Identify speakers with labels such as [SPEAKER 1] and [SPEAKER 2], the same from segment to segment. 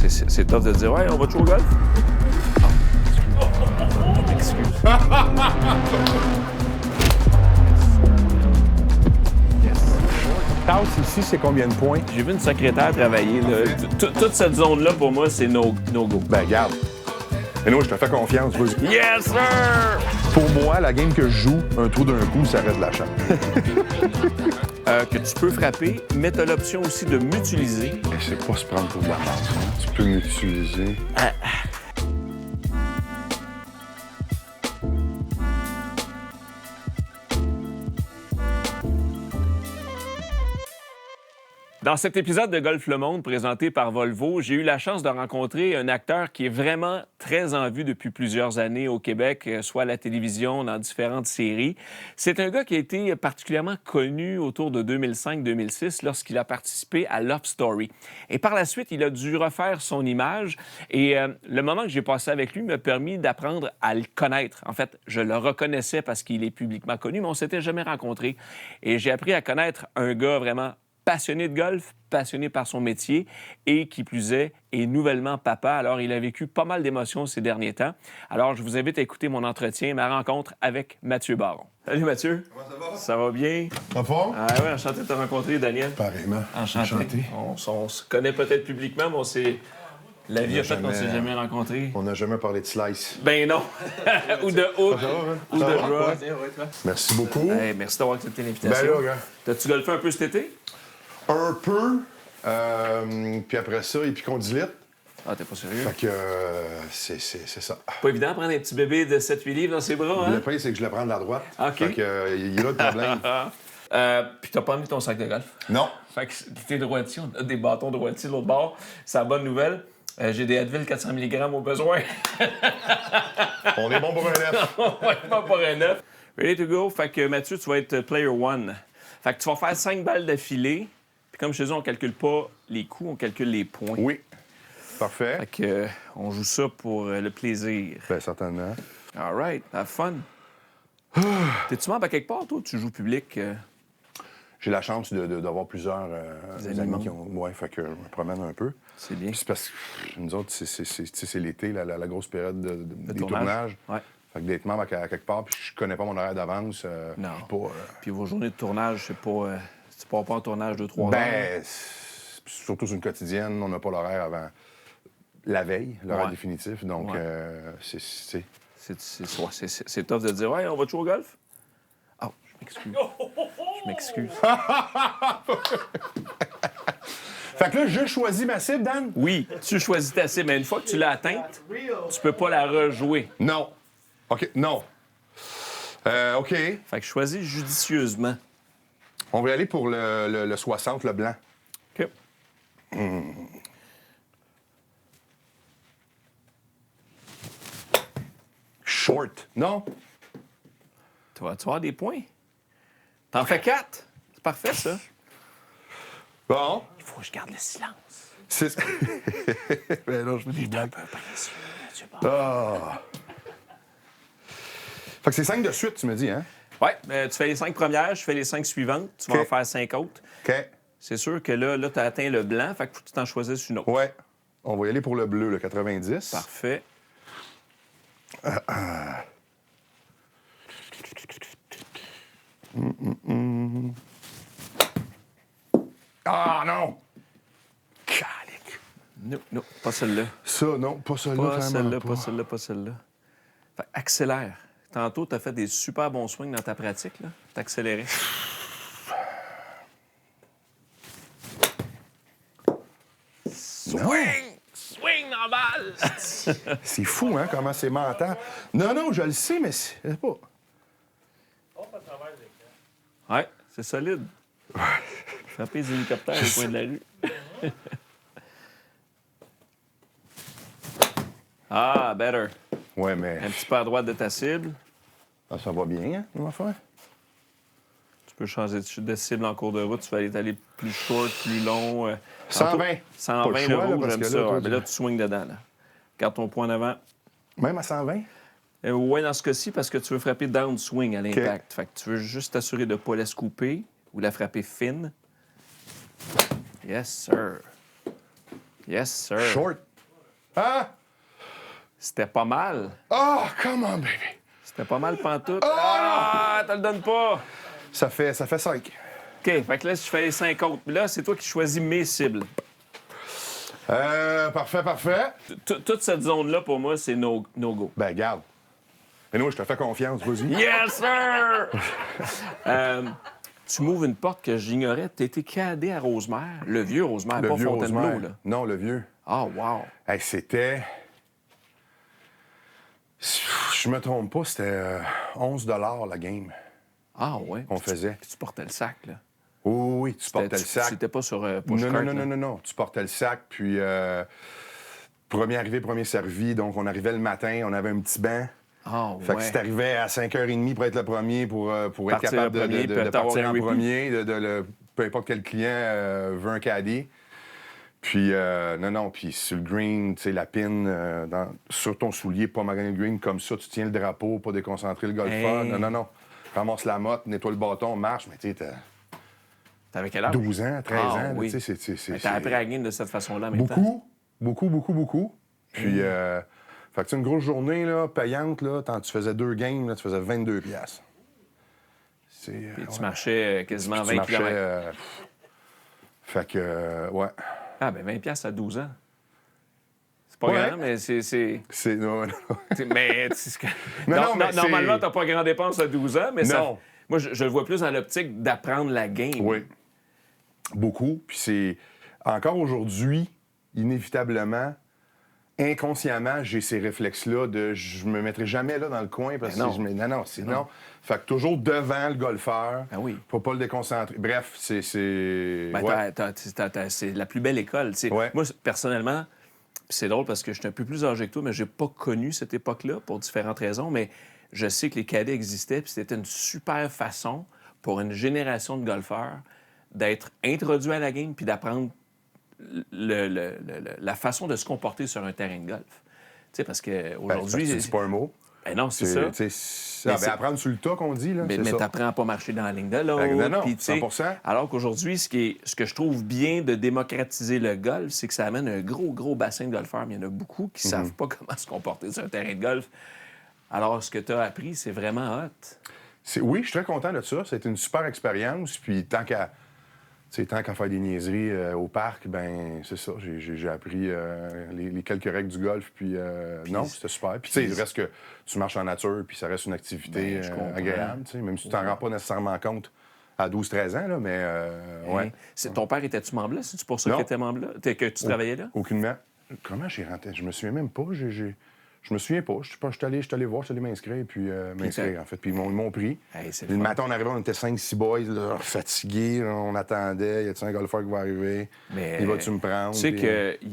[SPEAKER 1] c'est tough de dire, ouais, on va jouer au golf? Excuse.
[SPEAKER 2] Tasse ici, c'est combien de points?
[SPEAKER 1] J'ai vu une secrétaire travailler. Là. Toute cette zone-là, pour moi, c'est no go.
[SPEAKER 2] Ben, garde. Mais non, je te fais confiance. Vas-y.
[SPEAKER 1] Yes, sir!
[SPEAKER 2] Pour moi, la game que je joue, un trou d'un coup, ça reste de la chance.
[SPEAKER 1] Que tu peux frapper, mais tu as l'option aussi de m'utiliser.
[SPEAKER 2] Mais c'est pas se prendre pour de la masse. Hein? Tu peux m'utiliser.
[SPEAKER 1] Dans cet épisode de Golf Le Monde présenté par Volvo, j'ai eu la chance de rencontrer un acteur qui est vraiment très en vue depuis plusieurs années au Québec, soit à la télévision, dans différentes séries. C'est un gars qui a été particulièrement connu autour de 2005-2006 lorsqu'il a participé à Love Story. Et par la suite, il a dû refaire son image et le moment que j'ai passé avec lui m'a permis d'apprendre à le connaître. En fait, je le reconnaissais parce qu'il est publiquement connu, mais on ne s'était jamais rencontrés. Et j'ai appris à connaître un gars vraiment passionné de golf, passionné par son métier et, qui plus est nouvellement papa. Alors, il a vécu pas mal d'émotions ces derniers temps. Alors, je vous invite à écouter mon entretien, ma rencontre avec Mathieu Baron. Salut Mathieu.
[SPEAKER 3] Comment ça va?
[SPEAKER 1] Ça va bien?
[SPEAKER 3] En forme?
[SPEAKER 1] Ah oui, enchanté de te rencontrer, Daniel.
[SPEAKER 3] Pareillement.
[SPEAKER 1] Enchanté. On se connaît peut-être publiquement, mais on s'est... La vie a fait qu'on ne s'est jamais rencontrés.
[SPEAKER 3] On n'a jamais parlé de slice.
[SPEAKER 1] Ben non. Ou de hook. Ou de draw.
[SPEAKER 3] Merci beaucoup.
[SPEAKER 1] Hey, merci d'avoir accepté l'invitation.
[SPEAKER 3] Ben là, gars.
[SPEAKER 1] T'as-tu golfé un peu cet été?
[SPEAKER 3] Un peu. Puis après ça, épicondylite.
[SPEAKER 1] Ah, t'es pas sérieux?
[SPEAKER 3] Fait que c'est ça.
[SPEAKER 1] Pas évident de prendre un petit bébé de 7-8 livres dans ses bras, hein?
[SPEAKER 3] Le pire, c'est que je le prends de la droite.
[SPEAKER 1] OK.
[SPEAKER 3] Fait que il y a là le problème.
[SPEAKER 1] Puis t'as pas mis ton sac de golf.
[SPEAKER 3] Non.
[SPEAKER 1] Fait que t'es droitier, on a des bâtons droitiers de l'autre bord. C'est la bonne nouvelle. J'ai des Advil 400 mg au besoin.
[SPEAKER 3] On est bon pour un neuf.
[SPEAKER 1] On va être bon pour un neuf. Ready to go? Fait que Mathieu, tu vas être player one. Fait que tu vas faire 5 balles d'affilée. Puis comme je te dis, on calcule pas les coups, on calcule les points.
[SPEAKER 3] Oui. Parfait.
[SPEAKER 1] Fait que on joue ça pour le plaisir.
[SPEAKER 3] Ben, certainement.
[SPEAKER 1] All right, have fun. T'es-tu membre à quelque part, toi? Tu joues public?
[SPEAKER 3] J'ai la chance d'avoir plusieurs
[SPEAKER 1] amis
[SPEAKER 3] amis qui ont... Ouais, fait que je me promène un peu.
[SPEAKER 1] C'est bien.
[SPEAKER 3] Puis c'est parce que nous autres, c'est l'été, la grosse période des
[SPEAKER 1] tournage.
[SPEAKER 3] tournages.
[SPEAKER 1] Ouais.
[SPEAKER 3] Fait que d'être membre à quelque part, puis je connais pas mon horaire d'avance.
[SPEAKER 1] Non.
[SPEAKER 3] Puis pas,
[SPEAKER 1] Puis vos journées de tournage, c'est pas... tu pars pas en tournage 2-3 heures?
[SPEAKER 3] ben, surtout sur une quotidienne, on n'a pas l'horaire avant la veille, l'horaire
[SPEAKER 1] Ouais.
[SPEAKER 3] définitif. Donc,
[SPEAKER 1] Ouais. C'est tough de dire, ouais, on va jouer au golf? Oh, je m'excuse. Je m'excuse.
[SPEAKER 3] Fait que là, je choisis ma cible, Dan?
[SPEAKER 1] Oui, tu choisis ta cible, mais une fois que tu l'as atteinte, tu peux pas la rejouer.
[SPEAKER 3] Non. OK, non. OK.
[SPEAKER 1] Fait que choisis judicieusement.
[SPEAKER 3] On va y aller pour le 60, le blanc.
[SPEAKER 1] OK.
[SPEAKER 3] Short. Non?
[SPEAKER 1] Tu vas avoir des points. T'en fais 4. C'est parfait, ça.
[SPEAKER 3] Bon.
[SPEAKER 1] Il faut que je garde le silence.
[SPEAKER 3] C'est... ben non, je me dis
[SPEAKER 1] Un
[SPEAKER 3] blague.
[SPEAKER 1] peu précieux, Mathieu Baron.
[SPEAKER 3] Ah. Fait que c'est 5 de suite, tu me dis, hein?
[SPEAKER 1] Ouais, tu fais les 5 premières, je fais les 5 suivantes. Tu vas
[SPEAKER 3] OK.
[SPEAKER 1] en faire 5 autres.
[SPEAKER 3] OK.
[SPEAKER 1] C'est sûr que là tu as atteint le blanc, fait que faut que tu t'en choisisses une autre.
[SPEAKER 3] Ouais. On va y aller pour le bleu, le 90.
[SPEAKER 1] Parfait.
[SPEAKER 3] Ah, non! Calique.
[SPEAKER 1] Non, pas celle-là.
[SPEAKER 3] Ça, non, pas celle-là,
[SPEAKER 1] Pas
[SPEAKER 3] clairement
[SPEAKER 1] celle-là,
[SPEAKER 3] pas.
[SPEAKER 1] pas celle-là, pas celle-là. Fait que accélère. Tantôt, tu as fait des super bons swings dans ta pratique, là. T'accélérais. Swing! Swing dans la balle!
[SPEAKER 3] C'est fou, hein, comment c'est mental. Non, je le sais, mais c'est pas...
[SPEAKER 1] Ouais, c'est solide. Frapper les hélicoptères au coin de la rue. Ah, better.
[SPEAKER 3] Ouais, mais...
[SPEAKER 1] Un petit peu à droite de ta cible.
[SPEAKER 3] Ah, ça va bien, hein, mon affaire?
[SPEAKER 1] Tu peux changer de cible en cours de route. Tu vas aller plus short, plus long.
[SPEAKER 3] 120.
[SPEAKER 1] 120
[SPEAKER 3] Pas le
[SPEAKER 1] le
[SPEAKER 3] choix, là,
[SPEAKER 1] rouge,
[SPEAKER 3] parce
[SPEAKER 1] j'aime
[SPEAKER 3] que
[SPEAKER 1] ça.
[SPEAKER 3] là, toi,
[SPEAKER 1] Ouais, mais là, tu swings dedans. Là. Garde ton point en avant.
[SPEAKER 3] Même à 120?
[SPEAKER 1] Oui, dans ce cas-ci, parce que tu veux frapper downswing à l'impact. Fait que tu veux juste t'assurer de ne pas la couper ou la frapper fine. Yes, sir. Yes, sir.
[SPEAKER 3] Short. Ah!
[SPEAKER 1] C'était pas mal.
[SPEAKER 3] Oh, come on, baby!
[SPEAKER 1] C'était pas mal pantoute.
[SPEAKER 3] Oh!
[SPEAKER 1] Ah, t'as le donnes pas.
[SPEAKER 3] Ça fait 5.
[SPEAKER 1] OK, fait que là, je fais les 5 autres. Puis là, c'est toi qui choisis mes cibles.
[SPEAKER 3] Parfait.
[SPEAKER 1] Toute cette zone-là, pour moi, c'est no-go.
[SPEAKER 3] Ben, garde. Mais non, je te fais confiance, vas-y.
[SPEAKER 1] Yes, sir! Tu m'ouvres une porte que j'ignorais. Tu étais cadé à Rosemère. Le vieux Rosemère,
[SPEAKER 3] Le
[SPEAKER 1] pas
[SPEAKER 3] vieux
[SPEAKER 1] Fontainebleau,
[SPEAKER 3] Rosemère.
[SPEAKER 1] là.
[SPEAKER 3] Non, le vieux.
[SPEAKER 1] Ah, wow.
[SPEAKER 3] Hey, c'était... Je me trompe pas, c'était 11 la game
[SPEAKER 1] Ah, ouais.
[SPEAKER 3] qu'on faisait.
[SPEAKER 1] Tu portais le sac, là.
[SPEAKER 3] Oui, tu portais le sac.
[SPEAKER 1] C'était pas sur pushcart,
[SPEAKER 3] Non. Tu portais le sac, puis premier arrivé, premier servi. Donc, on arrivait le matin, on avait un petit banc.
[SPEAKER 1] Ah,
[SPEAKER 3] Fait que
[SPEAKER 1] ouais.
[SPEAKER 3] si t'arrivais à 5h30 pour être le premier, pour être
[SPEAKER 1] Partir
[SPEAKER 3] capable
[SPEAKER 1] le premier,
[SPEAKER 3] de
[SPEAKER 1] puis t'avoir
[SPEAKER 3] partir
[SPEAKER 1] un
[SPEAKER 3] en
[SPEAKER 1] repeat.
[SPEAKER 3] premier, peu importe quel client veut un caddie. Puis, puis sur le green, tu sais, la pin, sur ton soulier, pas maganer le green, comme ça, tu tiens le drapeau, pas déconcentrer le golfeur.
[SPEAKER 1] Hey.
[SPEAKER 3] Non. Ramasse la motte, nettoie le bâton, marche, mais tu sais,
[SPEAKER 1] T'avais quel âge?
[SPEAKER 3] 12 ans, 13 ans, là,
[SPEAKER 1] oui.
[SPEAKER 3] tu sais, c'est...
[SPEAKER 1] T'as appris à la game de cette façon-là, en même temps.
[SPEAKER 3] Beaucoup. Puis, fait que, tu sais, une grosse journée, là, payante, là, quand tu faisais 2 games, là, tu faisais 22 piastres.
[SPEAKER 1] Puis tu marchais quasiment
[SPEAKER 3] Tu
[SPEAKER 1] 20 km.
[SPEAKER 3] marchais, fait que, ouais.
[SPEAKER 1] Ah, ben 20 piastres à 12 ans. C'est pas
[SPEAKER 3] Ouais.
[SPEAKER 1] grand, mais c'est...
[SPEAKER 3] C'est... Non.
[SPEAKER 1] Mais
[SPEAKER 3] Non, mais
[SPEAKER 1] normalement, t'as pas grand dépense à 12 ans, mais ça...
[SPEAKER 3] Non.
[SPEAKER 1] Moi, je le vois plus dans l'optique d'apprendre la game.
[SPEAKER 3] Oui. Beaucoup. Puis c'est... Encore aujourd'hui, inévitablement, inconsciemment, j'ai ces réflexes-là de je me mettrai jamais là dans le coin parce
[SPEAKER 1] Ben non.
[SPEAKER 3] que je me... Non, sinon... Fait que toujours devant le golfeur.
[SPEAKER 1] Ben oui.
[SPEAKER 3] Faut pas le déconcentrer. Bref, c'est...
[SPEAKER 1] Ben,
[SPEAKER 3] ouais.
[SPEAKER 1] c'est la plus belle école. Tu sais.
[SPEAKER 3] Ouais.
[SPEAKER 1] Moi, personnellement, puis c'est drôle parce que je suis un peu plus âgé que toi, mais j'ai pas connu cette époque-là pour différentes raisons, mais je sais que les cadets existaient, puis c'était une super façon pour une génération de golfeurs d'être introduits à la game puis d'apprendre la façon de se comporter sur un terrain de golf. Tu sais, parce qu'aujourd'hui...
[SPEAKER 3] Ben, c'est pas un mot.
[SPEAKER 1] Ben non, c'est ça.
[SPEAKER 3] C'est apprendre sur le tas qu'on dit, là.
[SPEAKER 1] Mais
[SPEAKER 3] c'est ça.
[SPEAKER 1] t'apprends à pas marcher dans la ligne de l'autre.
[SPEAKER 3] Non,
[SPEAKER 1] puis, tu sais,
[SPEAKER 3] 100%.
[SPEAKER 1] Alors qu'aujourd'hui, ce que je trouve bien de démocratiser le golf, c'est que ça amène un gros bassin de golfeurs. Mais il y en a beaucoup qui savent pas comment se comporter sur un terrain de golf. Alors, ce que tu as appris, c'est vraiment hot.
[SPEAKER 3] Oui, je suis très content de ça. C'était une super expérience. Puis tant qu'à faire des niaiseries au parc, ben c'est ça. J'ai appris les quelques règles du golf. Puis non, c'était super. Puis tu sais, il reste que tu marches en nature, puis ça reste une activité
[SPEAKER 1] Ben, je comprends.
[SPEAKER 3] agréable. Tu sais, même si tu t'en rends pas nécessairement compte à 12-13 ans, là, mais ouais.
[SPEAKER 1] Ton père, était-tu membre là? C'est-tu pour ça
[SPEAKER 3] Non.
[SPEAKER 1] que tu étais membre là? Que tu travaillais là?
[SPEAKER 3] Aucunement. Comment j'ai rentré? Je me souviens même pas. Je me souviens pas. Je suis allé voir, je suis allé m'inscrire, puis en fait. Puis ils m'ont pris.
[SPEAKER 1] Hey, c'est
[SPEAKER 3] Puis le matin, on arrivait, on était 5-6 boys, là, fatigués, là, on attendait. Y a-tu un golfeur qui va arriver?
[SPEAKER 1] Mais,
[SPEAKER 3] Il va-tu me prendre?
[SPEAKER 1] Tu sais
[SPEAKER 3] Puis,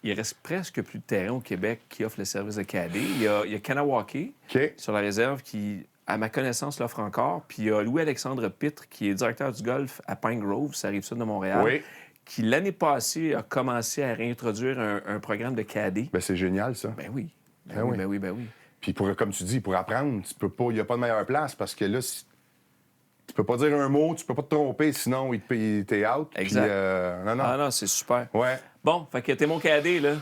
[SPEAKER 1] il reste presque plus de terrain au Québec qui offre le service de cadet. Il y a Kanawake
[SPEAKER 3] OK.
[SPEAKER 1] sur la réserve qui, à ma connaissance, l'offre encore. Puis il y a Louis-Alexandre Pitre qui est directeur du golf à Pine Grove, ça arrive ça de Montréal.
[SPEAKER 3] Oui.
[SPEAKER 1] Qui, l'année passée, a commencé à réintroduire un programme de cadet.
[SPEAKER 3] Ben, c'est génial, ça.
[SPEAKER 1] Ben oui.
[SPEAKER 3] Ben oui.
[SPEAKER 1] Ben oui.
[SPEAKER 3] Puis, comme tu dis, pour apprendre, tu peux pas... Il n'y a pas de meilleure place parce que là, tu peux pas dire un mot, tu peux pas te tromper, sinon, t'es out.
[SPEAKER 1] Exact.
[SPEAKER 3] Puis, non.
[SPEAKER 1] Ah non, c'est super.
[SPEAKER 3] Ouais.
[SPEAKER 1] Bon, fait que t'es mon cadet, là.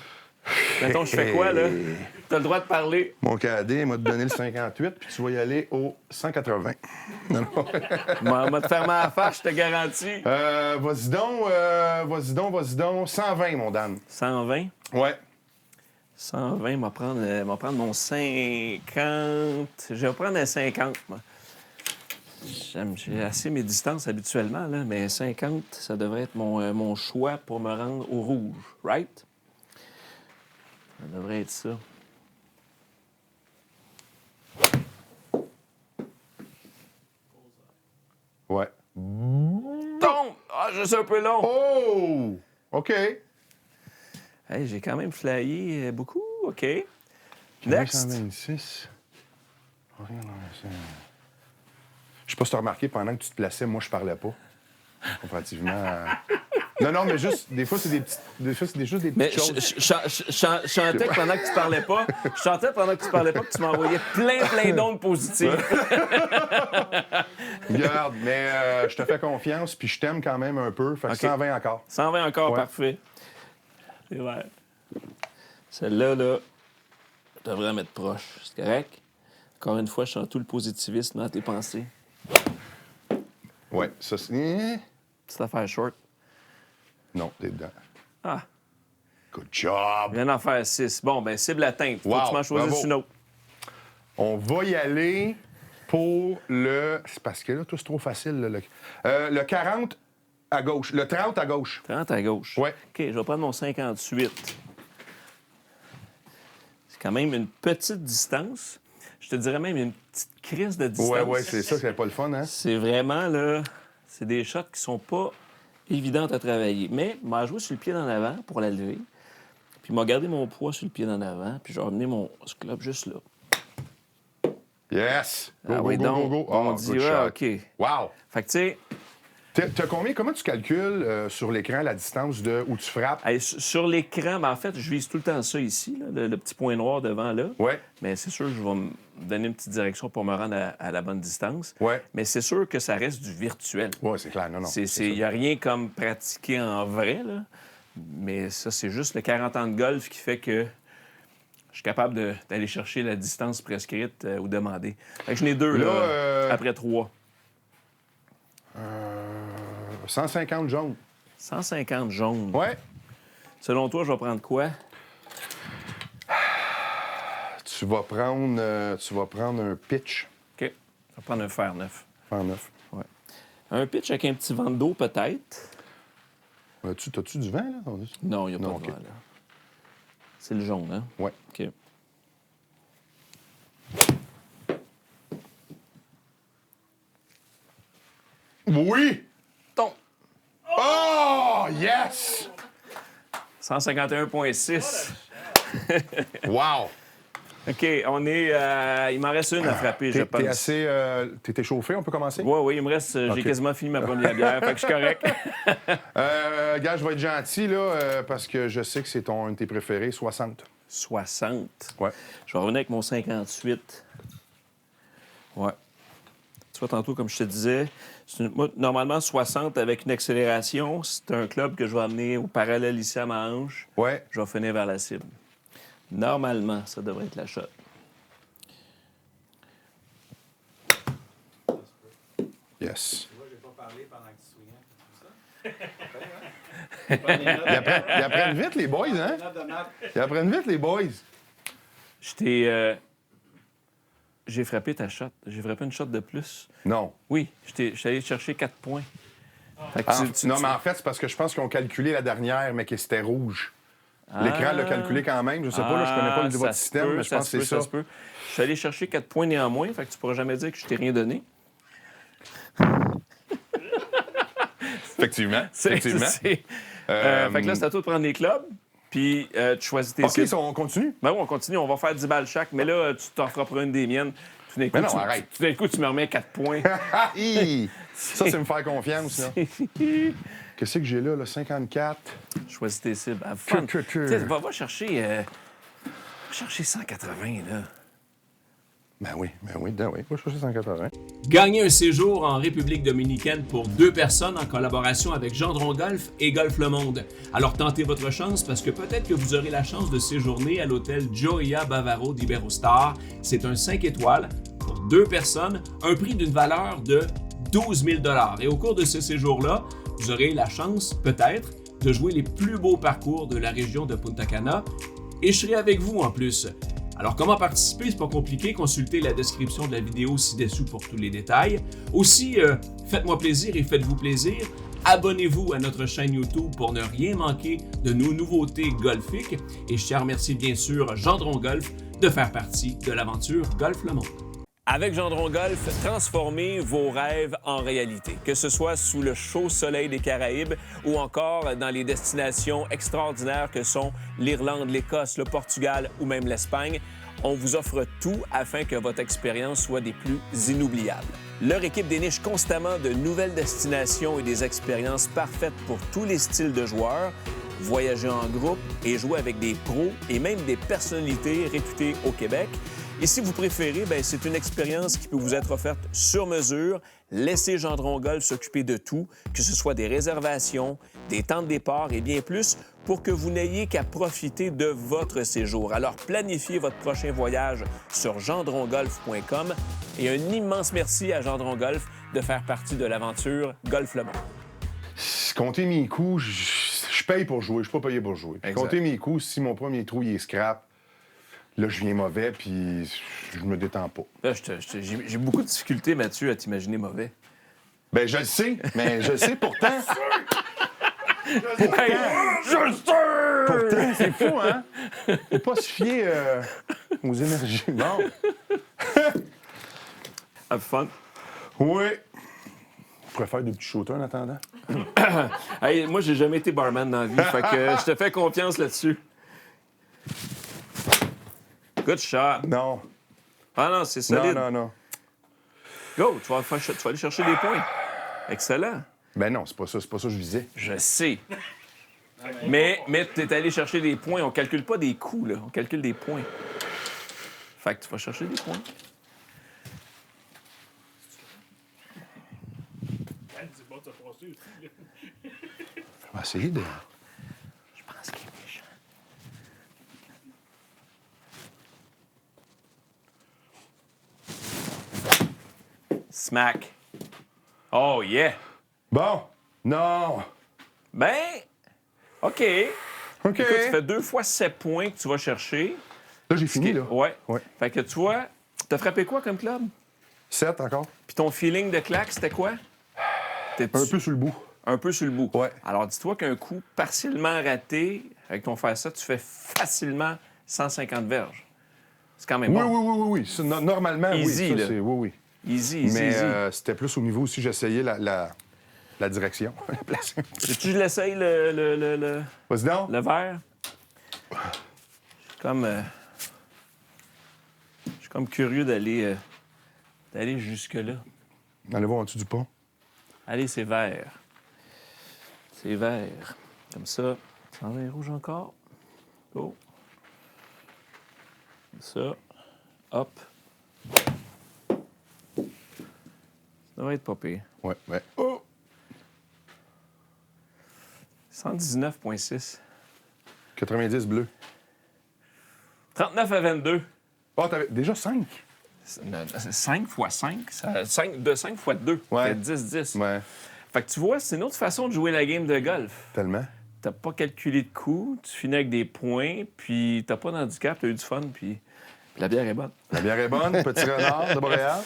[SPEAKER 1] Mettons, je fais quoi, là? T'as le droit de parler.
[SPEAKER 3] Mon cadet m'a donné le 58, puis tu vas y aller au 180. Non.
[SPEAKER 1] M'a te faire ma face, je te garantis.
[SPEAKER 3] Vas-y donc. 120, mon Dan.
[SPEAKER 1] 120.
[SPEAKER 3] Ouais.
[SPEAKER 1] 120, m'a prendre mon 50. Je vais prendre un 50, moi. J'ai assez mes distances habituellement, là, mais 50, ça devrait être mon choix pour me rendre au rouge, right? Ça devrait être ça.
[SPEAKER 3] Ouais.
[SPEAKER 1] Tombe! Ah, je suis un peu long.
[SPEAKER 3] Oh! OK.
[SPEAKER 1] Hey, j'ai quand même flyé beaucoup. OK. Next.
[SPEAKER 3] 126. Je sais pas si tu as remarqué, pendant que tu te plaçais, moi, je parlais pas. Comparativement à... Non, mais juste, des fois, c'est des petites... Des fois, c'est juste des
[SPEAKER 1] Mais
[SPEAKER 3] petites choses.
[SPEAKER 1] je chantais pendant que tu parlais pas. Je chantais pendant que tu parlais pas que tu m'envoyais plein d'ondes positives.
[SPEAKER 3] Regarde, mais je te fais confiance, puis je t'aime quand même un peu. Fait que
[SPEAKER 1] OK.
[SPEAKER 3] 120 encore.
[SPEAKER 1] 120 encore,
[SPEAKER 3] Ouais.
[SPEAKER 1] parfait. C'est vrai. Celle-là, là, je devrais la mettre proche. C'est correct? Encore une fois, je sens tout le positivisme dans tes pensées.
[SPEAKER 3] Ouais, ça, c'est...
[SPEAKER 1] Petite affaire short.
[SPEAKER 3] Non, t'es dedans.
[SPEAKER 1] Ah,
[SPEAKER 3] Good job!
[SPEAKER 1] viens d'en faire 6. Bon, ben cible atteinte. Faut
[SPEAKER 3] Wow,
[SPEAKER 1] que tu m'en choisisses
[SPEAKER 3] bravo.
[SPEAKER 1] une autre.
[SPEAKER 3] On va y aller pour le... C'est parce que là, tout c'est trop facile. Là, le 40 à gauche. Le 30 à gauche.
[SPEAKER 1] 30 à gauche.
[SPEAKER 3] Ouais.
[SPEAKER 1] OK, je vais prendre mon 58. C'est quand même une petite distance. Je te dirais même une petite crise de distance.
[SPEAKER 3] Ouais, c'est ça, c'est pas le fun, hein?
[SPEAKER 1] C'est vraiment, là, c'est des shots qui sont pas évidentes à travailler. Mais m'a joué sur le pied d'en avant pour la lever. Puis m'a gardé mon poids sur le pied d'en avant. Puis je vais ramener mon club juste là.
[SPEAKER 3] Yes! Go,
[SPEAKER 1] Ah
[SPEAKER 3] go,
[SPEAKER 1] oui,
[SPEAKER 3] go,
[SPEAKER 1] donc,
[SPEAKER 3] go, go.
[SPEAKER 1] on
[SPEAKER 3] Oh,
[SPEAKER 1] dit,
[SPEAKER 3] good
[SPEAKER 1] ah,
[SPEAKER 3] shot.
[SPEAKER 1] OK.
[SPEAKER 3] Wow!
[SPEAKER 1] Fait que, tu sais,
[SPEAKER 3] T'as combien? Comment tu calcules sur l'écran la distance de où tu frappes?
[SPEAKER 1] hey, sur l'écran, ben, en fait, je vise tout le temps ça ici, là, le petit point noir devant là.
[SPEAKER 3] Ouais,
[SPEAKER 1] Mais c'est sûr que je vais me donner une petite direction pour me rendre à la bonne distance.
[SPEAKER 3] ouais.
[SPEAKER 1] Mais c'est sûr que ça reste du virtuel.
[SPEAKER 3] Ouais, c'est clair. Non, non.
[SPEAKER 1] Il n'y a rien comme pratiquer en vrai, là. Mais ça, c'est juste le 40 ans de golf qui fait que je suis capable d'aller chercher la distance prescrite ou demandée. Fait que je n'ai deux, là, après 3.
[SPEAKER 3] 150 jaunes.
[SPEAKER 1] 150 jaunes.
[SPEAKER 3] Ouais.
[SPEAKER 1] Selon toi, je vais prendre quoi?
[SPEAKER 3] Tu vas prendre un pitch
[SPEAKER 1] OK. Je vais prendre un fer neuf.
[SPEAKER 3] en neuf.
[SPEAKER 1] Ouais. Un pitch avec un petit vent d'eau, peut-être.
[SPEAKER 3] T'as-tu du vent, là?
[SPEAKER 1] Non, il n'y a pas
[SPEAKER 3] Non,
[SPEAKER 1] de
[SPEAKER 3] OK.
[SPEAKER 1] vent, là. C'est le jaune, hein?
[SPEAKER 3] Ouais.
[SPEAKER 1] OK.
[SPEAKER 3] Oui!
[SPEAKER 1] Ton.
[SPEAKER 3] Oh! Yes!
[SPEAKER 1] 151,6.
[SPEAKER 3] Wow!
[SPEAKER 1] OK, on est... il m'en reste une à frapper, je pense.
[SPEAKER 3] T'es assez... T'es échauffé? On peut commencer?
[SPEAKER 1] Oui, il me reste... J'ai
[SPEAKER 3] OK.
[SPEAKER 1] quasiment fini ma première bière, fait que je suis correct.
[SPEAKER 3] Gars, je vais être gentil, là, parce que je sais que c'est un de tes préférés, 60.
[SPEAKER 1] 60.
[SPEAKER 3] Ouais.
[SPEAKER 1] Je vais revenir avec mon 58. Ouais. Tu vois, tantôt, comme je te disais, moi, normalement, 60 avec une accélération, c'est un club que je vais amener au parallèle ici à ma hanche.
[SPEAKER 3] Ouais.
[SPEAKER 1] Je vais finir vers la cible. Normalement, ça devrait être la shot.
[SPEAKER 3] Yes.
[SPEAKER 4] Moi, j'ai pas parlé pendant que tu swingais.
[SPEAKER 3] Ils apprennent vite, les boys, hein? Ils apprennent vite, les boys.
[SPEAKER 1] J'ai frappé ta shot. J'ai frappé une shot de plus.
[SPEAKER 3] Non.
[SPEAKER 1] Oui, je suis allé chercher 4 points. Fait que
[SPEAKER 3] Non, mais en fait, c'est parce que je pense qu'ils ont calculé la dernière, mais que c'était rouge. L'écran l'a calculé quand même. Je sais pas, là, je connais pas le votre système, mais je pense que c'est ça.
[SPEAKER 1] se peut. Je suis allé chercher 4 points néanmoins, fait que tu pourras jamais dire que je t'ai rien donné.
[SPEAKER 3] Effectivement.
[SPEAKER 1] Fait que là, c'est à toi de prendre les clubs, puis tu choisis tes
[SPEAKER 3] OK,
[SPEAKER 1] cibles.
[SPEAKER 3] on continue.
[SPEAKER 1] Ben oui, on continue. On va faire 10 balles chaque, mais là, tu t'en feras pour une des miennes. Tout d'un coup,
[SPEAKER 3] Mais non, arrête.
[SPEAKER 4] Tout d'un coup, tu me remets 4 points.
[SPEAKER 3] Hi! Ça, c'est me faire confiance, là. Qu'est-ce que j'ai là, 54?
[SPEAKER 1] Choisis tes cibles. Ah, fun.
[SPEAKER 3] Que.
[SPEAKER 1] Tu sais, va chercher 180, là.
[SPEAKER 3] Ben oui. Moi, je chercher 180.
[SPEAKER 4] Gagnez un séjour en République dominicaine pour 2 personnes en collaboration avec Gendron Golf et Golf Le Monde. Alors tentez votre chance parce que peut-être que vous aurez la chance de séjourner à l'hôtel Gioia Bavaro d'Iberostar. C'est un 5 étoiles pour 2 personnes, un prix d'une valeur de 12 000 $. Et au cours de ce séjour-là, vous aurez la chance, peut-être, de jouer les plus beaux parcours de la région de Punta Cana. Et je serai avec vous en plus. Alors, comment participer? C'est pas compliqué. Consultez la description de la vidéo ci-dessous pour tous les détails. Aussi, faites-moi plaisir et faites-vous plaisir. Abonnez-vous à notre chaîne YouTube pour ne rien manquer de nos nouveautés golfiques. Et je tiens à remercier bien sûr Gendron Golf de faire partie de l'aventure Golf Le Monde.
[SPEAKER 1] Avec Gendron Golf, transformez vos rêves en réalité. Que ce soit sous le chaud soleil des Caraïbes ou encore dans les destinations extraordinaires que sont l'Irlande, l'Écosse, le Portugal ou même l'Espagne, on vous offre tout afin que votre expérience soit des plus inoubliables. Leur équipe déniche constamment de nouvelles destinations et des expériences parfaites pour tous les styles de joueurs. voyager en groupe et jouer avec des pros et même des personnalités réputées au Québec. Et si vous préférez, bien, c'est une expérience qui peut vous être offerte sur mesure. Laissez Gendron Golf s'occuper de tout, que ce soit des réservations, des temps de départ et bien plus, pour que vous n'ayez qu'à profiter de votre séjour. Alors, planifiez votre prochain voyage sur gendrongolf.com et un immense merci à Gendron Golf de faire partie de l'aventure Golf Le Monde.
[SPEAKER 3] Compter mes coups, je paye pour jouer, je suis pas payé pour jouer.
[SPEAKER 1] Exact.
[SPEAKER 3] Compter mes coups, si mon premier trou il est scrap, là, je viens mauvais, puis je me détends pas.
[SPEAKER 1] Là, j'ai beaucoup de difficultés, Mathieu, à t'imaginer mauvais.
[SPEAKER 3] Ben, je le sais, mais je le sais pourtant.
[SPEAKER 1] Hey, je le sais!
[SPEAKER 3] Pourtant, c'est fou, hein? Faut pas se fier aux énergies. Bon.
[SPEAKER 1] Have fun.
[SPEAKER 3] Oui. Je pourrais faire des petits shooters en attendant.
[SPEAKER 1] Hey, moi, j'ai jamais été barman dans la vie, fait que je te fais confiance là-dessus. Good shot.
[SPEAKER 3] Non.
[SPEAKER 1] Ah non, c'est solide.
[SPEAKER 3] Non.
[SPEAKER 1] Go, tu vas aller chercher des points. Excellent.
[SPEAKER 3] Ben non, c'est pas ça que je visais.
[SPEAKER 1] Je sais. Mais tu es allé chercher des points. On calcule pas des coups, là. On calcule des points. Fait que tu vas chercher des points.
[SPEAKER 3] On va essayer de...
[SPEAKER 1] Je pense qu'il est méchant. Smack. Oh, yeah.
[SPEAKER 3] Bon. Non.
[SPEAKER 1] Ben, OK.
[SPEAKER 3] OK.
[SPEAKER 1] Écoute, tu fais 2 fois 7 points que tu vas chercher.
[SPEAKER 3] Là, j'ai fini, là.
[SPEAKER 1] Ouais.
[SPEAKER 3] Ouais.
[SPEAKER 1] Fait que tu vois, t'as frappé quoi comme club?
[SPEAKER 3] 7 encore.
[SPEAKER 1] Puis ton feeling de claque, c'était quoi?
[SPEAKER 3] Un peu sur le bout.
[SPEAKER 1] Un peu sur le bout.
[SPEAKER 3] Ouais.
[SPEAKER 1] Alors, dis-toi qu'un coup partiellement raté, avec ton faire ça, tu fais facilement 150 verges. C'est quand même
[SPEAKER 3] Oui,
[SPEAKER 1] bon.
[SPEAKER 3] oui. Ça, normalement,
[SPEAKER 1] Easy,
[SPEAKER 3] oui.
[SPEAKER 1] là.
[SPEAKER 3] Ça, c'est... Oui.
[SPEAKER 1] Easy.
[SPEAKER 3] Mais c'était plus au niveau aussi, j'essayais la direction. La place.
[SPEAKER 1] Veux-tu que je l'essaye, le
[SPEAKER 3] Vas-y donc.
[SPEAKER 1] verre? Je suis comme curieux d'aller jusque-là.
[SPEAKER 3] Allez voir en dessous du pont.
[SPEAKER 1] Allez, c'est vert. C'est vert. Comme ça. Sans vin rouge encore. Oh. Comme ça. Hop. Ça devrait être pas pire.
[SPEAKER 3] Ouais. Oh!
[SPEAKER 1] 119,6.
[SPEAKER 3] 90 bleu.
[SPEAKER 1] 39 à 22.
[SPEAKER 3] Oh, t'avais déjà 5?
[SPEAKER 1] 5 fois 5, de 5 fois 2.
[SPEAKER 3] Ouais.
[SPEAKER 1] Ça fait 10-10.
[SPEAKER 3] Ouais.
[SPEAKER 1] Fait que tu vois, c'est une autre façon de jouer la game de golf.
[SPEAKER 3] Tellement.
[SPEAKER 1] T'as pas calculé de coups, tu finis avec des points, puis t'as pas d'handicap, t'as eu du fun, puis la bière est bonne.
[SPEAKER 3] La bière est bonne. Petit renard de Montréal.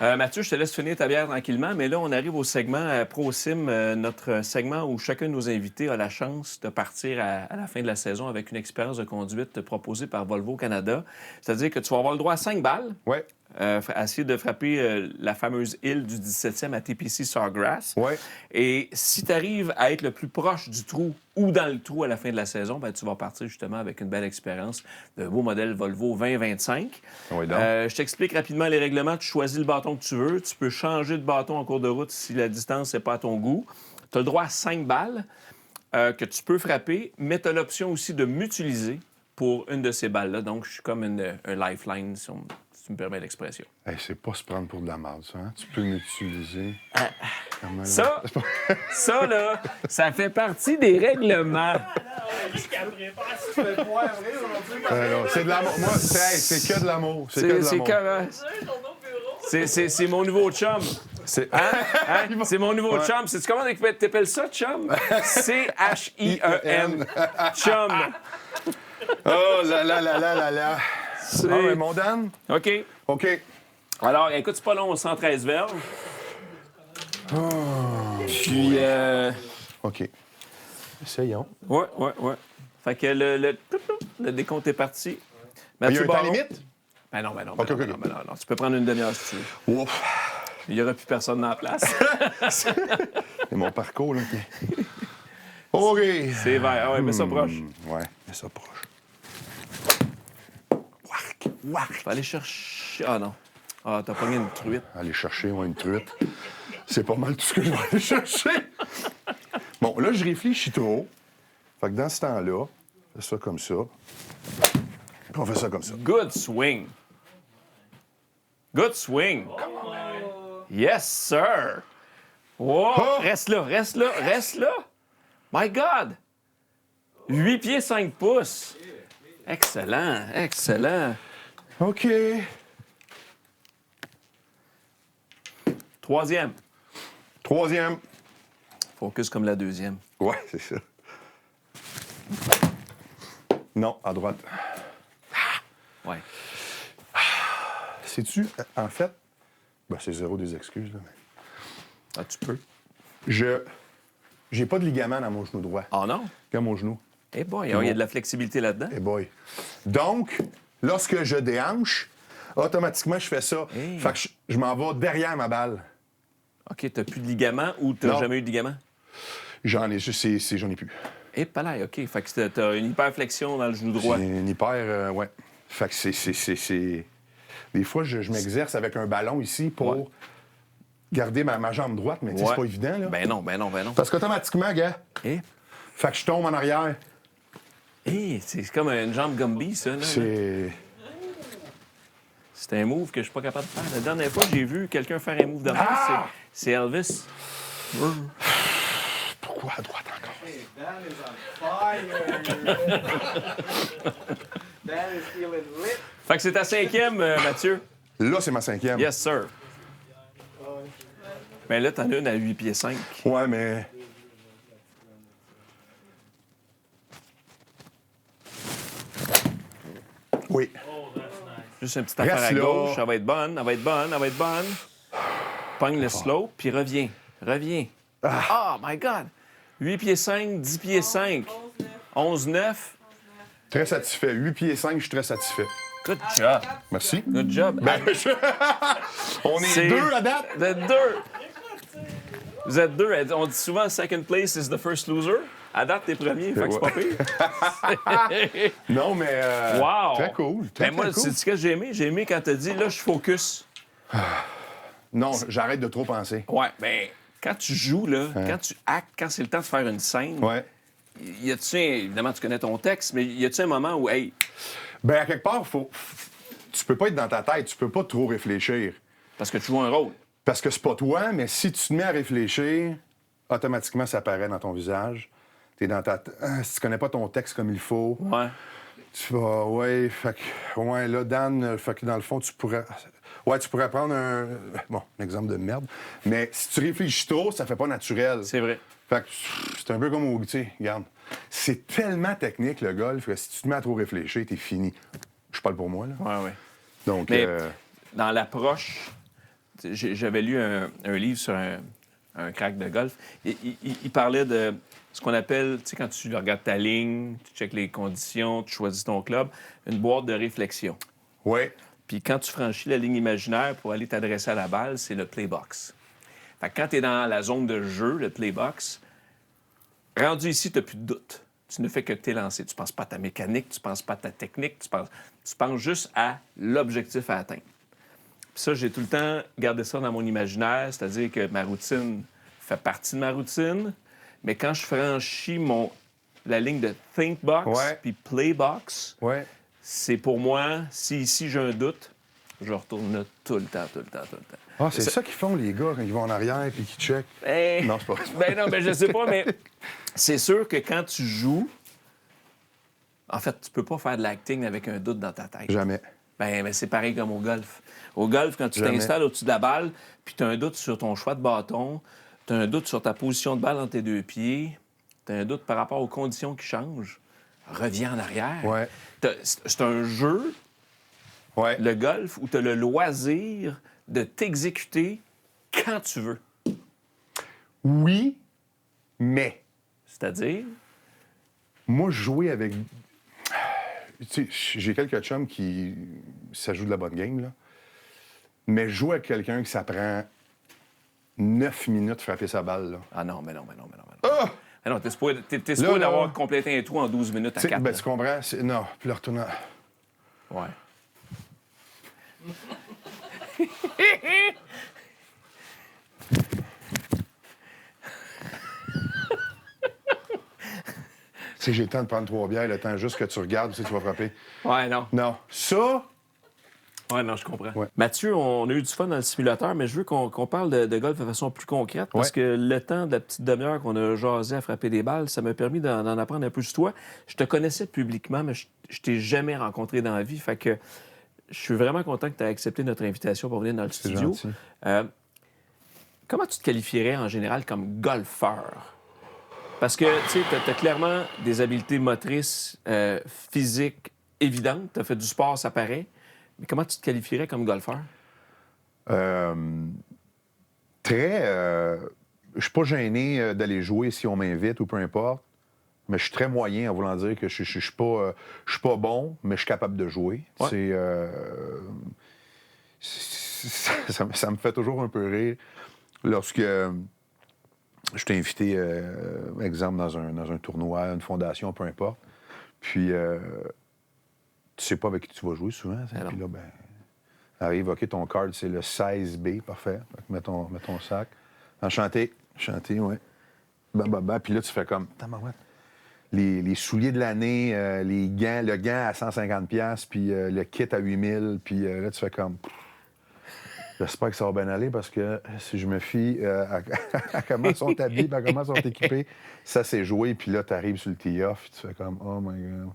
[SPEAKER 1] Mathieu, je te laisse finir ta bière tranquillement, mais là, on arrive au segment Pro Sim, notre segment où chacun de nos invités a la chance de partir à la fin de la saison avec une expérience de conduite proposée par Volvo Canada. C'est-à-dire que tu vas avoir le droit à 5 balles.
[SPEAKER 3] Ouais.
[SPEAKER 1] À essayer de frapper la fameuse île du 17e à TPC Sawgrass.
[SPEAKER 3] Ouais.
[SPEAKER 1] Et si tu arrives à être le plus proche du trou ou dans le trou à la fin de la saison, ben, tu vas partir justement avec une belle expérience de beau modèle Volvo 2025.
[SPEAKER 3] Oui, donc.
[SPEAKER 1] Je t'explique rapidement les règlements. Tu choisis le bâton que tu veux. Tu peux changer de bâton en cours de route si la distance n'est pas à ton goût. Tu as le droit à 5 balles que tu peux frapper, mais tu as l'option aussi de m'utiliser pour une de ces balles-là. Donc, je suis comme un lifeline, si tu me permets l'expression.
[SPEAKER 3] Hey, c'est pas se prendre pour de la merde, ça. Hein? Tu peux m'utiliser.
[SPEAKER 1] Ça, là, ça fait partie des règlements.
[SPEAKER 3] Non, c'est de l'amour. Moi, c'est que de l'amour. C'est que de
[SPEAKER 1] C'est
[SPEAKER 3] l'amour.
[SPEAKER 1] c'est mon nouveau chum.
[SPEAKER 3] C'est...
[SPEAKER 1] Hein? C'est mon nouveau chum. Sais-tu comment t'appelles ça, chum? C-H-I-E-M. Chum.
[SPEAKER 3] Oh là là là là là là.
[SPEAKER 1] C'est-
[SPEAKER 3] Ah, mais mon Dan?
[SPEAKER 1] OK.
[SPEAKER 3] OK.
[SPEAKER 1] Alors, écoute, c'est pas long, 113 verges. Puis,
[SPEAKER 3] OK. Essayons.
[SPEAKER 1] ouais. Fait que le décompte est parti.
[SPEAKER 3] Il y a
[SPEAKER 1] Mathieu
[SPEAKER 3] un temps
[SPEAKER 1] Baron.
[SPEAKER 3] limite?
[SPEAKER 1] Ben non.
[SPEAKER 3] OK.
[SPEAKER 1] Non. Tu peux prendre une demi-heure si tu veux.
[SPEAKER 3] Ouf.
[SPEAKER 1] Il n'y aura plus personne dans la place.
[SPEAKER 3] C'est mon parcours, là. OK.
[SPEAKER 1] C'est vert. Ah ouais, mets ça proche.
[SPEAKER 3] Ouais, mets ça proche.
[SPEAKER 1] Faut aller chercher... Ah non. Ah, t'as pogné une truite.
[SPEAKER 3] Aller chercher, une truite. C'est pas mal tout ce que je vais aller chercher. Bon, là, je réfléchis trop. Fait que dans ce temps-là, on fait ça comme ça. Puis on fait ça comme ça.
[SPEAKER 1] Good swing. Good swing. Yes, sir. Wow.
[SPEAKER 3] Oh!
[SPEAKER 1] Reste là, reste là, reste là. My God. 8 pieds, 5 pouces. Excellent, excellent.
[SPEAKER 3] OK.
[SPEAKER 1] Troisième.
[SPEAKER 3] Troisième.
[SPEAKER 1] Focus comme la deuxième.
[SPEAKER 3] Ouais, c'est ça. Non, à droite.
[SPEAKER 1] Ouais.
[SPEAKER 3] Sais-tu, en fait, ben, c'est zéro des excuses, là, mais
[SPEAKER 1] Ah, tu peux.
[SPEAKER 3] j'ai pas de ligament dans mon genou droit.
[SPEAKER 1] Oh non?
[SPEAKER 3] Regarde mon genou.
[SPEAKER 1] Eh boy, il y a de la flexibilité là-dedans.
[SPEAKER 3] Eh boy. Donc, lorsque je déhanche, automatiquement, je fais ça.
[SPEAKER 1] Hey.
[SPEAKER 3] Fait que je m'en vais derrière ma balle.
[SPEAKER 1] OK, t'as plus de ligament ou t'as
[SPEAKER 3] Non.
[SPEAKER 1] jamais eu de ligament?
[SPEAKER 3] J'en ai juste, j'en ai plus.
[SPEAKER 1] Eh, palais, OK. Fait que t'as une hyperflexion dans le genou droit.
[SPEAKER 3] C'est une hyper, ouais. Fait que c'est... Des fois, je m'exerce avec un ballon ici pour
[SPEAKER 1] Ouais.
[SPEAKER 3] garder ma jambe droite, mais tu sais,
[SPEAKER 1] Ouais.
[SPEAKER 3] c'est pas évident, là.
[SPEAKER 1] Ben non, ben non, ben non.
[SPEAKER 3] Parce qu'automatiquement, gars,
[SPEAKER 1] Eh,
[SPEAKER 3] fait que je tombe en arrière.
[SPEAKER 1] c'est comme une jambe Gumby, ça. Là. C'est un move que je suis pas capable de faire. La dernière fois que j'ai vu quelqu'un faire un move de même, c'est Elvis.
[SPEAKER 3] Pourquoi à droite encore?
[SPEAKER 5] Dan is on fire. Dan is feeling lit.
[SPEAKER 1] Fait que c'est ta cinquième, Mathieu.
[SPEAKER 3] Là, c'est ma cinquième.
[SPEAKER 1] Yes, sir. Mais là, t'en as une à 8 pieds 5.
[SPEAKER 3] Ouais, mais... Oui.
[SPEAKER 1] Juste une petite affaire
[SPEAKER 3] Reste
[SPEAKER 1] à
[SPEAKER 3] là.
[SPEAKER 1] gauche. Ça va être bonne, ça va être bonne, ça va être bonne. Pogne le slope, puis reviens. Reviens. Oh, my God! 8 pieds 5, 10 pieds 5. 11-9.
[SPEAKER 3] Très satisfait. 8 pieds 5, je suis très satisfait.
[SPEAKER 1] Good job.
[SPEAKER 3] Merci.
[SPEAKER 1] Good job.
[SPEAKER 3] Ben, on est
[SPEAKER 1] C'est-
[SPEAKER 3] deux à date.
[SPEAKER 1] Vous êtes deux. Vous êtes deux. On dit souvent second place is the first loser. À date, t'es premier, fait que c'est pas pire.
[SPEAKER 3] Non, mais...
[SPEAKER 1] Wow!
[SPEAKER 3] Très cool. Très,
[SPEAKER 1] Ben moi,
[SPEAKER 3] très cool.
[SPEAKER 1] c'est ce que j'ai aimé. J'ai aimé quand t'as dit, là, je focus.
[SPEAKER 3] Non, j'arrête de trop penser.
[SPEAKER 1] Ouais, ben, quand tu joues, là, quand tu actes, quand c'est le temps de faire une scène,
[SPEAKER 3] Ouais.
[SPEAKER 1] y a-tu, évidemment, tu connais ton texte, mais y a-tu un moment où, hey,
[SPEAKER 3] Ben, à quelque part, tu peux pas être dans ta tête, tu peux pas trop réfléchir.
[SPEAKER 1] parce que tu joues un rôle.
[SPEAKER 3] Parce que c'est pas toi, mais si tu te mets à réfléchir, automatiquement, ça apparaît dans ton visage. T'es dans ta... Si tu connais pas ton texte comme il faut,
[SPEAKER 1] Ouais.
[SPEAKER 3] tu vas... Ouais, fait que... Ouais, là, Dan, fait que dans le fond, tu pourrais... Ouais, tu pourrais prendre un... Bon, un exemple de merde. Mais si tu réfléchis trop, ça fait pas naturel.
[SPEAKER 1] C'est vrai.
[SPEAKER 3] Fait que c'est un peu comme au... Tu sais, regarde. C'est tellement technique, le golf, que si tu te mets à trop réfléchir, t'es fini. Je parle pour moi, là.
[SPEAKER 1] Ouais, ouais.
[SPEAKER 3] Donc,
[SPEAKER 1] Mais dans l'approche, j'avais lu un livre sur un crack de golf. Il parlait de ce qu'on appelle, tu sais, quand tu regardes ta ligne, tu checkes les conditions, tu choisis ton club, une boîte de réflexion.
[SPEAKER 3] ouais.
[SPEAKER 1] Puis quand tu franchis la ligne imaginaire pour aller t'adresser à la balle, c'est le playbox. Fait que quand tu es dans la zone de jeu, le playbox, rendu ici, tu n'as plus de doute. Tu ne fais que t'élancer. Tu ne penses pas à ta mécanique, tu ne penses pas à ta technique, tu penses juste à l'objectif à atteindre. Puis ça, j'ai tout le temps gardé ça dans mon imaginaire, c'est-à-dire que ma routine fait partie de ma routine, mais quand je franchis la ligne de think box
[SPEAKER 3] Ouais.
[SPEAKER 1] puis play box,
[SPEAKER 3] Ouais.
[SPEAKER 1] c'est pour moi, si ici j'ai un doute, je retourne là tout le temps.
[SPEAKER 3] Ah, c'est ça qu'ils font, les gars, quand ils vont en arrière et qu'ils checkent.
[SPEAKER 1] Eh,
[SPEAKER 3] Non, c'est pas
[SPEAKER 1] ben non, ben je sais pas, mais c'est sûr que quand tu joues, en fait, tu peux pas faire de l'acting avec un doute dans ta tête.
[SPEAKER 3] Jamais.
[SPEAKER 1] Ben c'est pareil comme au golf. Au golf, quand tu
[SPEAKER 3] Jamais.
[SPEAKER 1] t'installes au-dessus de la balle, puis tu as un doute sur ton choix de bâton, tu as un doute sur ta position de balle entre tes deux pieds, tu as un doute par rapport aux conditions qui changent, reviens en arrière.
[SPEAKER 3] Ouais.
[SPEAKER 1] C'est un jeu,
[SPEAKER 3] Ouais.
[SPEAKER 1] le golf, où tu as le loisir de t'exécuter quand tu veux.
[SPEAKER 3] Oui, mais
[SPEAKER 1] C'est-à-dire,
[SPEAKER 3] moi, jouer avec... Tu sais, j'ai quelques chums qui... Ça joue de la bonne game, là. Mais jouer avec quelqu'un qui s'apprend 9 minutes frapper sa balle, là.
[SPEAKER 1] ah non, mais non.
[SPEAKER 3] Ah!
[SPEAKER 1] Mais non, t'es supposé
[SPEAKER 3] Là,
[SPEAKER 1] d'avoir complété un trou en 12 minutes à
[SPEAKER 3] Tu sais,
[SPEAKER 1] 4.
[SPEAKER 3] ben, tu comprends? Non, puis le retournant...
[SPEAKER 1] Ouais.
[SPEAKER 3] sais, j'ai le temps de prendre 3 bières, le temps juste que tu regardes, tu sais, tu vas frapper.
[SPEAKER 1] Ouais, non.
[SPEAKER 3] Non. Ça,
[SPEAKER 1] Ouais, non, je comprends.
[SPEAKER 3] Ouais.
[SPEAKER 1] Mathieu, on a eu du fun dans le simulateur, mais je veux qu'on parle de golf de façon plus concrète parce
[SPEAKER 3] Ouais.
[SPEAKER 1] que le temps de la petite demi-heure qu'on a jasé à frapper des balles, ça m'a permis d'en apprendre un peu sur toi. Je te connaissais publiquement, mais je t'ai jamais rencontré dans la vie. Fait que je suis vraiment content que tu aies accepté notre invitation pour venir dans le
[SPEAKER 3] c'est
[SPEAKER 1] studio.
[SPEAKER 3] gentil.
[SPEAKER 1] Comment tu te qualifierais en général comme golfeur? Parce que, tu sais, tu as clairement des habiletés motrices, physiques évidentes. Tu as fait du sport, ça paraît. Mais comment tu te qualifierais comme golfeur?
[SPEAKER 3] Je suis pas gêné d'aller jouer si on m'invite ou peu importe, mais je suis très moyen en voulant dire que je suis pas bon, mais je suis capable de jouer.
[SPEAKER 1] Ouais.
[SPEAKER 3] Ça me fait toujours un peu rire lorsque je t'ai invité, exemple, dans un tournoi, une fondation, peu importe. Puis, tu sais pas avec qui tu vas jouer souvent.
[SPEAKER 1] Ah non.
[SPEAKER 3] Puis là, ben, arrive, OK, ton card, c'est le 16B, parfait. Fait que mets ton sac. Enchanté, ouais. Bah. Puis là, tu fais comme, tabarouette. Les souliers de l'année, les gants, le gant à 150$, puis le kit à 8000$, puis là, tu fais comme... J'espère que ça va bien aller parce que si je me fie à comment sont habillés, à comment sont équipés, ça c'est joué, puis là, tu arrives sur le tee-off, tu fais comme, oh my God,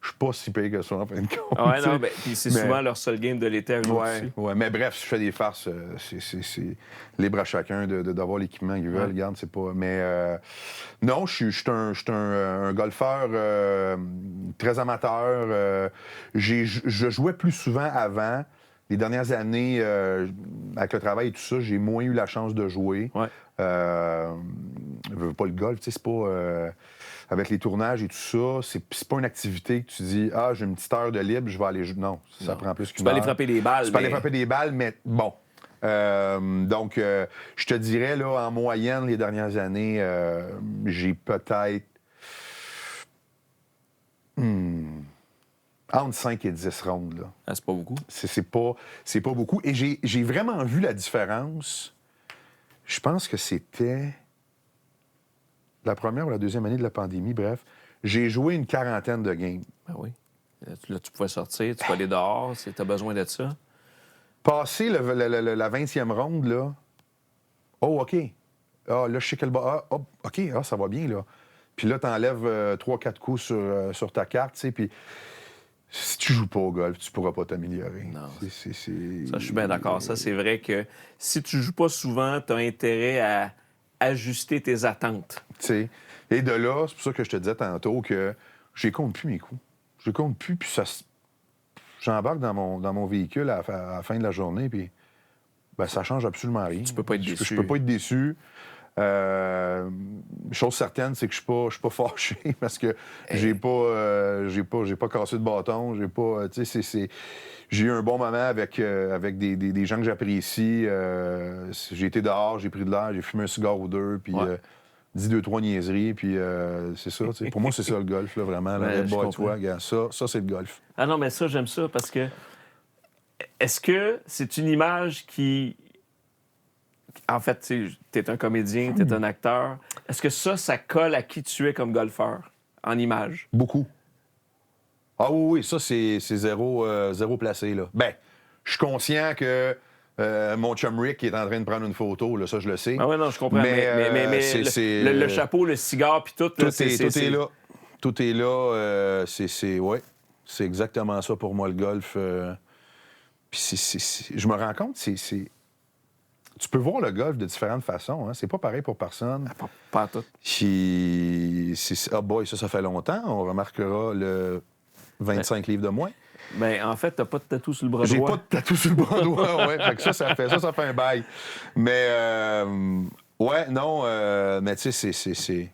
[SPEAKER 3] je suis pas si payé que ça en fin de compte.
[SPEAKER 1] Ah ouais,
[SPEAKER 3] tu sais.
[SPEAKER 1] non, ben, puis c'est
[SPEAKER 3] Mais-
[SPEAKER 1] souvent leur seul game de l'été à eux aussi.
[SPEAKER 3] Ouais, mais bref, je fais des farces, c'est libre à chacun d'avoir l'équipement qu'ils veulent,
[SPEAKER 1] Ouais.
[SPEAKER 3] regarde, c'est pas... Mais non, je suis un golfeur très amateur. Je jouais plus souvent avant. Les dernières années, avec le travail et tout ça, j'ai moins eu la chance de jouer.
[SPEAKER 1] Ouais.
[SPEAKER 3] Je veux pas le golf, tu sais, c'est pas... avec les tournages et tout ça, c'est pas une activité que tu dis « Ah, j'ai une petite heure de libre, je vais aller jouer. » Non, ça
[SPEAKER 1] Non.
[SPEAKER 3] prend plus
[SPEAKER 1] Tu
[SPEAKER 3] qu'une
[SPEAKER 1] peux aller
[SPEAKER 3] heure.
[SPEAKER 1] frapper des balles.
[SPEAKER 3] Tu peux aller
[SPEAKER 1] mais-
[SPEAKER 3] frapper des balles, mais bon. Donc, je te dirais, là, en moyenne, les dernières années, j'ai peut-être entre 5 et 10 rondes, là.
[SPEAKER 1] Ah, c'est pas beaucoup.
[SPEAKER 3] C'est pas beaucoup. Et j'ai vraiment vu la différence. Je pense que c'était la première ou la deuxième année de la pandémie, bref. J'ai joué une quarantaine de games.
[SPEAKER 1] Ben oui. Là, tu pouvais sortir, tu peux aller dehors, si tu as besoin de ça.
[SPEAKER 3] Passé la 20e ronde, là, oh, OK. Ah, là, je sais quel bas. Ah, oh, OK, ah, ça va bien, là. Puis là, t'enlèves 3-4 coups sur ta carte, tu sais, puis si tu joues pas au golf, tu pourras pas t'améliorer.
[SPEAKER 1] Non.
[SPEAKER 3] C'est-
[SPEAKER 1] Ça, je suis bien d'accord. Ça, c'est vrai que si tu joues pas souvent, tu as intérêt à ajuster tes attentes.
[SPEAKER 3] Tu sais. Et de là, c'est pour ça que je te disais tantôt que je compte plus mes coups. Je compte plus, puis j'embarque dans mon véhicule à la fin de la journée, puis ben, ça change absolument rien.
[SPEAKER 1] Tu peux pas être déçu.
[SPEAKER 3] Je peux pas être déçu. Chose certaine, c'est que je suis pas fâché parce que j'ai pas cassé de bâton, j'ai pas, tu sais, j'ai eu un bon moment avec des gens que j'apprécie. J'ai été dehors, j'ai pris de l'air, j'ai fumé un cigare ou deux, puis
[SPEAKER 1] Ouais.
[SPEAKER 3] dit 2-3 niaiseries, puis c'est ça. Tu sais. Pour moi, c'est ça le golf, là, vraiment.
[SPEAKER 1] Ouais,
[SPEAKER 3] Là,
[SPEAKER 1] je
[SPEAKER 3] bois,
[SPEAKER 1] comprends.
[SPEAKER 3] toi, gars, ça c'est le golf.
[SPEAKER 1] Ah non, mais ça, j'aime ça parce que est-ce que c'est une image qui. En fait, tu es un comédien, tu es un acteur. Est-ce que ça colle à qui tu es comme golfeur en image?
[SPEAKER 3] Beaucoup. Ah oui, ça, c'est zéro placé, là. Ben, je suis conscient que mon chum Rick est en train de prendre une photo, là, ça, je le sais.
[SPEAKER 1] Ah ouais, non, je comprends.
[SPEAKER 3] Mais,
[SPEAKER 1] Mais
[SPEAKER 3] c'est-
[SPEAKER 1] le chapeau, le cigare, puis tout.
[SPEAKER 3] Tout
[SPEAKER 1] là,
[SPEAKER 3] est là. Tout est là. Ouais. C'est exactement ça pour moi, le golf. Puis je me rends compte, tu peux voir le golf de différentes façons. Hein. C'est pas pareil pour personne.
[SPEAKER 1] Pas en tout.
[SPEAKER 3] Ah boy, ça fait longtemps. On remarquera le 25 livres de moins.
[SPEAKER 1] Ben, en fait, t'as pas de tatou sur le bras
[SPEAKER 3] J'ai
[SPEAKER 1] droit.
[SPEAKER 3] pas de tatou sur le bras droit, ouais. Fait que ça fait un bail. Mais, ouais, non, mais tu sais,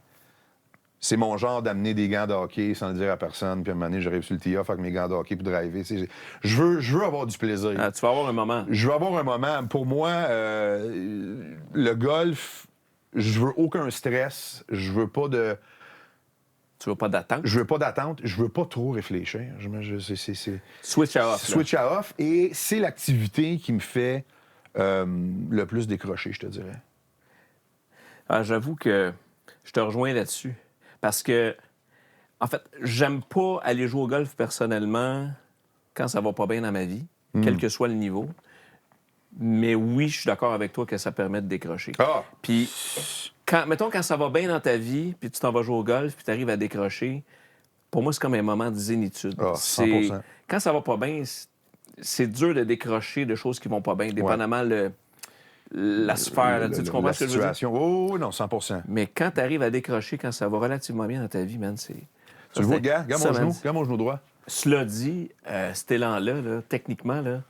[SPEAKER 3] c'est mon genre d'amener des gants de hockey sans le dire à personne. Puis à un moment donné, j'arrive sur le tee-off avec mes gants de hockey puis driver. Tu sais, je veux avoir du plaisir.
[SPEAKER 1] Ah, tu vas avoir un moment.
[SPEAKER 3] Je veux avoir un moment. Pour moi, le golf, je veux aucun stress. Je veux pas de...
[SPEAKER 1] Tu veux pas d'attente.
[SPEAKER 3] Je veux pas d'attente. Je veux pas trop réfléchir.
[SPEAKER 1] Switch à off. là.
[SPEAKER 3] Switch à off. Et c'est l'activité qui me fait le plus décrocher, je te dirais.
[SPEAKER 1] Ah, j'avoue que je te rejoins là-dessus. Parce que En fait, j'aime pas aller jouer au golf personnellement quand ça va pas bien dans ma vie, quel que soit le niveau. Mais oui, je suis d'accord avec toi que ça permet de décrocher.
[SPEAKER 3] Ah!
[SPEAKER 1] Puis, mettons, quand ça va bien dans ta vie, puis tu t'en vas jouer au golf, puis tu arrives à décrocher, pour moi, c'est comme un moment de zénitude.
[SPEAKER 3] Ah, 100%.
[SPEAKER 1] Quand ça va pas bien, c'est dur de décrocher de choses qui vont pas bien, dépendamment la sphère. Tu comprends
[SPEAKER 3] la
[SPEAKER 1] ce que je veux dire?
[SPEAKER 3] situation. Oh, non, 100%.
[SPEAKER 1] Mais quand tu arrives à décrocher, quand ça va relativement bien dans ta vie, man, c'est...
[SPEAKER 3] Tu le vois, regarde mon genou droit.
[SPEAKER 1] Cela dit, cet élan-là, là, techniquement, là,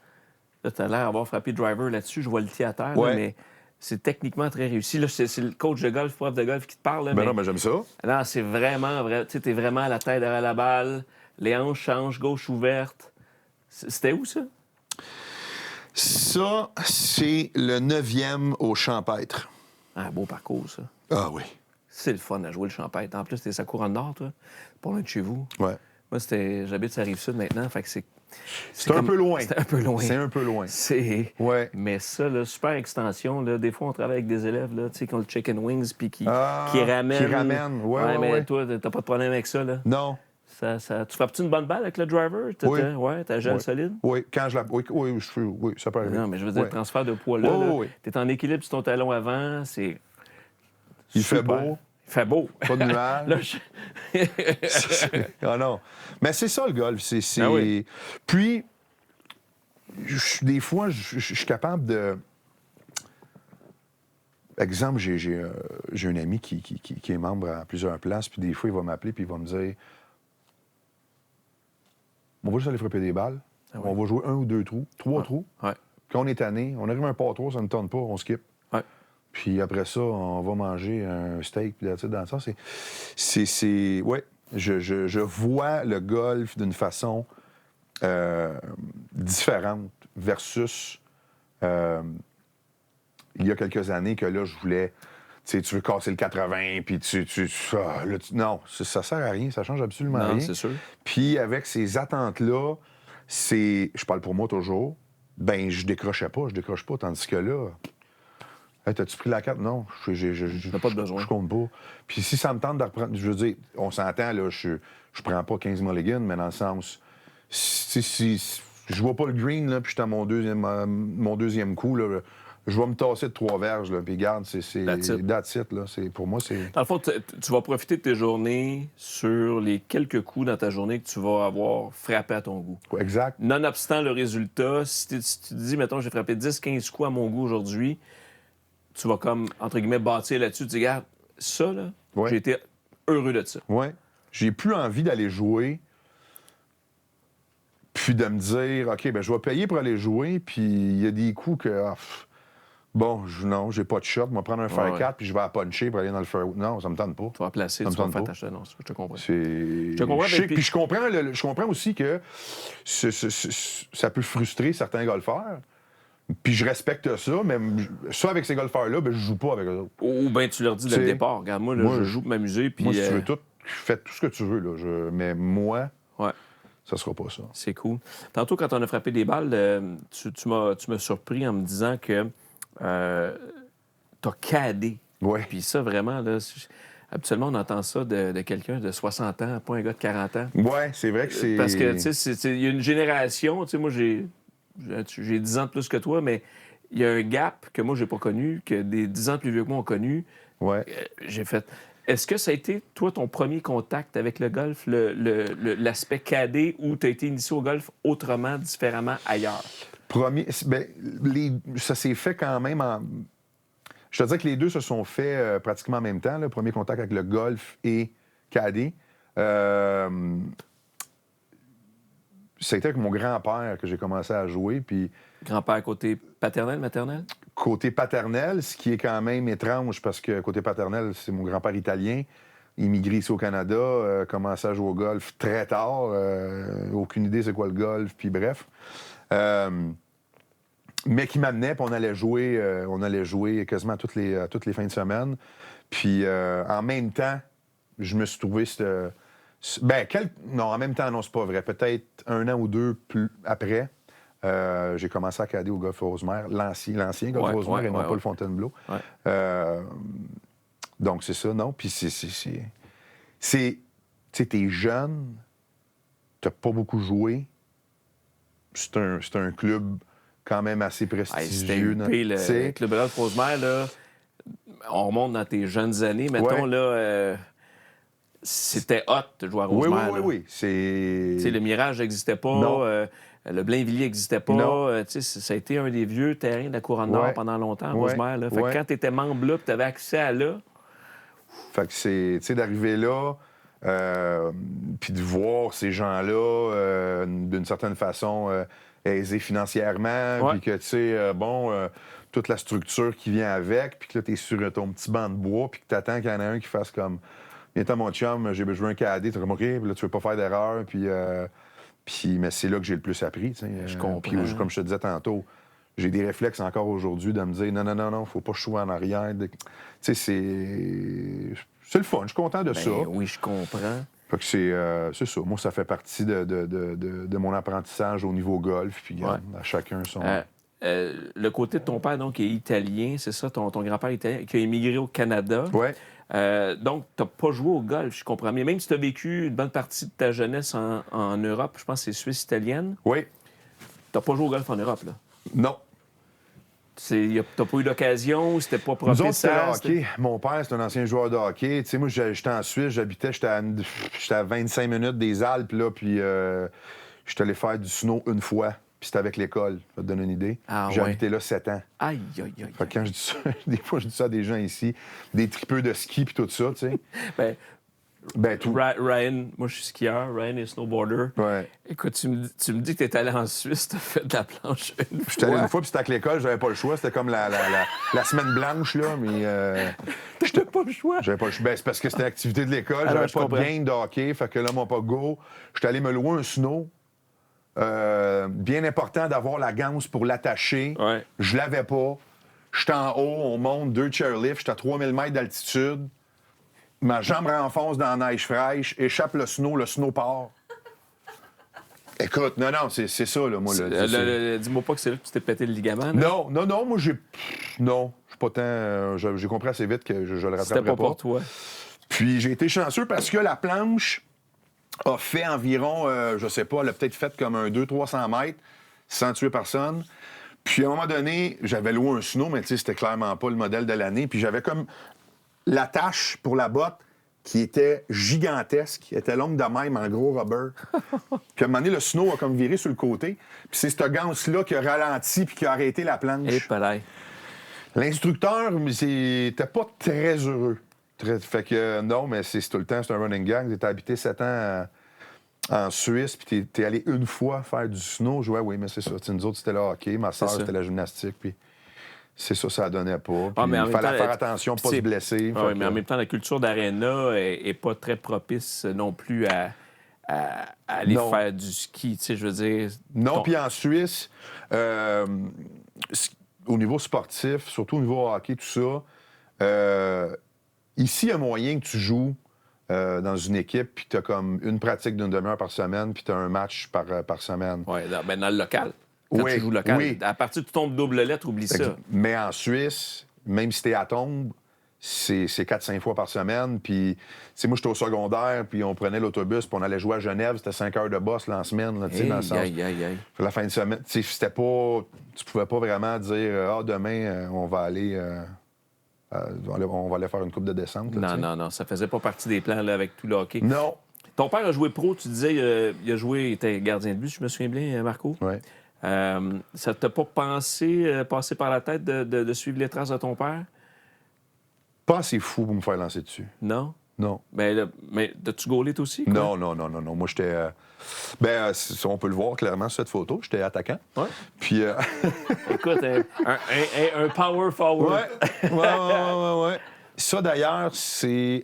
[SPEAKER 1] tu as l'air d'avoir frappé le driver là-dessus. Je vois le pied à terre, là, mais c'est techniquement très réussi. Là, c'est le coach de golf, prof de golf qui te parle. Là,
[SPEAKER 3] Non, mais j'aime ça.
[SPEAKER 1] Non, c'est vraiment vrai. Tu sais, t'es vraiment à la tête derrière la balle. Les hanches changent, gauche ouverte. C'était où, ça?
[SPEAKER 6] Ça, c'est le 9e au Champêtre.
[SPEAKER 1] Un beau parcours, ça.
[SPEAKER 6] Ah oui.
[SPEAKER 1] C'est le fun à jouer le Champêtre. En plus, t'es sa couronne nord, toi, pas loin de chez vous.
[SPEAKER 3] Ouais.
[SPEAKER 1] Moi, j'habite sur la Rive-Sud maintenant, fait que c'est
[SPEAKER 3] un peu loin.
[SPEAKER 1] C'est un peu loin.
[SPEAKER 3] C'est un peu loin. Ouais.
[SPEAKER 1] Mais ça, là, super extension, là, des fois, on travaille avec des élèves là, qui ont le chicken wings puis qui ramènent.
[SPEAKER 3] Qui ramènent,
[SPEAKER 1] mais toi, t'as pas de problème avec ça, là?
[SPEAKER 3] Non.
[SPEAKER 1] Tu frappes-tu une bonne balle avec le driver?
[SPEAKER 3] Oui.
[SPEAKER 1] Ouais, t'as gel solide?
[SPEAKER 3] Oui, quand je la... Oui, ça peut arriver.
[SPEAKER 1] Non, mais je veux dire, le transfert de poids-là, t'es en équilibre sur ton talon avant, c'est...
[SPEAKER 3] Il
[SPEAKER 1] super.
[SPEAKER 3] fait beau.
[SPEAKER 1] Il fait beau.
[SPEAKER 3] Pas de nuages. Ah non. Mais c'est ça, le golf. C'est...
[SPEAKER 1] Ah oui.
[SPEAKER 3] Puis, des fois, je suis capable de... Exemple, j'ai un ami qui est membre à plusieurs places, puis des fois, il va m'appeler, puis il va me dire... On va juste aller frapper des balles.
[SPEAKER 1] Ah oui.
[SPEAKER 3] On va jouer 1 ou 2 trous, 3 trous.
[SPEAKER 1] Ouais.
[SPEAKER 3] Quand on est tanné, on arrive à un par 3, ça ne tente pas, on skip.
[SPEAKER 1] Ouais.
[SPEAKER 3] Puis après ça, on va manger un steak, puis dans ça, c'est... Ouais, je vois le golf d'une façon différente versus il y a quelques années que là, je voulais... Tu sais, tu veux casser le 80, puis non, ça sert à rien, ça change absolument rien.
[SPEAKER 1] Non, c'est sûr.
[SPEAKER 3] Puis avec ces attentes-là, je parle pour moi toujours, ben je décroche pas, tandis que là, hey, t'as-tu pris la carte? Non,
[SPEAKER 1] T'as pas de besoin.
[SPEAKER 3] Je compte pas. Puis si ça me tente de reprendre, je veux dire, on s'entend, là, je prends pas 15 mulligans, mais dans le sens, si je vois pas le green, là, puis je suis à mon deuxième coup, là, je vais me tasser de 3 verges, là, puis garde, c'est that's it, là. Pour moi, c'est...
[SPEAKER 1] Dans le fond, tu vas profiter de tes journées sur les quelques coups dans ta journée que tu vas avoir frappé à ton goût.
[SPEAKER 3] Exact.
[SPEAKER 1] Nonobstant le résultat, si tu te dis, mettons, j'ai frappé 10-15 coups à mon goût aujourd'hui, tu vas comme, entre guillemets, bâtir là-dessus. Tu dis, regarde, ça, là, j'ai été heureux de ça.
[SPEAKER 3] Oui. J'ai plus envie d'aller jouer, puis de me dire, OK, ben je vais payer pour aller jouer, puis il y a des coups que... bon, non, j'ai pas de shot, je vais prendre un fair 4 puis je vais à puncher pour aller dans le fair. Non, ça me tente pas.
[SPEAKER 1] Tu vas placer, tu vas faire ta shot. Non, je te comprends.
[SPEAKER 3] Je comprends aussi que ça peut frustrer certains golfeurs. Puis je respecte ça, mais ça, avec ces golfeurs-là, ben, je joue pas avec eux autres.
[SPEAKER 1] Ou bien tu leur dis dès le départ, regarde, moi, là, je joue pour m'amuser. Puis,
[SPEAKER 3] moi, si tu veux tout, fais tout ce que tu veux. Là. Mais moi, ça sera pas ça.
[SPEAKER 1] C'est cool. Tantôt, quand on a frappé des balles, tu m'as surpris en me disant que t'as cadé.
[SPEAKER 3] Oui.
[SPEAKER 1] Puis ça, vraiment, là, habituellement, on entend ça de quelqu'un de 60 ans, pas un gars de 40 ans.
[SPEAKER 3] Oui, c'est vrai que c'est...
[SPEAKER 1] Parce que, tu sais, il y a une génération, tu sais, moi, j'ai 10 ans de plus que toi, mais il y a un gap que moi, j'ai pas connu, que des 10 ans plus vieux que moi ont connu.
[SPEAKER 3] Ouais.
[SPEAKER 1] J'ai fait... Est-ce que ça a été, toi, ton premier contact avec le golf, l'aspect cadet, où tu as été initié au golf autrement, différemment, ailleurs?
[SPEAKER 3] Ça s'est fait quand même en... Je te dis que les deux se sont faits pratiquement en même temps, le premier contact avec le golf et cadet. C'était avec mon grand-père que j'ai commencé à jouer, puis...
[SPEAKER 1] Grand-père côté paternel, maternel?
[SPEAKER 3] Côté paternel, ce qui est quand même étrange, parce que côté paternel, c'est mon grand-père italien, immigré ici au Canada, commencé à jouer au golf très tard, aucune idée c'est quoi le golf, puis bref. Mais qui m'amenait, puis on allait jouer quasiment toutes les fins de semaine. Puis en même temps, je me suis trouvé... Non, en même temps, non, c'est pas vrai. Peut-être 1 an ou 2 plus après, j'ai commencé à cader au Golf Rosemère, l'ancien Golf Rosemère et non pas le Fontainebleau. Ouais. Donc, c'est ça, non? Puis c'est sais, t'es jeune, t'as pas beaucoup joué. C'est un club quand même assez
[SPEAKER 1] Hey, c'était
[SPEAKER 3] prestigieux.
[SPEAKER 1] huppé, le
[SPEAKER 3] tu sais.
[SPEAKER 1] Club Ralph Rosemère, là. On remonte dans tes jeunes années, mettons,
[SPEAKER 3] Ouais.
[SPEAKER 1] là. C'était hot de jouer à
[SPEAKER 3] Oui,
[SPEAKER 1] Rosemère.
[SPEAKER 3] oui,
[SPEAKER 1] là.
[SPEAKER 3] oui.
[SPEAKER 1] Tu sais, le Mirage n'existait pas,
[SPEAKER 3] Non.
[SPEAKER 1] le Blainvilliers n'existait pas.
[SPEAKER 3] Non.
[SPEAKER 1] Tu sais, ça a été un des vieux terrains de la Couronne Nord
[SPEAKER 3] Ouais.
[SPEAKER 1] pendant longtemps,
[SPEAKER 3] Ouais.
[SPEAKER 1] Rosemère. Là. Fait que
[SPEAKER 3] Ouais.
[SPEAKER 1] quand tu étais membre là, tu avais accès à là.
[SPEAKER 3] Fait que c'est, tu sais, d'arriver là, puis de voir ces gens-là d'une certaine façon aisés financièrement,
[SPEAKER 1] Ouais.
[SPEAKER 3] puis que, tu sais, toute la structure qui vient avec, puis que là, t'es sur ton petit banc de bois, puis que t'attends qu'il y en a un qui fasse comme « Viens-t'en, mon chum, j'ai besoin d'un cadet. » T'es comme « OK, puis là, tu veux pas faire d'erreur, puis mais c'est là que j'ai le plus appris, tu sais.
[SPEAKER 1] Je comprends.
[SPEAKER 3] Puis comme je te disais tantôt, j'ai des réflexes encore aujourd'hui de me dire « Non, faut pas que je sois en arrière. » Tu sais, c'est le fun, je suis content de ça.
[SPEAKER 1] Oui, je comprends.
[SPEAKER 3] Fait que c'est ça. Moi, ça fait partie de mon apprentissage au niveau golf. Puis, regarde, à chacun son...
[SPEAKER 1] Le côté de ton père, donc, est italien, c'est ça, ton grand-père est italien, qui a émigré au Canada.
[SPEAKER 3] Ouais.
[SPEAKER 1] Donc, tu n'as pas joué au golf, je comprends. Mais même si tu as vécu une bonne partie de ta jeunesse en Europe, je pense que c'est Suisse italienne,
[SPEAKER 3] Oui.
[SPEAKER 1] tu n'as pas joué au golf en Europe, là.
[SPEAKER 3] Non.
[SPEAKER 1] Tu n'as pas eu l'occasion, c'était pas
[SPEAKER 3] Nous autres,
[SPEAKER 1] propice
[SPEAKER 3] c'était le
[SPEAKER 1] à...
[SPEAKER 3] hockey. Mon père, c'est un ancien joueur de hockey. Tu sais, moi, j'étais en Suisse, j'étais à 25 minutes des Alpes, là, puis j'étais allé faire du snow une fois, puis c'était avec l'école, ça te donne une idée.
[SPEAKER 1] Ah,
[SPEAKER 3] J'ai
[SPEAKER 1] ouais.
[SPEAKER 3] habité là 7 ans.
[SPEAKER 1] Aïe, aïe, aïe.
[SPEAKER 3] Fait que quand je dis ça, des fois, je dis ça à des gens ici, des tripeux de ski puis tout ça, tu sais.
[SPEAKER 1] Ben,
[SPEAKER 3] Tout.
[SPEAKER 1] Ryan, moi je suis skieur, Ryan est snowboarder.
[SPEAKER 3] Ouais.
[SPEAKER 1] Écoute, tu me dis que tu es allé en Suisse, tu as fait de la planche une fois.
[SPEAKER 3] J'étais allé une fois, puis c'était avec l'école, j'avais pas le choix. C'était comme la semaine blanche, là, mais...
[SPEAKER 1] T'as pas le choix.
[SPEAKER 3] J'avais pas le choix. Ben, c'est parce que c'était l'activité de l'école.
[SPEAKER 1] Alors,
[SPEAKER 3] J'avais
[SPEAKER 1] je
[SPEAKER 3] pas
[SPEAKER 1] comprends.
[SPEAKER 3] de game de hockey, fait que là, mon pas go. J'étais allé me louer un snow. Bien important d'avoir la ganse pour l'attacher.
[SPEAKER 1] Ouais.
[SPEAKER 3] Je l'avais pas. J'étais en haut, on monte 2 chairlifts, j'étais à 3000 mètres d'altitude. Ma jambe renfonce dans la neige fraîche, échappe le snow part. Écoute, non, c'est ça, là, moi. Là,
[SPEAKER 1] Dis-moi pas que c'est là que tu t'es pété le ligament. là.
[SPEAKER 3] Non, moi, non, je suis pas tant... j'ai compris assez vite que je le
[SPEAKER 1] C'était
[SPEAKER 3] rattraperais
[SPEAKER 1] pas pour toi.
[SPEAKER 3] Puis j'ai été chanceux parce que la planche a fait environ, je sais pas, elle a peut-être fait comme un 200-300 mètres sans tuer personne. Puis à un moment donné, j'avais loué un snow, mais tu sais, c'était clairement pas le modèle de l'année. Puis j'avais comme l'attache pour la botte qui était gigantesque, qui était longue de même, en gros rubber. Puis à un moment donné, le snow a comme viré sur le côté. Puis c'est cette ganse-là qui a ralenti puis qui a arrêté la planche.
[SPEAKER 1] Et pareil.
[SPEAKER 3] L'instructeur, il était pas très heureux. Fait que non, mais c'est tout le temps, c'est un running gang. T'es habité 7 ans en Suisse, puis t'es allé une fois faire du snow. Je vois, oui, mais c'est ça. T'sais, nous autres, c'était le hockey. Ma soeur,
[SPEAKER 1] ça.
[SPEAKER 3] c'était la gymnastique, puis c'est ça, ça donnait pas. Puis
[SPEAKER 1] mais en
[SPEAKER 3] il
[SPEAKER 1] même
[SPEAKER 3] fallait
[SPEAKER 1] temps,
[SPEAKER 3] faire attention, pas
[SPEAKER 1] c'est-
[SPEAKER 3] se blesser.
[SPEAKER 1] Ah
[SPEAKER 3] Fait
[SPEAKER 1] oui, mais
[SPEAKER 3] que-
[SPEAKER 1] en même temps, la culture d'aréna est pas très propice non plus à aller
[SPEAKER 3] Non.
[SPEAKER 1] faire du ski. Tu sais, je veux dire.
[SPEAKER 3] Non, puis en Suisse, au niveau sportif, surtout au niveau hockey, tout ça, ici, il y a moyen que tu joues dans une équipe, puis tu as comme une pratique d'une demi-heure par semaine, puis tu as un match par semaine.
[SPEAKER 1] Oui, dans le local. Quand
[SPEAKER 3] Oui,
[SPEAKER 1] tu joues local.
[SPEAKER 3] oui.
[SPEAKER 1] À partir du ton de double lettre, oublie ça.
[SPEAKER 3] Mais en Suisse, même si t'es à tombe, c'est 4-5 fois par semaine. Puis, tu sais, moi, j'étais au secondaire, puis on prenait l'autobus, puis on allait jouer à Genève. C'était 5 heures de boss là, en semaine, là, tu sais, dans le sens.
[SPEAKER 1] Aïe.
[SPEAKER 3] Puis la fin de semaine, tu sais, c'était pas... Tu pouvais pas vraiment dire, demain, on va aller... on va aller faire une coupe de descente. Là, tu sais.
[SPEAKER 1] Non, ça faisait pas partie des plans là, avec tout le hockey.
[SPEAKER 3] Non.
[SPEAKER 1] Ton père a joué pro, tu disais, il il était gardien de but, je me souviens bien, Marco.
[SPEAKER 3] Ouais.
[SPEAKER 1] Ça t'a pas passé par la tête de suivre les traces de ton père?
[SPEAKER 3] Pas assez fou pour me faire lancer dessus.
[SPEAKER 1] Non?
[SPEAKER 3] Non.
[SPEAKER 1] Mais as-tu gaulé toi aussi? Quoi?
[SPEAKER 3] Non. Moi, j'étais... on peut le voir clairement sur cette photo. J'étais attaquant.
[SPEAKER 1] Ouais.
[SPEAKER 3] Puis...
[SPEAKER 1] Écoute, un power forward.
[SPEAKER 3] Ouais. Ça, d'ailleurs, c'est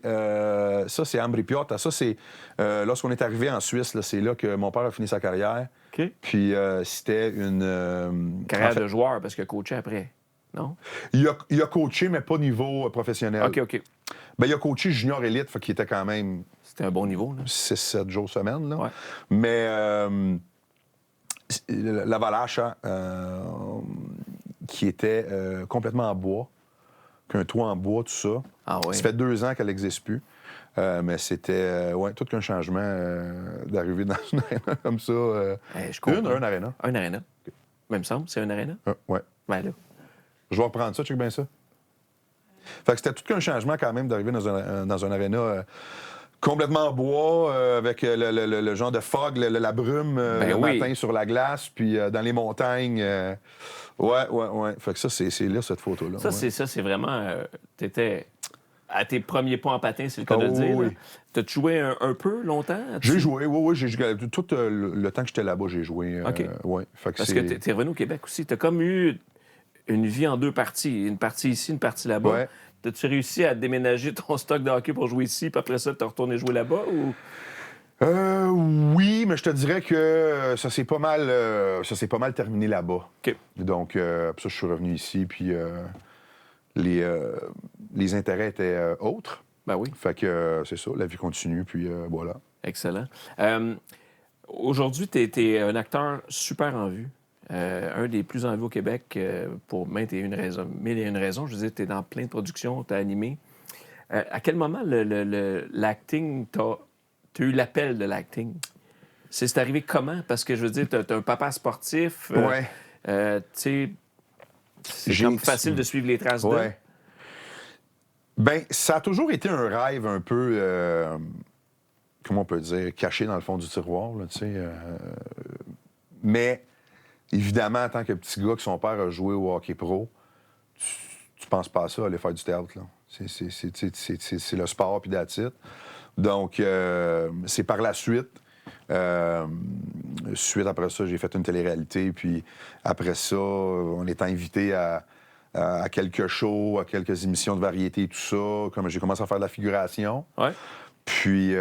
[SPEAKER 3] Ambri Piotta. Ça, c'est lorsqu'on est arrivé en Suisse, là, c'est là que mon père a fini sa carrière.
[SPEAKER 1] OK.
[SPEAKER 3] Puis c'était une...
[SPEAKER 1] Carrière
[SPEAKER 3] en fait,
[SPEAKER 1] de joueur, parce qu'il a coaché après. Non?
[SPEAKER 3] il a coaché, mais pas niveau professionnel.
[SPEAKER 1] OK.
[SPEAKER 3] Ben, il a coaché junior élite, fait qu'il était quand même
[SPEAKER 1] C'était un bon niveau, là.
[SPEAKER 3] 6-7 jours semaine. Là.
[SPEAKER 1] Ouais.
[SPEAKER 3] Mais la Valacha, qui était complètement en bois, qu'un toit en bois, tout ça.
[SPEAKER 1] Ah ouais.
[SPEAKER 3] Ça fait 2 ans qu'elle n'existe plus. Mais c'était, tout qu'un changement d'arriver dans une aréna comme ça.
[SPEAKER 1] Je comprends.
[SPEAKER 3] Un aréna.
[SPEAKER 1] Un aréna. Mais il me semble, c'est un aréna.
[SPEAKER 3] Ouais.
[SPEAKER 1] Ben là.
[SPEAKER 3] Je vais reprendre ça, check bien ça. Fait que c'était tout qu'un changement quand même d'arriver dans un aréna complètement en bois, avec le genre de fog, la brume le matin sur la glace, puis dans les montagnes. Ouais. Fait que ça, c'est là, cette photo-là.
[SPEAKER 1] Ça, c'est vraiment... t'étais à tes premiers pas en patin, c'est le cas de le dire.
[SPEAKER 3] Oui.
[SPEAKER 1] T'as-tu joué un peu longtemps?
[SPEAKER 3] J'ai joué, oui. J'ai joué, tout le temps que j'étais là-bas, j'ai joué.
[SPEAKER 1] OK.
[SPEAKER 3] Ouais. Fait que
[SPEAKER 1] Parce que t'es revenu au Québec aussi. T'as comme eu une vie en deux parties. Une partie ici, une partie là-bas.
[SPEAKER 3] Ouais.
[SPEAKER 1] T'as-tu réussi à déménager ton stock de hockey pour jouer ici, puis après ça, t'as retourné jouer là-bas? Ou...
[SPEAKER 3] Oui, mais je te dirais que ça s'est pas mal terminé là-bas.
[SPEAKER 1] OK.
[SPEAKER 3] Donc, puis ça, je suis revenu ici, puis les intérêts étaient autres.
[SPEAKER 1] Ben oui.
[SPEAKER 3] Fait que c'est ça, la vie continue, puis voilà.
[SPEAKER 1] Excellent. Aujourd'hui, t'es un acteur super en vue. Un des plus en vue au Québec pour mille et une raisons. Je veux dire, t'es dans plein de productions, t'as animé. À quel moment l'acting, t'as eu l'appel de l'acting? C'est arrivé comment? Parce que je veux dire, t'as un papa sportif.
[SPEAKER 3] Ouais.
[SPEAKER 1] Tu sais, c'est comme facile de suivre les traces d'eux.
[SPEAKER 3] Ouais. Ben, ça a toujours été un rêve un peu, comment on peut dire, caché dans le fond du tiroir, là, tu sais. Mais, évidemment, en tant que petit gars que son père a joué au hockey pro, tu penses pas à ça, aller faire du théâtre, là. C'est le sport, puis that's it. Donc, c'est par la suite. Suite après ça, j'ai fait une télé-réalité, puis après ça, on était invité à quelques shows, à quelques émissions de variété, tout ça. Comme j'ai commencé à faire de la figuration.
[SPEAKER 1] Ouais.
[SPEAKER 3] Puis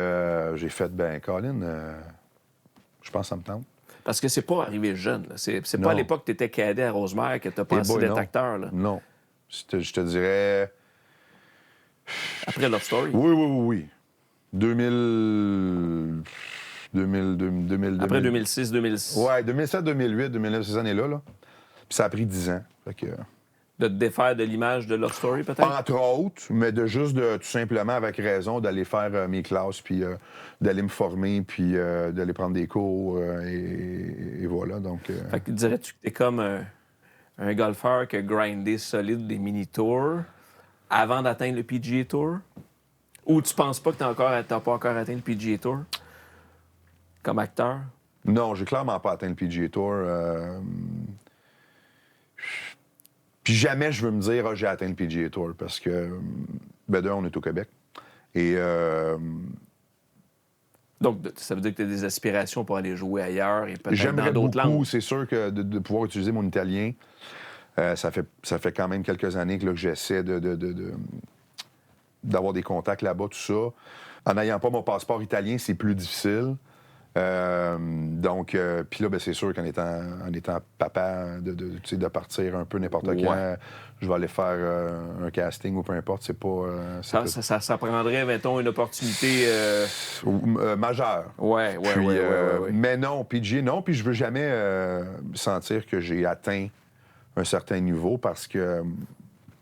[SPEAKER 3] j'ai fait, Colin, je pense que ça me tente.
[SPEAKER 1] Parce que c'est pas arrivé jeune. Là. C'est
[SPEAKER 3] Non.
[SPEAKER 1] pas à l'époque que tu étais cadet à Rosemère que tu as pensé
[SPEAKER 3] boy,
[SPEAKER 1] d'être
[SPEAKER 3] non.
[SPEAKER 1] acteur. Là.
[SPEAKER 3] Non. Je te dirais...
[SPEAKER 1] Après Love Story.
[SPEAKER 3] Oui. 2000...
[SPEAKER 1] Après 2006, 2006.
[SPEAKER 3] Ouais, 2007, 2008, 2009, ces années-là. Là. Puis ça a pris 10 ans. Fait que...
[SPEAKER 1] De te défaire de l'image de Love Story, peut-être?
[SPEAKER 3] Entre autres, mais de tout simplement, avec raison, d'aller faire mes classes, puis d'aller me former, puis d'aller prendre des cours, et voilà, donc...
[SPEAKER 1] Fait que dirais-tu que t'es comme un golfeur qui a grindé solide des mini-tours avant d'atteindre le PGA Tour? Ou tu penses pas que t'as pas encore atteint le PGA Tour comme acteur?
[SPEAKER 3] Non, j'ai clairement pas atteint le PGA Tour. Puis jamais je veux me dire, j'ai atteint le PGA Tour, parce que, on est au Québec. Et...
[SPEAKER 1] Donc, ça veut dire que tu as des aspirations pour aller jouer ailleurs et peut-être dans
[SPEAKER 3] j'aimerais
[SPEAKER 1] d'autres
[SPEAKER 3] beaucoup,
[SPEAKER 1] langues.
[SPEAKER 3] c'est sûr que de pouvoir utiliser mon italien, ça fait quand même quelques années que j'essaie d'avoir des contacts là-bas, tout ça. En n'ayant pas mon passeport italien, c'est plus difficile. Donc, puis là, c'est sûr qu'en étant papa, de partir un peu n'importe quand, je vais aller faire un casting ou peu importe, c'est pas...
[SPEAKER 1] Ça prendrait, mettons, une opportunité...
[SPEAKER 3] majeure.
[SPEAKER 1] Ouais.
[SPEAKER 3] Mais non, PGA, non, puis je veux jamais sentir que j'ai atteint un certain niveau, parce que,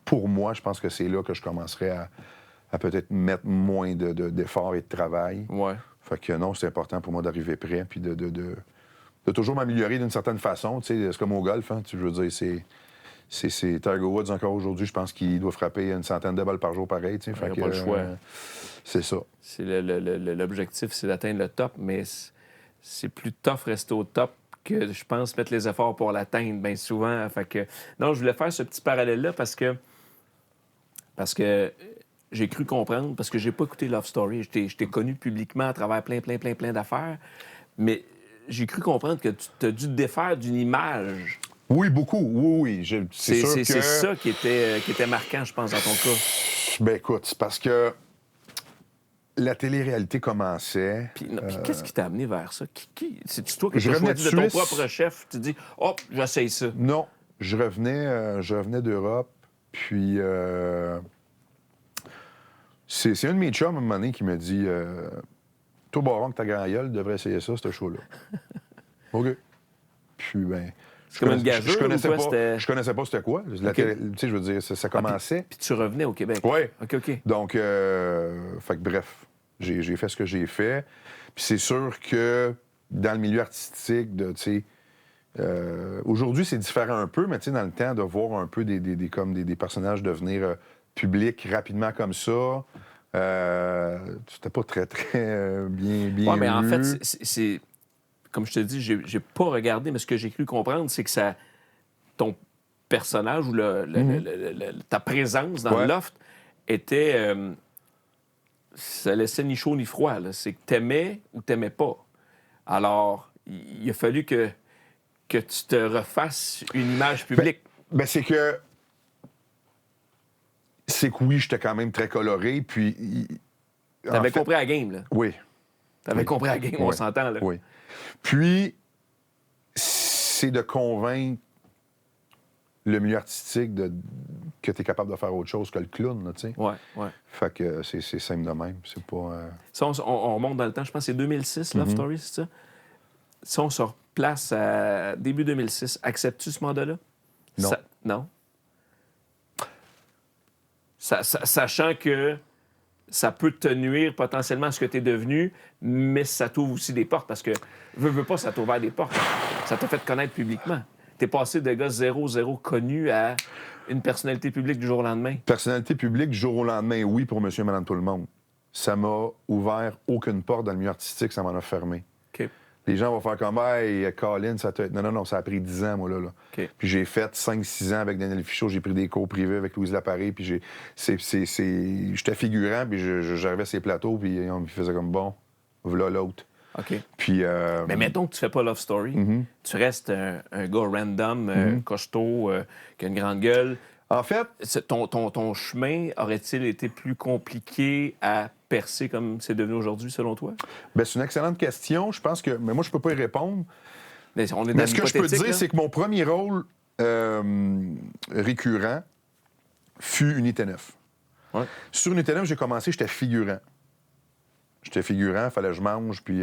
[SPEAKER 3] pour moi, je pense que c'est là que je commencerai à peut-être mettre moins d'efforts et de travail.
[SPEAKER 1] Ouais.
[SPEAKER 3] Fait que non, c'est important pour moi d'arriver prêt, puis de toujours m'améliorer d'une certaine façon. Tu sais, c'est comme au golf, hein, je veux dire, c'est Tiger Woods encore aujourd'hui, je pense qu'il doit frapper une centaine de balles par jour pareil. Tu sais,
[SPEAKER 1] Il n'y a pas le choix.
[SPEAKER 3] C'est ça.
[SPEAKER 1] C'est l'objectif, c'est d'atteindre le top, mais c'est plus tough rester au top que, je pense, mettre les efforts pour l'atteindre bien souvent. Fait que, non, je voulais faire ce petit parallèle-là parce que j'ai cru comprendre, parce que j'ai pas écouté Love Story. Je t'ai connu publiquement à travers plein d'affaires, mais j'ai cru comprendre que tu as dû te défaire d'une image.
[SPEAKER 3] Oui, beaucoup. Oui. C'est sûr que...
[SPEAKER 1] C'est ça qui était marquant, je pense, dans ton cas.
[SPEAKER 3] Écoute, c'est parce que la télé-réalité commençait.
[SPEAKER 1] Puis qu'est-ce qui t'a amené vers ça? C'est-tu toi qui
[SPEAKER 3] Je
[SPEAKER 1] as
[SPEAKER 3] revenais
[SPEAKER 1] choisi de ton propre chef? Tu te dis, j'essaye ça.
[SPEAKER 3] Non, je revenais d'Europe, puis... C'est un de mes chums, à un moment donné, qui me dit toi, Baron, que ta grand gueule, devrais essayer ça, ce show-là. OK. Puis,
[SPEAKER 1] c'est comme une gageure,
[SPEAKER 3] je connaissais pas c'était quoi. Tu sais, je veux dire, ça commençait.
[SPEAKER 1] Puis tu revenais au Québec.
[SPEAKER 3] Oui.
[SPEAKER 1] OK.
[SPEAKER 3] Donc, fait que bref. J'ai fait ce que j'ai fait. Puis c'est sûr que dans le milieu artistique, aujourd'hui, c'est différent un peu, mais dans le temps, de voir un peu des personnages devenir publics rapidement comme ça, c'était pas très, très bien
[SPEAKER 1] Oui, mais en
[SPEAKER 3] vu.
[SPEAKER 1] fait, c'est comme je te dis, j'ai pas regardé, mais ce que j'ai cru comprendre, c'est que ton personnage ou ta présence dans
[SPEAKER 3] Ouais.
[SPEAKER 1] le loft était... ça laissait ni chaud ni froid. Là. C'est que t'aimais ou t'aimais pas. Alors, il a fallu que tu te refasses une image publique.
[SPEAKER 3] Ben, c'est que oui, j'étais quand même très coloré, puis...
[SPEAKER 1] T'avais compris la game, là.
[SPEAKER 3] Oui.
[SPEAKER 1] T'avais compris la game, on
[SPEAKER 3] Oui.
[SPEAKER 1] s'entend, là.
[SPEAKER 3] Oui. Puis, c'est de convaincre le milieu artistique que tu es capable de faire autre chose que le clown, là, tu sais.
[SPEAKER 1] Ouais, ouais.
[SPEAKER 3] Fait que c'est simple de même. C'est pas...
[SPEAKER 1] Si on remonte dans le temps, je pense que c'est 2006, Love Story, c'est ça? Si on se replace à début 2006, acceptes-tu ce mandat-là?
[SPEAKER 3] Non.
[SPEAKER 1] Non? Sachant que ça peut te nuire potentiellement à ce que tu es devenu, mais ça t'ouvre aussi des portes parce que, veux pas, ça t'ouvre des portes. Ça t'a fait te connaître publiquement. T'es passé de gars 0 connu à une personnalité publique du jour au lendemain.
[SPEAKER 3] Personnalité publique, du jour au lendemain, oui, pour monsieur et madame tout le monde. Ça m'a ouvert aucune porte dans le milieu artistique, ça m'en a fermé.
[SPEAKER 1] OK.
[SPEAKER 3] Les gens vont faire comme, hey, Colin, ça t'a... Non, ça a pris 10 ans, moi, là.
[SPEAKER 1] OK.
[SPEAKER 3] Puis j'ai fait 5-6 ans avec Daniel Fichot, j'ai pris des cours privés avec Louise Laparé, puis j'étais figurant, puis j'arrivais à ces plateaux, puis on me faisait comme, bon, voilà l'autre.
[SPEAKER 1] OK.
[SPEAKER 3] Puis...
[SPEAKER 1] Mais mettons que tu fais pas Love Story, tu restes un gars random, costaud, qui a une grande gueule.
[SPEAKER 3] En fait...
[SPEAKER 1] Ton chemin aurait-il été plus compliqué à percer comme c'est devenu aujourd'hui, selon toi?
[SPEAKER 3] Bien, c'est une excellente question. Je pense que... Mais moi, je peux pas y répondre.
[SPEAKER 1] Mais on est dans
[SPEAKER 3] Mais ce que je peux
[SPEAKER 1] l'hypothétique,
[SPEAKER 3] dire,
[SPEAKER 1] là.
[SPEAKER 3] c'est que mon premier rôle récurrent fut Unité 9.
[SPEAKER 1] Ouais.
[SPEAKER 3] Sur Unité 9, j'ai commencé, j'étais figurant. J'étais figurant, il fallait que je mange, puis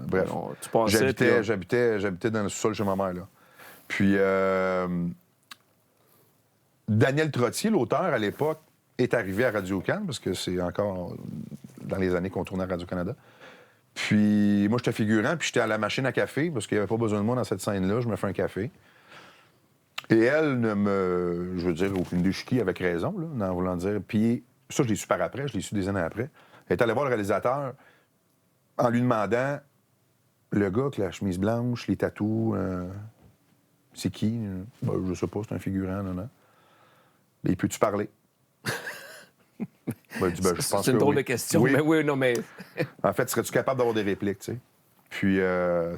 [SPEAKER 3] bref.
[SPEAKER 1] Non, tu passais, puis là-
[SPEAKER 3] J'habitais dans le sous-sol chez ma mère, là. Puis Daniel Trottier, l'auteur, à l'époque, est arrivé à Radio-Can, parce que c'est encore dans les années qu'on tournait à Radio-Canada. Puis moi, j'étais figurant, puis j'étais à la machine à café, parce qu'il n'y avait pas besoin de moi dans cette scène-là. Je me fais un café. Et elle je veux dire, aucune déchiquille avec raison, là, en voulant dire. Puis ça, je l'ai su par après, je l'ai su des années après. Elle est allée voir le réalisateur en lui demandant, le gars avec la chemise blanche, les tatous, c'est qui? Ben, je sais pas, c'est un figurant, non. Mais peux-tu parler? Ben, il dit, ben, je pense
[SPEAKER 1] C'est une
[SPEAKER 3] que
[SPEAKER 1] drôle
[SPEAKER 3] oui.
[SPEAKER 1] de question,
[SPEAKER 3] Oui.
[SPEAKER 1] mais oui, non, mais...
[SPEAKER 3] En fait, serais-tu capable d'avoir des répliques, tu sais? Puis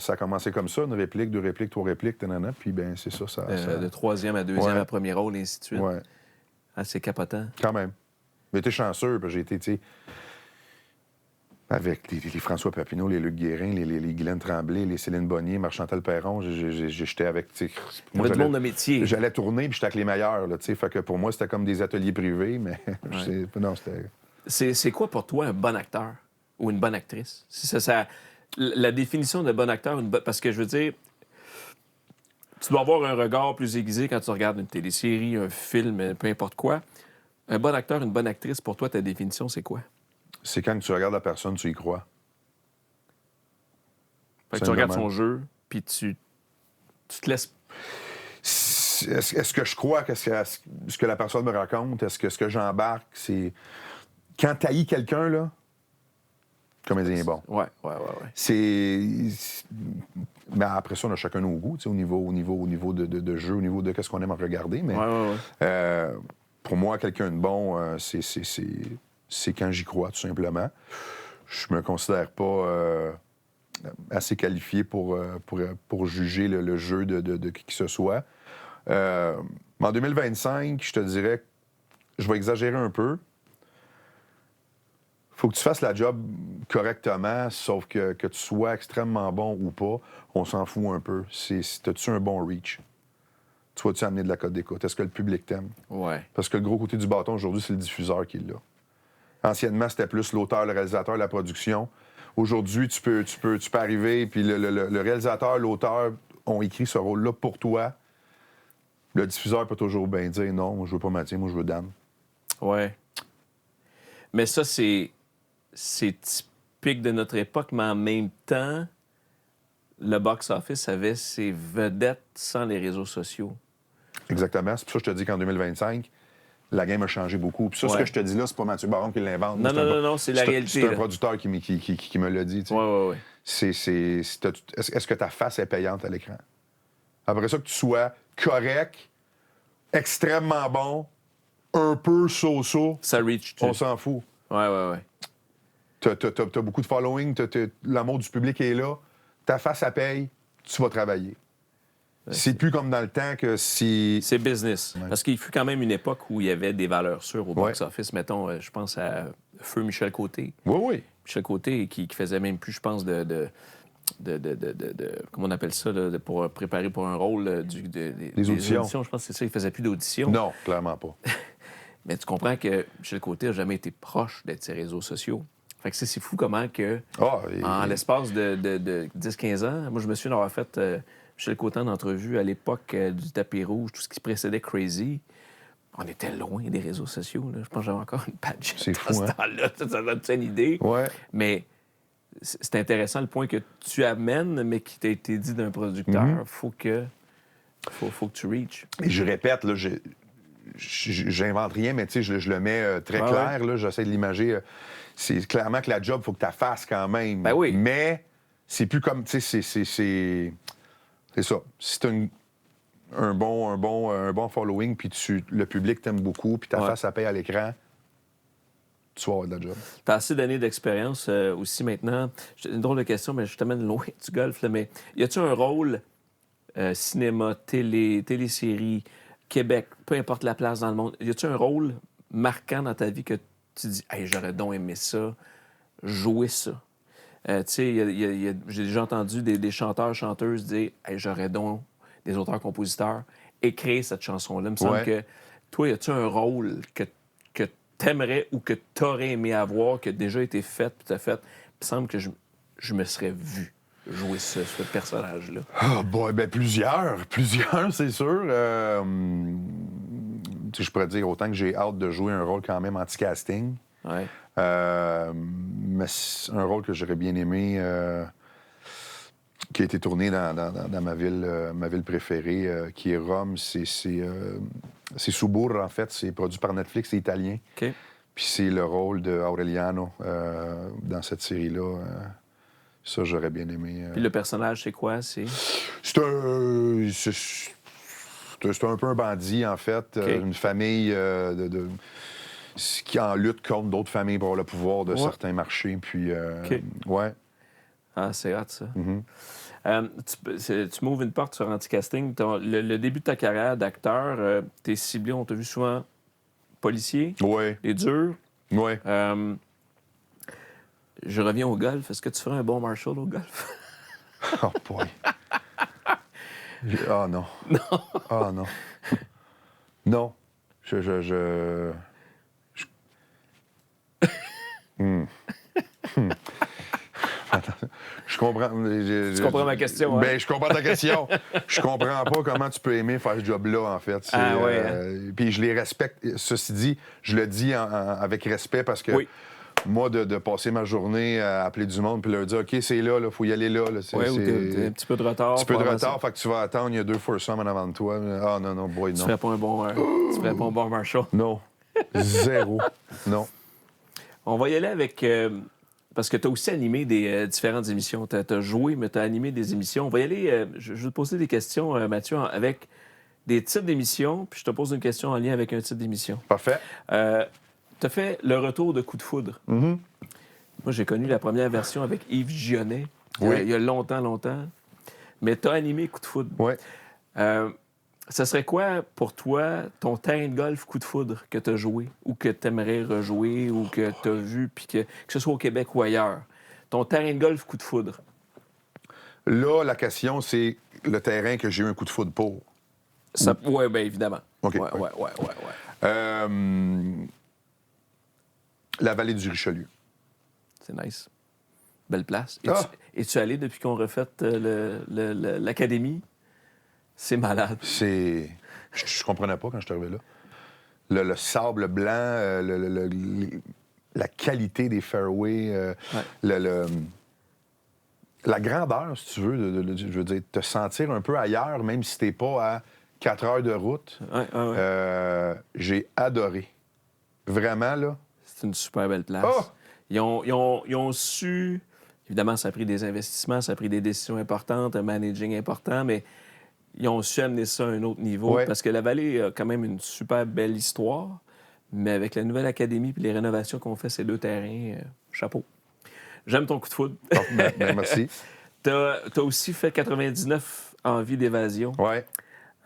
[SPEAKER 3] ça a commencé comme ça, une réplique, 2 répliques, 3 répliques, nanana. Puis ben c'est ça, ça...
[SPEAKER 1] De troisième à deuxième
[SPEAKER 3] Ouais.
[SPEAKER 1] à premier rôle, et ainsi de suite.
[SPEAKER 3] Ouais,
[SPEAKER 1] Ah, c'est capotant.
[SPEAKER 3] quand même. Mais t'es chanceux, parce que j'ai été, tu sais, avec les François Papineau, les Luc Guérin, les Guylaine Tremblay, les Céline Bonnier, Marc-Chantal Perron, j'étais avec, tu sais...
[SPEAKER 1] Il y avait du monde de métier.
[SPEAKER 3] J'allais tourner, puis j'étais avec les meilleurs, là, tu sais. Fait que pour moi, c'était comme des ateliers privés, mais non, c'était...
[SPEAKER 1] C'est quoi pour toi un bon acteur ou une bonne actrice? La définition de bon acteur, parce que je veux dire, tu dois avoir un regard plus aiguisé quand tu regardes une télésérie, un film, peu importe quoi. Un bon acteur, une bonne actrice, pour toi, ta définition, c'est quoi?
[SPEAKER 3] C'est quand tu regardes la personne, tu y crois.
[SPEAKER 1] Fait que tu regardes son jeu, puis tu te laisses...
[SPEAKER 3] Est-ce que je crois que ce que la personne me raconte? Est-ce que j'embarque? C'est... Quand tu haïs quelqu'un, là, le comédien est bon.
[SPEAKER 1] Ouais.
[SPEAKER 3] Mais après ça, on a chacun nos goûts, au niveau de jeu, au niveau de qu'est-ce qu'on aime à regarder. Mais pour moi, quelqu'un de bon, c'est quand j'y crois, tout simplement. Je me considère pas assez qualifié pour juger le jeu de qui que ce soit. En 2025, je te dirais, je vais exagérer un peu. Faut que tu fasses la job correctement, sauf que tu sois extrêmement bon ou pas, on s'en fout un peu. T'as-tu un bon reach? Tu vas-tu amener de la cote d'écoute? Est-ce que le public t'aime?
[SPEAKER 1] Ouais.
[SPEAKER 3] Parce que le gros côté du bâton aujourd'hui, c'est le diffuseur qui est là. Anciennement, c'était plus l'auteur, le réalisateur, la production. Aujourd'hui, tu peux arriver, puis le réalisateur, l'auteur ont écrit ce rôle-là pour toi. Le diffuseur peut toujours bien dire non, moi je veux pas Mathieu, moi je veux Dan.
[SPEAKER 1] Ouais. Mais ça, c'est c'est typique de notre époque, mais en même temps, le box-office avait ses vedettes sans les réseaux sociaux.
[SPEAKER 3] Exactement. C'est pour ça que je te dis qu'en 2025, la game a changé beaucoup. Puis ça, ce
[SPEAKER 1] Ouais.
[SPEAKER 3] que je te dis là, c'est pas Mathieu Baron qui l'invente.
[SPEAKER 1] Non, non, c'est la réalité.
[SPEAKER 3] C'est un
[SPEAKER 1] là.
[SPEAKER 3] producteur qui me l'a dit. Tu sais.
[SPEAKER 1] Ouais.
[SPEAKER 3] Est-ce que ta face est payante à l'écran? Après ça, que tu sois correct, extrêmement bon, un peu so-so,
[SPEAKER 1] Ça reach.
[SPEAKER 3] on s'en fout.
[SPEAKER 1] Ouais.
[SPEAKER 3] T'as beaucoup de following, l'amour du public est là, ta face, ça paye, tu vas travailler. C'est plus comme dans le temps que si...
[SPEAKER 1] C'est business.
[SPEAKER 3] Ouais.
[SPEAKER 1] Parce qu'il fut quand même une époque où il y avait des valeurs sûres au
[SPEAKER 3] Ouais.
[SPEAKER 1] box-office. Mettons, je pense à Feu Michel Côté.
[SPEAKER 3] Oui.
[SPEAKER 1] Michel Côté qui faisait même plus, je pense, de comment on appelle ça, là, pour préparer pour un rôle
[SPEAKER 3] Des auditions.
[SPEAKER 1] Je pense que c'est ça, il faisait plus d'auditions.
[SPEAKER 3] Non, clairement pas.
[SPEAKER 1] Mais tu comprends que Michel Côté n'a jamais été proche d'être ses réseaux sociaux. Fait que c'est fou comment que, en l'espace de 10-15 ans, moi, je me souviens d'avoir fait Michel Côté en entrevue à l'époque du tapis rouge, tout ce qui précédait Crazy. On était loin des réseaux sociaux. Là. Je pense que j'avais encore une page.
[SPEAKER 3] C'est fou,
[SPEAKER 1] à ce
[SPEAKER 3] hein?
[SPEAKER 1] temps-là. Ça donne une idée.
[SPEAKER 3] Ouais.
[SPEAKER 1] Mais c'est intéressant le point que tu amènes, mais qui t'a été dit d'un producteur. Faut que tu reach.
[SPEAKER 3] Et je répète, là, j'invente rien, mais tu sais, je le mets très clair, là, j'essaie de l'imager. C'est clairement que la job, il faut que tu la fasses quand même.
[SPEAKER 1] Ben oui.
[SPEAKER 3] Mais c'est plus comme, tu sais, c'est ça. Si tu as un bon following, puis le public t'aime beaucoup, puis ta face, ça paye à l'écran, tu vas avoir de la job.
[SPEAKER 1] Tu as assez d'années d'expérience aussi maintenant. Une drôle de question, mais je t'amène loin du golf. Là, mais y a-tu un rôle cinéma, télésérie, Québec, peu importe la place dans le monde, y a-tu un rôle marquant dans ta vie que tu dis « Hey, j'aurais donc aimé ça, jouer ça ». Tu sais, j'ai déjà entendu des chanteurs, chanteuses dire « Hey, j'aurais donc, des auteurs, compositeurs, écrire cette chanson-là ». Il me semble que toi, y a-tu un rôle que t'aimerais ou que t'aurais aimé avoir, qui a déjà été fait, puis t'as fait? Il me semble que je me serais vu jouer ce personnage-là.
[SPEAKER 3] Ah, ben plusieurs, c'est sûr. Tu sais, je pourrais dire autant que j'ai hâte de jouer un rôle quand même anti-casting.
[SPEAKER 1] Ouais.
[SPEAKER 3] Mais c'est un rôle que j'aurais bien aimé, qui a été tourné dans ma ville préférée, qui est Rome. C'est Suburra, en fait. C'est produit par Netflix, c'est italien.
[SPEAKER 1] OK.
[SPEAKER 3] Puis c'est le rôle de Aureliano dans cette série-là. Ça, j'aurais bien aimé.
[SPEAKER 1] Puis le personnage, c'est quoi? C'est
[SPEAKER 3] un peu un bandit, en fait.
[SPEAKER 1] OK.
[SPEAKER 3] Une famille qui en lutte contre d'autres familles pour avoir le pouvoir de certains marchés. Puis,
[SPEAKER 1] OK.
[SPEAKER 3] ouais.
[SPEAKER 1] Ah, c'est hot, ça.
[SPEAKER 3] Mm-hmm.
[SPEAKER 1] Tu m'ouvres une porte sur Anti-Casting. Le début de ta carrière d'acteur, t'es ciblé, on t'a vu souvent policier,
[SPEAKER 3] Ouais.
[SPEAKER 1] les durs.
[SPEAKER 3] Ouais.
[SPEAKER 1] Je reviens au golf. Est-ce que tu ferais un bon Marshall au golf?
[SPEAKER 3] Oh, boy. Ah, non. Non. Ah, non. Non. Je comprends.
[SPEAKER 1] Tu comprends ma question, hein?
[SPEAKER 3] Ben, je comprends ta question. Je comprends pas comment tu peux aimer faire ce job-là, en fait.
[SPEAKER 1] Ah, ouais,
[SPEAKER 3] Puis je les respecte. Ceci dit, je le dis avec respect parce que moi, de passer ma journée à appeler du monde puis leur dire « OK, c'est là, il faut y aller là. »
[SPEAKER 1] Oui, ou t'as un petit peu de retard.
[SPEAKER 3] Un petit peu de retard, fait que tu vas attendre, il y a 2 foursomes en avant de toi. Ah, non, boy, non.
[SPEAKER 1] Tu ferais pas un bon, tu ferais pas un bon Marshall.
[SPEAKER 3] Non. Zéro. Non.
[SPEAKER 1] On va y aller avec... parce que tu as aussi animé des différentes émissions. Tu as joué, mais tu as animé des émissions. On va y aller... je vais te poser des questions, Mathieu, avec des types d'émissions, puis je te pose une question en lien avec un type d'émission.
[SPEAKER 3] Parfait.
[SPEAKER 1] Tu as fait le retour de Coup de foudre.
[SPEAKER 3] Mm-hmm.
[SPEAKER 1] Moi, j'ai connu la première version avec Yves Gionnet,
[SPEAKER 3] Oui.
[SPEAKER 1] il y a longtemps. Mais tu as animé Coup de foudre.
[SPEAKER 3] Oui.
[SPEAKER 1] Ça serait quoi, pour toi, ton terrain de golf Coup de foudre que tu as joué ou que tu aimerais rejouer ou que tu as vu, puis que ce soit au Québec ou ailleurs? Ton terrain de golf Coup de foudre.
[SPEAKER 3] Là, la question, c'est le terrain que j'ai eu un coup de foudre pour.
[SPEAKER 1] Oui, bien évidemment.
[SPEAKER 3] OK.
[SPEAKER 1] Ouais.
[SPEAKER 3] La vallée du Richelieu.
[SPEAKER 1] C'est nice. Belle place.
[SPEAKER 3] Ah!
[SPEAKER 1] Es-tu allé depuis qu'on refait l'académie? C'est malade.
[SPEAKER 3] Je comprenais pas quand je suis arrivé là. Le sable blanc, la qualité des fairways, la grandeur, si tu veux, je veux dire, te sentir un peu ailleurs, même si t'es pas à 4 heures de route. J'ai adoré. Vraiment, là.
[SPEAKER 1] C'est une super belle place.
[SPEAKER 3] Oh!
[SPEAKER 1] Ils ont su... Évidemment, ça a pris des investissements, ça a pris des décisions importantes, un managing important, mais ils ont su amener ça à un autre niveau.
[SPEAKER 3] Ouais.
[SPEAKER 1] Parce que la Vallée a quand même une super belle histoire, mais avec la nouvelle académie et les rénovations qu'on fait ces 2 terrains, chapeau. J'aime ton coup de foudre.
[SPEAKER 3] Oh, merci.
[SPEAKER 1] T'as aussi fait 99 envies d'évasion.
[SPEAKER 3] Ouais.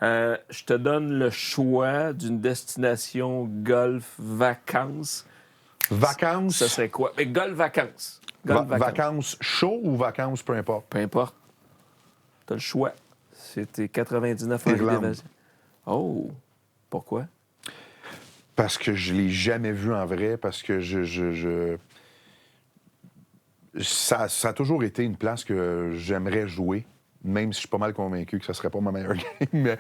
[SPEAKER 1] Je te donne le choix d'une destination golf vacances.
[SPEAKER 3] Vacances.
[SPEAKER 1] Ça serait quoi? Mais golf vacances. Golf
[SPEAKER 3] Vacances chaud ou vacances, peu importe.
[SPEAKER 1] Peu importe. T'as le choix. C'était 99 envies
[SPEAKER 3] Irlande.
[SPEAKER 1] d'évasion. Oh! Pourquoi?
[SPEAKER 3] Parce que je l'ai jamais vu en vrai, parce que ça a toujours été une place que j'aimerais jouer, même si je suis pas mal convaincu que ça serait pas ma meilleure game. Mais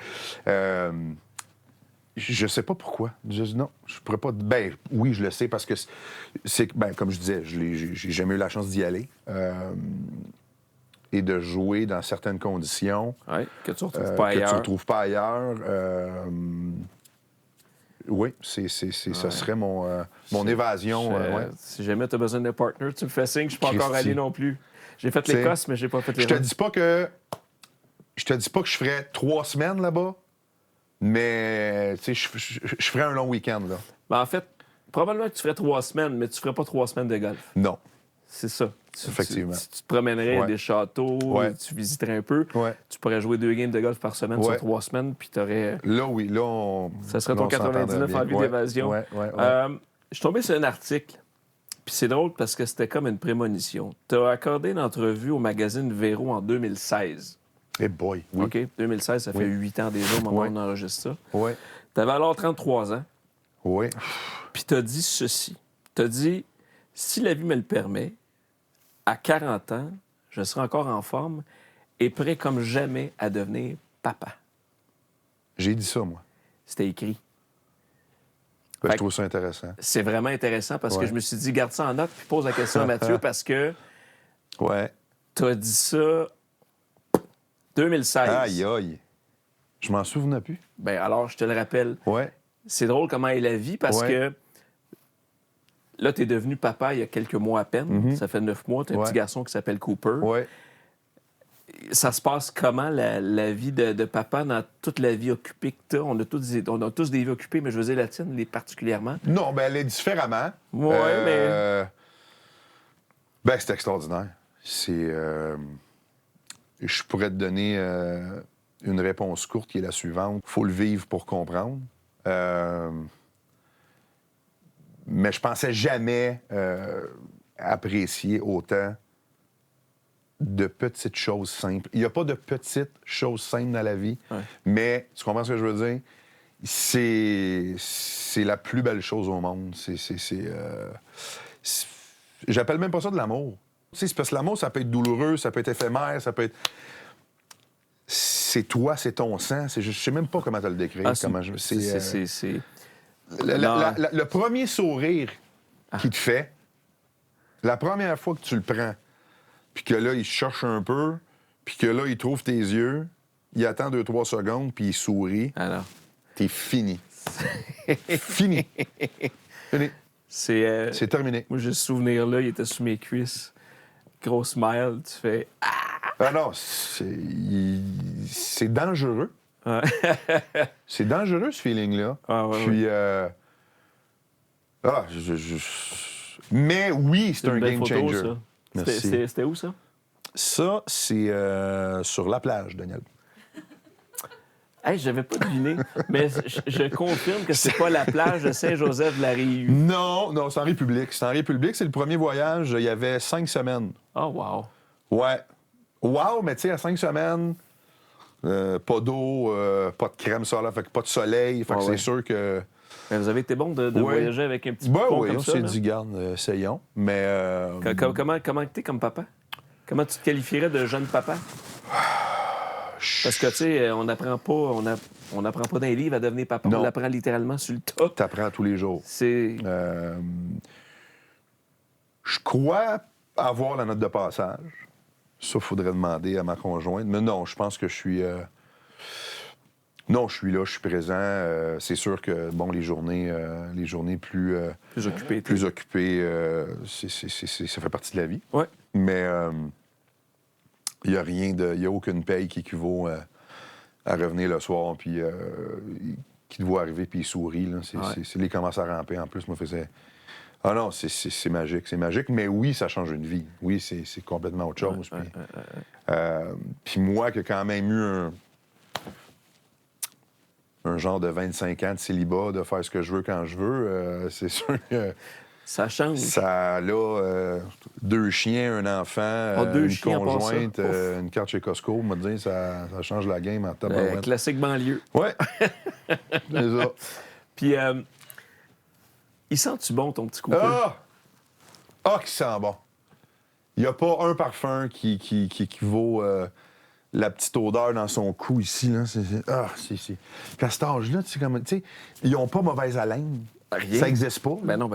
[SPEAKER 3] je sais pas pourquoi. Non, je pourrais pas. Ben oui, je le sais parce que comme je disais, j'ai jamais eu la chance d'y aller et de jouer dans certaines conditions.
[SPEAKER 1] Oui, que tu ne retrouves pas ailleurs.
[SPEAKER 3] Que tu ne retrouves pas ailleurs. Oui, ça serait mon évasion.
[SPEAKER 1] Si jamais tu as besoin d'un partner, tu me fais signe, je ne suis pas encore allé non plus. J'ai fait l'Écosse, mais j'ai pas fait les
[SPEAKER 3] Je te dis pas que je ferais 3 semaines là-bas, mais je ferais un long week-end. Là.
[SPEAKER 1] Ben, en fait, probablement que tu ferais 3 semaines, mais tu ne ferais pas 3 semaines de golf.
[SPEAKER 3] Non.
[SPEAKER 1] C'est ça.
[SPEAKER 3] Effectivement.
[SPEAKER 1] Tu te promènerais à des châteaux, tu visiterais un peu.
[SPEAKER 3] Ouais.
[SPEAKER 1] Tu pourrais jouer 2 games de golf par semaine sur 3 semaines, puis tu aurais...
[SPEAKER 3] Là, oui. Là,
[SPEAKER 1] ça serait ton 99 envies d'évasion. Je suis tombé sur un article, puis c'est drôle parce que c'était comme une prémonition. Tu as accordé une entrevue au magazine Véro en 2016.
[SPEAKER 3] Eh boy, oui.
[SPEAKER 1] OK, 2016, ça fait 8 ans déjà au moment où on enregistre ça.
[SPEAKER 3] Oui.
[SPEAKER 1] Tu avais alors 33 ans,
[SPEAKER 3] Oui.
[SPEAKER 1] puis tu as dit ceci. Tu as dit, si la vie me le permet, à 40 ans, je serai encore en forme et prêt comme jamais à devenir papa.
[SPEAKER 3] J'ai dit ça, moi.
[SPEAKER 1] C'était écrit.
[SPEAKER 3] Je trouve ça intéressant.
[SPEAKER 1] C'est vraiment intéressant parce que je me suis dit, garde ça en note puis pose la question à Mathieu parce que tu as dit ça 2016.
[SPEAKER 3] Aïe, aïe. Je m'en souvenais plus.
[SPEAKER 1] Ben alors, je te le rappelle.
[SPEAKER 3] Ouais.
[SPEAKER 1] C'est drôle comment est la vie parce que là, tu es devenu papa il y a quelques mois à peine. Ça fait 9 mois. Tu as un petit garçon qui s'appelle Cooper.
[SPEAKER 3] Ouais.
[SPEAKER 1] Ça se passe comment, la vie de papa, dans toute la vie occupée que tu as? On a tous des vies occupées, mais je veux dire, la tienne, particulièrement.
[SPEAKER 3] Non, ben elle est différemment.
[SPEAKER 1] Oui, mais...
[SPEAKER 3] Ben, c'est extraordinaire. Je pourrais te donner une réponse courte qui est la suivante. Faut le vivre pour comprendre. Mais je pensais jamais apprécier autant de petites choses simples. Il n'y a pas de petites choses simples dans la vie, mais tu comprends ce que je veux dire? C'est la plus belle chose au monde. J'appelle même pas ça de l'amour. Tu sais, c'est parce que l'amour, ça peut être douloureux, ça peut être éphémère, ça peut être... C'est toi, c'est ton sang. Je sais même pas comment te le décrire. Le premier sourire qu'il te fait, la première fois que tu le prends, puis que là, il cherche un peu, puis que là, il trouve tes yeux, il attend 2-3 secondes, puis il sourit.
[SPEAKER 1] Alors,
[SPEAKER 3] t'es fini. Fini. Fini. C'est terminé.
[SPEAKER 1] Moi, j'ai ce souvenir-là, il était sous mes cuisses. Gros smile, tu fais...
[SPEAKER 3] Ah non, c'est dangereux.
[SPEAKER 1] Ouais.
[SPEAKER 3] C'est dangereux, ce feeling-là. Puis... Mais oui, c'est un game
[SPEAKER 1] photo,
[SPEAKER 3] changer.
[SPEAKER 1] Ça.
[SPEAKER 3] Merci.
[SPEAKER 1] C'était où, ça?
[SPEAKER 3] Ça, c'est sur la plage, Daniel.
[SPEAKER 1] Hey, j'avais pas deviné, mais je confirme que c'est pas la plage de Saint-Joseph-de-la-Rive.
[SPEAKER 3] Non, c'est en République. C'est en République, c'est le premier voyage. Il y avait 5 semaines.
[SPEAKER 1] Oh, wow.
[SPEAKER 3] Ouais. Wow, mais tu sais, à 5 semaines, pas d'eau, pas de crème solaire, fait que pas de soleil. Fait que c'est sûr que...
[SPEAKER 1] Mais vous avez été bon de voyager avec un petit peu
[SPEAKER 3] oui,
[SPEAKER 1] comme
[SPEAKER 3] on
[SPEAKER 1] ça.
[SPEAKER 3] s'est dit, garde, essayons. Mais...
[SPEAKER 1] Comment t'es comme papa? Comment tu te qualifierais de jeune papa? Parce que, tu sais, on n'apprend pas dans les livres à devenir papa.
[SPEAKER 3] Non.
[SPEAKER 1] On l'apprend littéralement sur le tas.
[SPEAKER 3] T'apprends tous les jours.
[SPEAKER 1] C'est...
[SPEAKER 3] Je crois avoir la note de passage. Ça, il faudrait demander à ma conjointe. Mais non, je pense que je suis... Non, je suis là, je suis présent. C'est sûr que, bon, les journées plus occupées, ça fait partie de la vie.
[SPEAKER 1] Ouais.
[SPEAKER 3] Mais il n'y a aucune paye qui équivaut à revenir le soir, puis qui te voit arriver, puis il sourit. Là. C'est les commence à ramper. En plus, moi, faisait... Ah non, c'est magique, c'est magique. Mais oui, ça change une vie. Oui, c'est complètement autre chose. Puis moi, qui ai quand même eu un genre de 25 ans de célibat, de faire ce que je veux quand je veux, c'est sûr que...
[SPEAKER 1] Ça change.
[SPEAKER 3] Ça, là, 2 chiens, un enfant, une conjointe, une carte chez Costco, on m'a dit, ça change la game en tabarouette.
[SPEAKER 1] Classique banlieue.
[SPEAKER 3] Ouais, c'est ça.
[SPEAKER 1] Puis, il sent-tu bon, ton petit couple?
[SPEAKER 3] Ah, qui sent bon. Il n'y a pas un parfum qui vaut la petite odeur dans son cou ici. Là. C'est. Puis à cet âge-là, tu sais, ils n'ont pas mauvaise haleine.
[SPEAKER 1] Rien.
[SPEAKER 3] Ça n'existe pas.
[SPEAKER 1] Ben non.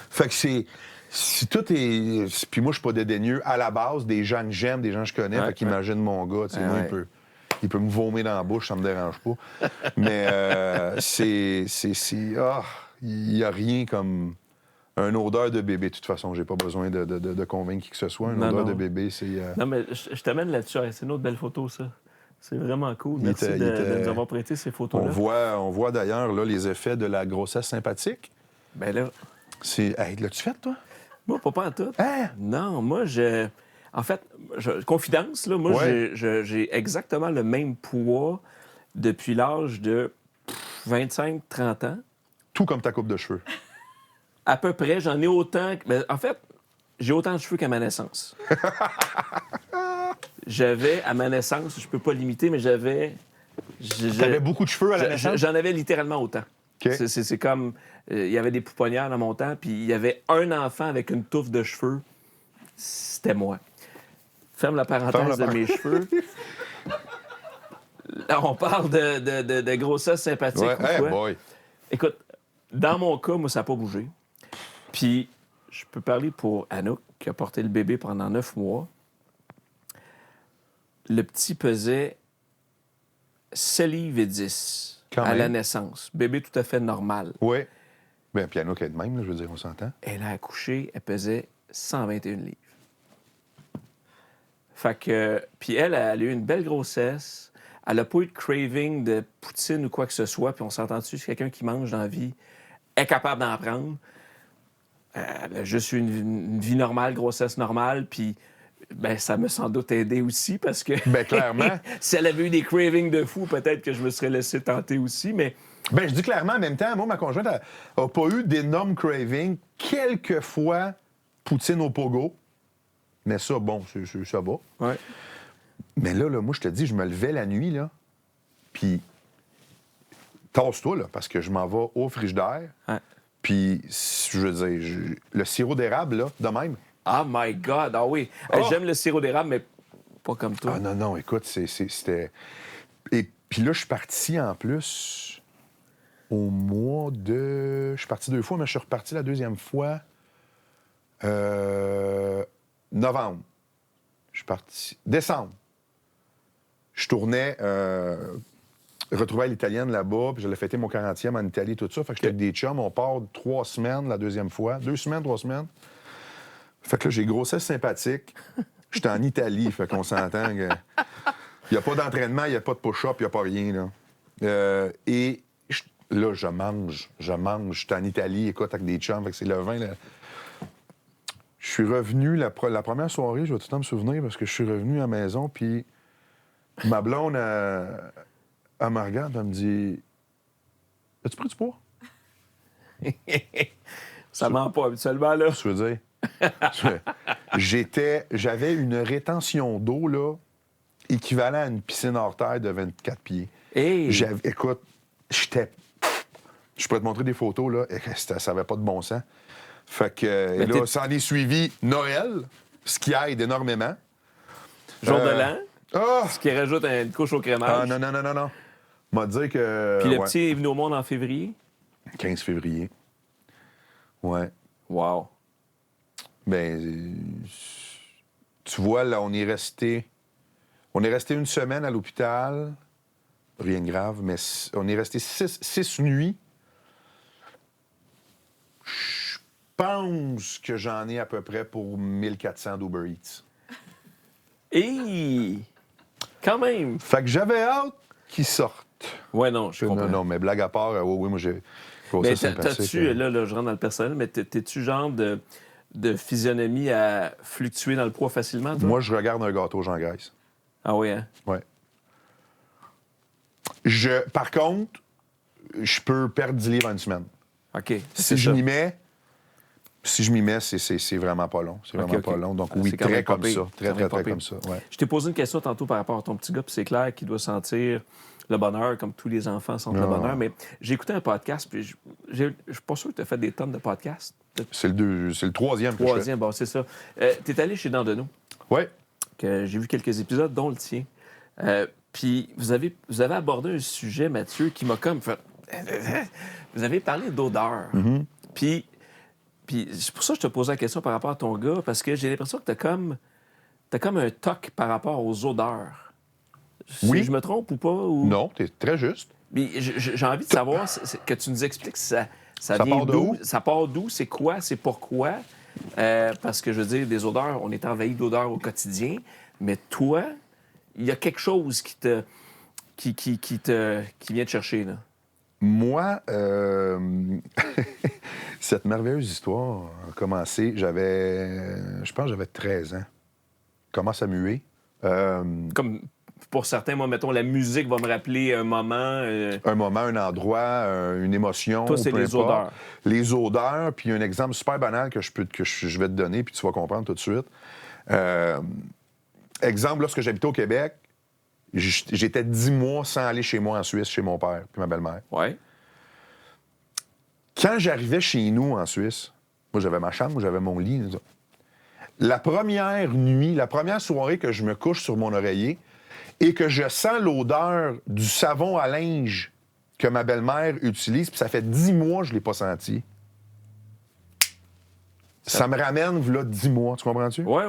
[SPEAKER 3] Fait que c'est... Si tout est... Puis moi, je suis pas dédaigneux. À la base, des gens que j'aime, des gens que je connais, fait qu'imagine mon gars, tu sais, moi, il peut me vomir dans la bouche, ça me dérange pas. Mais il n'y a rien comme une odeur de bébé. De toute façon, j'ai pas besoin de convaincre qui que ce soit. Une odeur de bébé, c'est...
[SPEAKER 1] Non, mais je t'amène là-dessus. C'est une autre belle photo, ça. C'est vraiment cool. Merci de nous avoir prêté ces photos-là.
[SPEAKER 3] On voit d'ailleurs là, les effets de la grossesse sympathique.
[SPEAKER 1] Ben là...
[SPEAKER 3] Hey, l'as-tu fait, toi?
[SPEAKER 1] Moi, pas en tout.
[SPEAKER 3] Hein?
[SPEAKER 1] Non, moi, En fait, confidence, là, moi, j'ai exactement le même poids depuis l'âge de 25-30 ans.
[SPEAKER 3] Tout comme ta coupe de cheveux.
[SPEAKER 1] À peu près, j'en ai autant... En fait, j'ai autant de cheveux qu'à ma naissance. J'avais, à ma naissance, je peux pas limiter, mais j'avais...
[SPEAKER 3] T'avais beaucoup de cheveux à la naissance?
[SPEAKER 1] J'en avais littéralement autant.
[SPEAKER 3] Okay.
[SPEAKER 1] C'est comme... Il y avait des pouponnières dans mon temps, puis il y avait un enfant avec une touffe de cheveux. C'était moi. Ferme la parenthèse de mes cheveux. Là, on parle de grossesse sympathique ou quoi.
[SPEAKER 3] Boy.
[SPEAKER 1] Écoute, dans mon cas, moi, ça n'a pas bougé. Puis, je peux parler pour Anouk, qui a porté le bébé pendant 9 mois. Le petit pesait 7 livres et 10 à la naissance. Bébé tout à fait normal.
[SPEAKER 3] Oui. Bien, puis Anouk est de même, là, je veux dire, on s'entend.
[SPEAKER 1] Elle a accouché, elle pesait 121 livres. Fait que... Puis elle a eu une belle grossesse. Elle n'a pas eu de craving de poutine ou quoi que ce soit. Puis on s'entend dessus, c'est quelqu'un qui mange dans la vie, est capable d'en prendre. Elle a juste eu une vie normale, grossesse normale, puis ben, ça m'a sans doute aidé aussi parce que...
[SPEAKER 3] Ben, clairement.
[SPEAKER 1] Si elle avait eu des cravings de fou, peut-être que je me serais laissé tenter aussi, mais...
[SPEAKER 3] Ben, je dis clairement, en même temps, moi, ma conjointe n'a pas eu d'énormes cravings. Quelquefois, poutine au pogo. Mais ça, bon, ça va.
[SPEAKER 1] Ouais.
[SPEAKER 3] Mais là, moi, je te dis, je me levais la nuit, là, puis tasse-toi, là, parce que je m'en vais au frigidaire.
[SPEAKER 1] Ouais.
[SPEAKER 3] Puis, je veux dire, le sirop d'érable, là, de même.
[SPEAKER 1] Oh my God! Ah oui! J'aime le sirop d'érable, mais pas comme toi.
[SPEAKER 3] Ah non, écoute, c'était... Et puis là, je suis parti, en plus, au mois de... Je suis parti 2 fois, mais je suis reparti la 2e fois novembre. Je suis parti... Décembre. Je tournais... retrouver l'italienne là-bas, puis j'allais fêter mon 40e en Italie, tout ça. Fait que j'étais avec des chums. On part 3 semaines la 2e fois. 2 semaines, 3 semaines. Fait que là, j'ai grossesse sympathique. J'étais en Italie, fait qu'on s'entend que... Il n'y a pas d'entraînement, il n'y a pas de push-up, il n'y a pas rien, là. Et là, je mange. J'étais en Italie, écoute, avec des chums, fait que c'est le vin, là. Je suis revenu, la première soirée, je vais tout le temps me souvenir, parce que je suis revenu à la maison, puis ma blonde, elle me regarde, elle me dit « As-tu pris du poids? »
[SPEAKER 1] Ça ment pas habituellement, là.
[SPEAKER 3] Je veux dire... J'avais une rétention d'eau, là, équivalent à une piscine hors terre de 24 pieds.
[SPEAKER 1] Hey.
[SPEAKER 3] Écoute, je pourrais te montrer des photos, là, ça n'avait pas de bon sens. Fait que là, ça en est suivi Noël, ce qui aide énormément.
[SPEAKER 1] Jour de l'an, ce qui rajoute une couche au crémage.
[SPEAKER 3] Ah non. M'a dit que...
[SPEAKER 1] Puis le petit est venu au monde en février?
[SPEAKER 3] 15 février. Ouais.
[SPEAKER 1] Wow.
[SPEAKER 3] Ben, tu vois, là, on est resté une semaine à l'hôpital. Rien de grave, mais on est resté 6 nuits. Je pense que j'en ai à peu près pour 1400 d'Uber Eats.
[SPEAKER 1] Et quand même.
[SPEAKER 3] Fait que j'avais hâte qu'ils sortent.
[SPEAKER 1] Ouais, non, je comprends.
[SPEAKER 3] Non, mais blague à part, oui, moi, j'ai...
[SPEAKER 1] Mais t'as-tu, là, je rentre dans le personnel, mais t'es-tu genre de physionomie à fluctuer dans le poids facilement, toi?
[SPEAKER 3] Moi, je regarde un gâteau, j'engraisse.
[SPEAKER 1] Ah oui, hein?
[SPEAKER 3] Ouais. Par contre, je peux perdre 10 livres en une semaine.
[SPEAKER 1] OK.
[SPEAKER 3] Si je m'y mets, c'est vraiment pas long. C'est vraiment pas long. Donc, oui,
[SPEAKER 1] C'est quand
[SPEAKER 3] très
[SPEAKER 1] même pas
[SPEAKER 3] comme
[SPEAKER 1] pire.
[SPEAKER 3] ça. Très,
[SPEAKER 1] C'est
[SPEAKER 3] très
[SPEAKER 1] pas pire.
[SPEAKER 3] comme ça. Ouais.
[SPEAKER 1] Je t'ai posé une question tantôt par rapport à ton petit gars, puis c'est clair qu'il doit sentir le bonheur, comme tous les enfants sentent le bonheur. Mais j'ai écouté un podcast, puis je suis pas sûr que tu as fait des tonnes de podcasts.
[SPEAKER 3] C'est le troisième que je fais.
[SPEAKER 1] Troisième, bon, c'est ça. Tu es allé chez Dandeno,
[SPEAKER 3] Oui.
[SPEAKER 1] que j'ai vu quelques épisodes, dont le tien. Puis vous avez abordé un sujet, Mathieu, qui m'a comme fait... Vous avez parlé d'odeur.
[SPEAKER 3] Mm-hmm.
[SPEAKER 1] Puis c'est pour ça que je te posais la question par rapport à ton gars, parce que j'ai l'impression que t'as comme un toc par rapport aux odeurs.
[SPEAKER 3] Oui.
[SPEAKER 1] Si je me trompe ou pas? Ou...
[SPEAKER 3] Non, t'es très juste.
[SPEAKER 1] Mais j'ai envie de savoir que tu nous expliques ça vient
[SPEAKER 3] part
[SPEAKER 1] d'où,
[SPEAKER 3] d'où?
[SPEAKER 1] ça part d'où, c'est quoi, c'est pourquoi. Parce que je veux dire, des odeurs, on est envahi d'odeurs au quotidien, mais toi, il y a quelque chose qui vient te chercher, là.
[SPEAKER 3] Moi, cette merveilleuse histoire a commencé, je pense que j'avais 13 ans. Commence à muer.
[SPEAKER 1] Comme pour certains, moi, mettons, la musique va me rappeler un moment.
[SPEAKER 3] Un moment, un endroit, une émotion.
[SPEAKER 1] Toi, c'est
[SPEAKER 3] peu
[SPEAKER 1] les
[SPEAKER 3] importe.
[SPEAKER 1] odeurs.
[SPEAKER 3] Les odeurs, puis un exemple super banal que je vais te donner, puis tu vas comprendre tout de suite. Exemple, lorsque j'habitais au Québec, j'étais 10 mois sans aller chez moi en Suisse, chez mon père puis ma belle-mère.
[SPEAKER 1] Ouais.
[SPEAKER 3] Quand j'arrivais chez nous en Suisse, moi, j'avais ma chambre, j'avais mon lit. La première nuit, la première soirée que je me couche sur mon oreiller et que je sens l'odeur du savon à linge que ma belle-mère utilise, puis ça fait 10 mois que je ne l'ai pas senti. Ça me ramène, là, 10 mois, tu comprends-tu?
[SPEAKER 1] Ouais.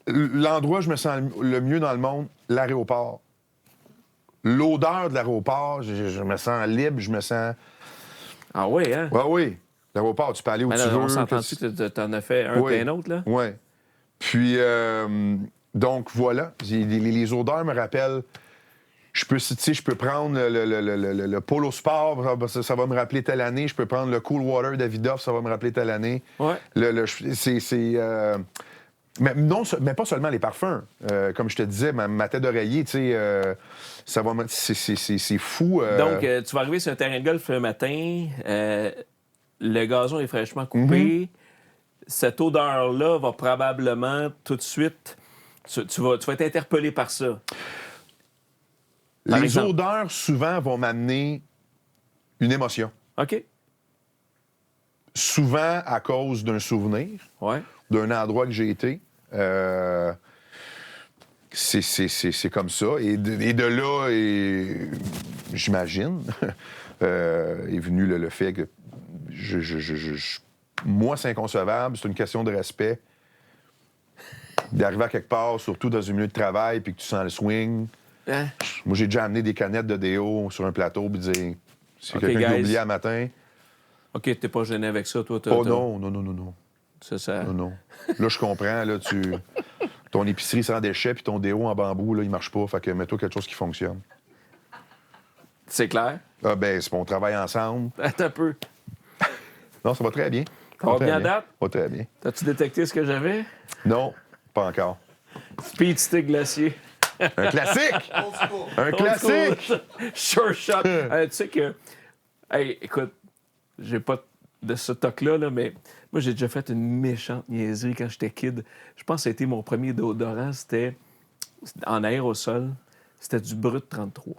[SPEAKER 3] L'endroit où je me sens le mieux dans le monde, l'aéroport. L'odeur de l'aéroport, je me sens libre, je me sens...
[SPEAKER 1] Ah oui, hein?
[SPEAKER 3] Oui. L'aéroport, tu peux aller où
[SPEAKER 1] Ben
[SPEAKER 3] tu
[SPEAKER 1] là,
[SPEAKER 3] veux.
[SPEAKER 1] on s'entend-tu que t'en as fait un
[SPEAKER 3] Oui.
[SPEAKER 1] puis un autre, là?
[SPEAKER 3] Oui. Puis, donc, voilà. Les odeurs me rappellent... Je peux prendre le Polo Sport, ça va me rappeler telle année. Je peux prendre le Cool Water d'Avidoff, ça va me rappeler telle année.
[SPEAKER 1] Ouais.
[SPEAKER 3] Mais pas seulement les parfums. Comme je te disais, ma tête d'oreiller, tu sais, ça va c'est fou.
[SPEAKER 1] Donc, tu vas arriver sur un terrain de golf un matin, le gazon est fraîchement coupé. Cette odeur-là va probablement tout de suite... Tu vas être interpellé par ça.
[SPEAKER 3] Les odeurs, souvent, vont m'amener une émotion.
[SPEAKER 1] OK.
[SPEAKER 3] Souvent à cause d'un souvenir,
[SPEAKER 1] Ouais.
[SPEAKER 3] d'un endroit que j'ai été. C'est comme ça. Et de là, j'imagine, est venu le fait que moi, c'est inconcevable. C'est une question de respect. D'arriver à quelque part, surtout dans un milieu de travail, puis que tu sens le swing.
[SPEAKER 1] Hein?
[SPEAKER 3] Moi, j'ai déjà amené des canettes de déo sur un plateau, puis dire, si
[SPEAKER 1] OK,
[SPEAKER 3] quelqu'un qui a
[SPEAKER 1] guys.
[SPEAKER 3] oublié un matin...
[SPEAKER 1] OK, t'es pas gêné avec ça, toi?
[SPEAKER 3] Oh non.
[SPEAKER 1] Ça...
[SPEAKER 3] Non. Là, je comprends, là, ton épicerie sans déchets puis ton déo en bambou, là, il marche pas. Fait que mets-toi quelque chose qui fonctionne.
[SPEAKER 1] C'est clair?
[SPEAKER 3] Ah ben, c'est on travaille ensemble.
[SPEAKER 1] Attends un peu.
[SPEAKER 3] Non, ça va très bien.
[SPEAKER 1] Ça va bien à date?
[SPEAKER 3] Ça va très bien.
[SPEAKER 1] T'as-tu détecté ce que j'avais?
[SPEAKER 3] Non, pas encore.
[SPEAKER 1] Speed stick glacier.
[SPEAKER 3] Un classique!
[SPEAKER 5] Old school.
[SPEAKER 3] Un classique!
[SPEAKER 1] Sure shot. Tu sais que... Hey, écoute, j'ai pas de ce toc-là, là, mais moi, j'ai déjà fait une méchante niaiserie quand j'étais kid. Je pense que ça a été mon premier déodorant. C'était en aérosol. C'était du Brut 33.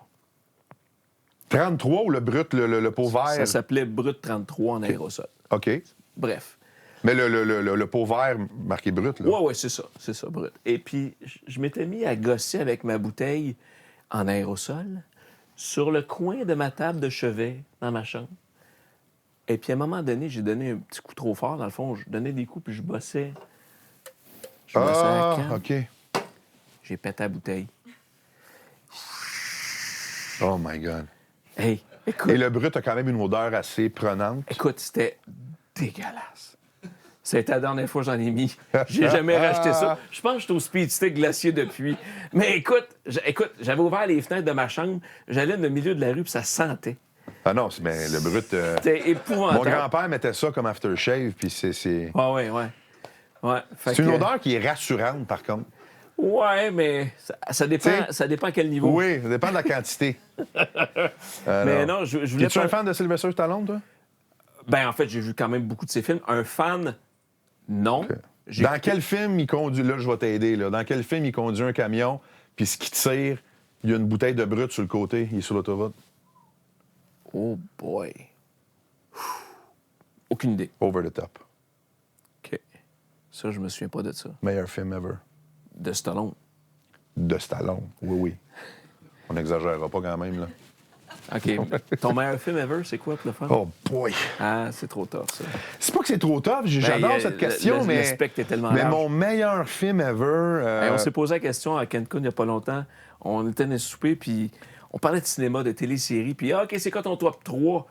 [SPEAKER 3] 33 ou le brut, le pot vert?
[SPEAKER 1] Ça s'appelait Brut 33 en aérosol.
[SPEAKER 3] OK.
[SPEAKER 1] Bref.
[SPEAKER 3] Mais le pot vert marqué brut, là.
[SPEAKER 1] Ouais, c'est ça, brut. Et puis, je m'étais mis à gosser avec ma bouteille en aérosol sur le coin de ma table de chevet dans ma chambre. Et puis, à un moment donné, j'ai donné un petit coup trop fort. Dans le fond, je donnais des coups, puis je bossais. Je bossais à la canne.
[SPEAKER 3] OK.
[SPEAKER 1] J'ai pété la bouteille.
[SPEAKER 3] Oh my God.
[SPEAKER 1] Hey, écoute.
[SPEAKER 3] Et le brut a quand même une odeur assez prenante.
[SPEAKER 1] Écoute, c'était dégueulasse. C'était la dernière fois que j'en ai mis. J'ai jamais racheté ça. Je pense que j'étais au Speed Stick glacier depuis. Mais écoute, j'avais ouvert les fenêtres de ma chambre, j'allais dans le milieu de la rue, puis ça sentait.
[SPEAKER 3] Ah non, mais le brut...
[SPEAKER 1] C'était épouvantable.
[SPEAKER 3] Mon grand-père mettait ça comme aftershave, puis c'est...
[SPEAKER 1] Ah ouais. Fait
[SPEAKER 3] C'est une
[SPEAKER 1] que-
[SPEAKER 3] odeur qui est rassurante, par contre.
[SPEAKER 1] Ouais, mais ça dépend à quel niveau.
[SPEAKER 3] Oui, ça dépend de la quantité.
[SPEAKER 1] Mais non, je voulais
[SPEAKER 3] Es-tu un fan de Sylvester Stallone, toi?
[SPEAKER 1] Ben, en fait, j'ai vu quand même beaucoup de ses films. Un fan, non. J'ai
[SPEAKER 3] Dans
[SPEAKER 1] écouté-
[SPEAKER 3] quel film il conduit... Là, je vais t'aider, là. Dans quel film il conduit un camion, puis ce qui tire, il y a une bouteille de brut sur le côté, il est sur l'autoroute?
[SPEAKER 1] Oh boy. Aucune idée.
[SPEAKER 3] Over the Top.
[SPEAKER 1] OK. Ça, je me souviens pas de ça.
[SPEAKER 3] Meilleur film ever.
[SPEAKER 1] De Stallone.
[SPEAKER 3] De Stallone, oui. On n'exagérera pas quand même, là.
[SPEAKER 1] OK. Ton meilleur film ever, c'est quoi, pour le fun?
[SPEAKER 3] Oh boy!
[SPEAKER 1] Ah, c'est trop tard, ça.
[SPEAKER 3] C'est pas que c'est trop tough, j'adore
[SPEAKER 1] Ben,
[SPEAKER 3] cette question,
[SPEAKER 1] le
[SPEAKER 3] mais...
[SPEAKER 1] spectre est tellement
[SPEAKER 3] mais
[SPEAKER 1] large.
[SPEAKER 3] mon meilleur film ever...
[SPEAKER 1] Hey, on s'est posé la question à Cancun il n'y a pas longtemps. On était dans le souper, puis on parlait de cinéma, de téléséries, puis OK, c'est quoi ton top 3?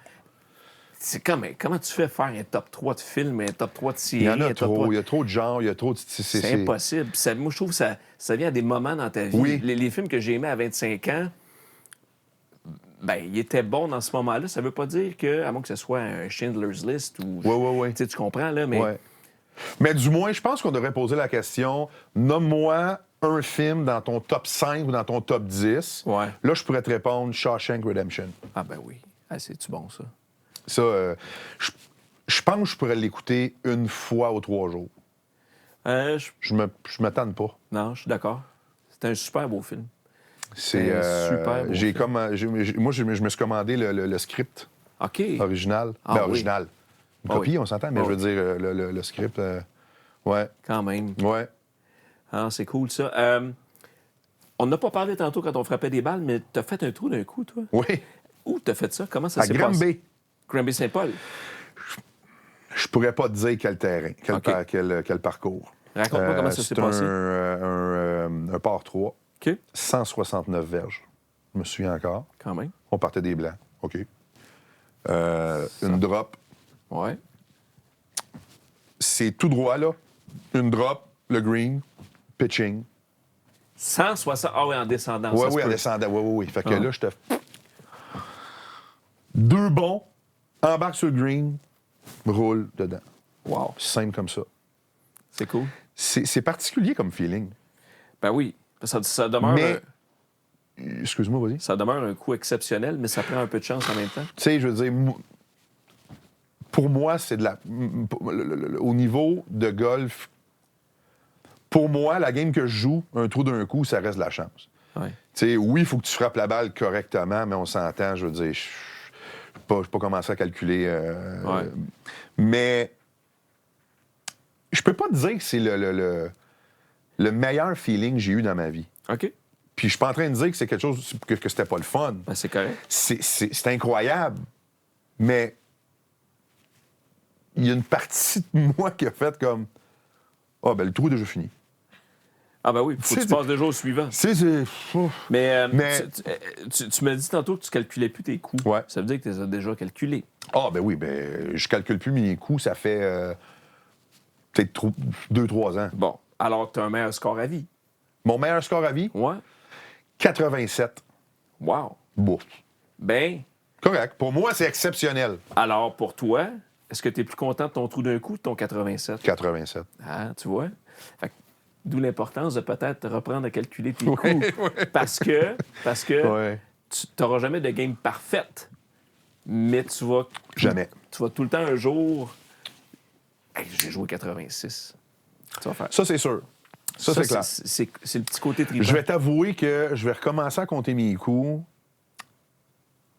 [SPEAKER 1] C'est comment tu fais faire un top 3 de films, un top 3 de séries?
[SPEAKER 3] il y en a
[SPEAKER 1] un top
[SPEAKER 3] trop,
[SPEAKER 1] 3
[SPEAKER 3] il y a trop de genres, il y a trop de...
[SPEAKER 1] C'est impossible. Puis moi, je trouve que ça vient à des moments dans ta vie.
[SPEAKER 3] Oui.
[SPEAKER 1] Les films que j'ai aimés à 25 ans, ben, ils étaient bons dans ce moment-là. Ça veut pas dire que, à moins que ce soit un Schindler's List ou...
[SPEAKER 3] Oui.
[SPEAKER 1] Tu sais, tu comprends, là, mais...
[SPEAKER 3] Ouais. Mais du moins, je pense qu'on devrait poser la question, nomme-moi un film dans ton top 5 ou dans ton top 10.
[SPEAKER 1] Ouais.
[SPEAKER 3] Là, je pourrais te répondre Shawshank Redemption.
[SPEAKER 1] Ah ben oui. Ah, c'est-tu bon, ça?
[SPEAKER 3] Ça, je pense que je pourrais l'écouter une fois aux 3 jours. Je me tente pas.
[SPEAKER 1] Non, je suis d'accord. C'est un super beau film.
[SPEAKER 3] C'est
[SPEAKER 1] un super beau
[SPEAKER 3] j'ai
[SPEAKER 1] film.
[SPEAKER 3] comme moi je me suis commandé le script
[SPEAKER 1] OK.
[SPEAKER 3] original.
[SPEAKER 1] Ah
[SPEAKER 3] Ben,
[SPEAKER 1] oui.
[SPEAKER 3] original. Une
[SPEAKER 1] Ah
[SPEAKER 3] copie,
[SPEAKER 1] oui.
[SPEAKER 3] on s'entend, mais
[SPEAKER 1] Ah
[SPEAKER 3] je veux dire le script. Ouais.
[SPEAKER 1] Quand même.
[SPEAKER 3] Ouais.
[SPEAKER 1] Ah, c'est cool, ça. On n'a pas parlé tantôt quand on frappait des balles, mais t'as fait un trou d'un coup, toi.
[SPEAKER 3] Oui.
[SPEAKER 1] Où t'as fait ça? Comment ça
[SPEAKER 3] À
[SPEAKER 1] s'est passé?
[SPEAKER 3] Granby.
[SPEAKER 1] Granby-Saint-Paul.
[SPEAKER 3] Je pourrais pas te dire quel terrain,
[SPEAKER 1] OK.
[SPEAKER 3] quel parcours.
[SPEAKER 1] Raconte-moi comment ça s'est
[SPEAKER 3] c'est
[SPEAKER 1] passé.
[SPEAKER 3] un par 3,
[SPEAKER 1] OK.
[SPEAKER 3] 169 verges. Je me souviens encore.
[SPEAKER 1] Quand même.
[SPEAKER 3] On partait des blancs. OK. Une drop.
[SPEAKER 1] Ouais.
[SPEAKER 3] C'est tout droit, là. Une drop, le green, pitching.
[SPEAKER 1] 160. Ah oui, en descendant.
[SPEAKER 3] Oui,
[SPEAKER 1] ça se
[SPEAKER 3] oui, en
[SPEAKER 1] peut.
[SPEAKER 3] descendant. Oui. Fait que
[SPEAKER 1] Ah.
[SPEAKER 3] là, je te... 2 bons, embarque sur le green, roule dedans.
[SPEAKER 1] Wow.
[SPEAKER 3] Simple comme ça.
[SPEAKER 1] C'est cool.
[SPEAKER 3] C'est particulier comme feeling.
[SPEAKER 1] Ben oui. Ça demeure,
[SPEAKER 3] Mais... Excuse-moi, vas-y.
[SPEAKER 1] ça demeure un coup exceptionnel, mais ça prend un peu de chance en même temps.
[SPEAKER 3] Tu sais, je veux dire, pour moi, c'est de la... Au niveau de golf, pour moi, la game que je joue, un trou d'un coup, ça reste de la chance.
[SPEAKER 1] Ouais.
[SPEAKER 3] Tu sais, oui, il faut que tu frappes la balle correctement, mais on s'entend, je veux dire, je ne vais pas commencer à calculer.
[SPEAKER 1] Ouais.
[SPEAKER 3] Mais je peux pas te dire que c'est le meilleur feeling que j'ai eu dans ma vie.
[SPEAKER 1] OK.
[SPEAKER 3] Puis je suis pas en train de dire que c'est quelque chose que c'était pas le fun.
[SPEAKER 1] Ben, c'est correct.
[SPEAKER 3] C'est incroyable, mais il y a une partie de moi qui a fait comme ah, ben le trou est déjà fini.
[SPEAKER 1] Ah ben oui, faut que tu passes déjà au suivant.
[SPEAKER 3] C'est.
[SPEAKER 1] Mais,
[SPEAKER 3] Mais-
[SPEAKER 1] tu m'as dit tantôt que tu calculais plus tes coûts.
[SPEAKER 3] Ouais.
[SPEAKER 1] Ça veut dire que tu les as déjà calculés.
[SPEAKER 3] Ah, ben oui, ben je calcule plus mes coups, ça fait peut-être 2-3 ans.
[SPEAKER 1] Bon, alors tu as un meilleur score à vie.
[SPEAKER 3] Mon meilleur score à vie,
[SPEAKER 1] Ouais.
[SPEAKER 3] 87.
[SPEAKER 1] Wow.
[SPEAKER 3] Bon.
[SPEAKER 1] Ben,
[SPEAKER 3] Correct. Pour moi, c'est exceptionnel.
[SPEAKER 1] alors pour toi, est-ce que tu es plus content de ton trou d'un coup ou de ton 87?
[SPEAKER 3] 87.
[SPEAKER 1] Ah, tu vois? Fait que, d'où l'importance de peut-être reprendre à calculer tes coups. Parce que
[SPEAKER 3] Ouais.
[SPEAKER 1] tu n'auras jamais de game parfaite. Mais tu vas
[SPEAKER 3] Jamais.
[SPEAKER 1] tout le temps un jour. Hey, j'ai joué 86. Tu vas faire.
[SPEAKER 3] Ça, c'est sûr. Ça, c'est clair.
[SPEAKER 1] C'est le petit côté tripant.
[SPEAKER 3] Je vais t'avouer que je vais recommencer à compter mes coups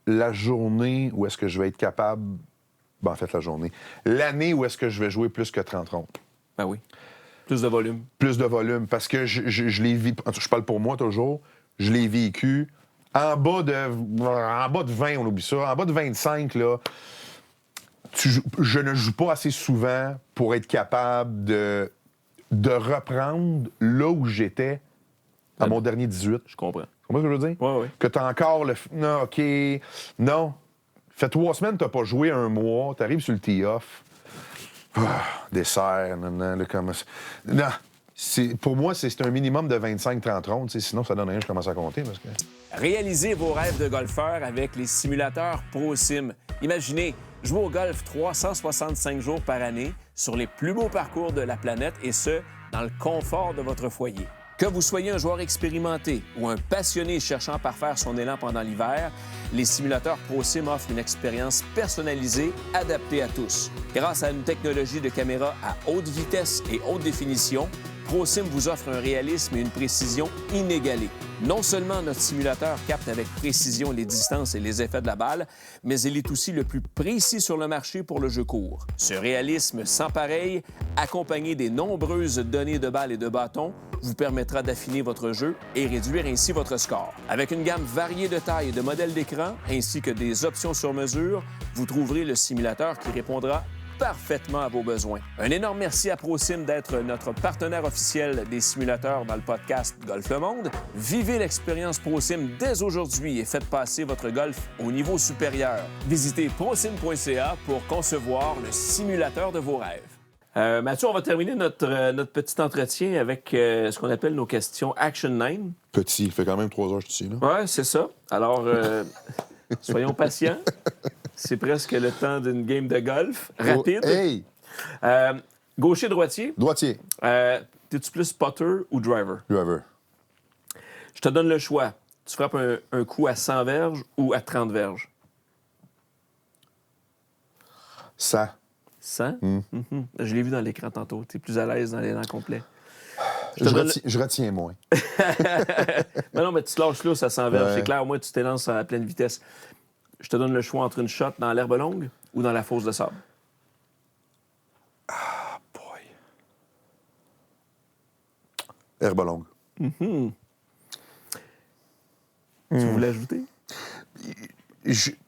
[SPEAKER 3] la journée où est-ce que je vais être capable... Ben, en fait, la journée. L'année où est-ce que je vais jouer plus que 30 rondes.
[SPEAKER 1] Ben oui. Plus de volume.
[SPEAKER 3] Plus de volume, parce que je l'ai vécu... Je parle pour moi toujours. Je l'ai vécu en bas de 20, on oublie ça. En bas de 25, là... je ne joue pas assez souvent pour être capable de reprendre là où j'étais à mon dernier 18.
[SPEAKER 1] Je comprends.
[SPEAKER 3] Tu comprends ce que je veux dire?
[SPEAKER 1] Oui, oui.
[SPEAKER 3] Que t'as encore le... Non, OK. Non. Fait 3 semaines, t'as pas joué 1 mois. T'arrives sur le tee-off. Dessert, là, comme... Non. Pour moi, c'est un minimum de 25-30 rondes. Sinon, ça donne rien, je commence à compter. Parce que...
[SPEAKER 1] Réalisez vos rêves de golfeur avec les simulateurs ProSim. Imaginez, jouer au golf 365 jours par année sur les plus beaux parcours de la planète et ce, dans le confort de votre foyer. Que vous soyez un joueur expérimenté ou un passionné cherchant à parfaire son élan pendant l'hiver, les simulateurs ProSim offrent une expérience personnalisée, adaptée à tous. Grâce à une technologie de caméra à haute vitesse et haute définition, ProSim vous offre un réalisme et une précision inégalés. Non seulement notre simulateur capte avec précision les distances et les effets de la balle, mais il est aussi le plus précis sur le marché pour le jeu court. Ce réalisme sans pareil, accompagné des nombreuses données de balles et de bâtons, vous permettra d'affiner votre jeu et réduire ainsi votre score. Avec une gamme variée de tailles et de modèles d'écran, ainsi que des options sur mesure, vous trouverez le simulateur qui répondra parfaitement à vos besoins. Un énorme merci à ProSim d'être notre partenaire officiel des simulateurs dans le podcast Golf le Monde. Vivez l'expérience ProSim dès aujourd'hui et faites passer votre golf au niveau supérieur. Visitez prosim.ca pour concevoir le simulateur de vos rêves. Mathieu, on va terminer notre petit entretien avec ce qu'on appelle nos questions Action 9.
[SPEAKER 3] Petit, il fait quand même 3 heures que je suis ici, là.
[SPEAKER 1] Oui, c'est ça. Alors, soyons patients. C'est presque le temps d'une game de golf rapide.
[SPEAKER 3] Oh, hey!
[SPEAKER 1] Gaucher-droitier.
[SPEAKER 3] Droitier.
[SPEAKER 1] T'es-tu plus putter ou driver?
[SPEAKER 3] Driver.
[SPEAKER 1] Je te donne le choix. Tu frappes un coup à 100 verges ou à 30 verges?
[SPEAKER 3] 100.
[SPEAKER 1] 100? Mhm. Je l'ai vu dans l'écran tantôt. T'es plus à l'aise dans l'élan complet.
[SPEAKER 3] Je retiens moins.
[SPEAKER 1] Mais non, mais tu te lâches là, ça 100 verges.
[SPEAKER 3] Ouais.
[SPEAKER 1] C'est clair, au moins, tu t'élances à pleine vitesse. Je te donne le choix entre une shot dans l'herbe longue ou dans la fosse de sable.
[SPEAKER 3] Ah, boy. Herbe longue.
[SPEAKER 1] Tu voulais ajouter?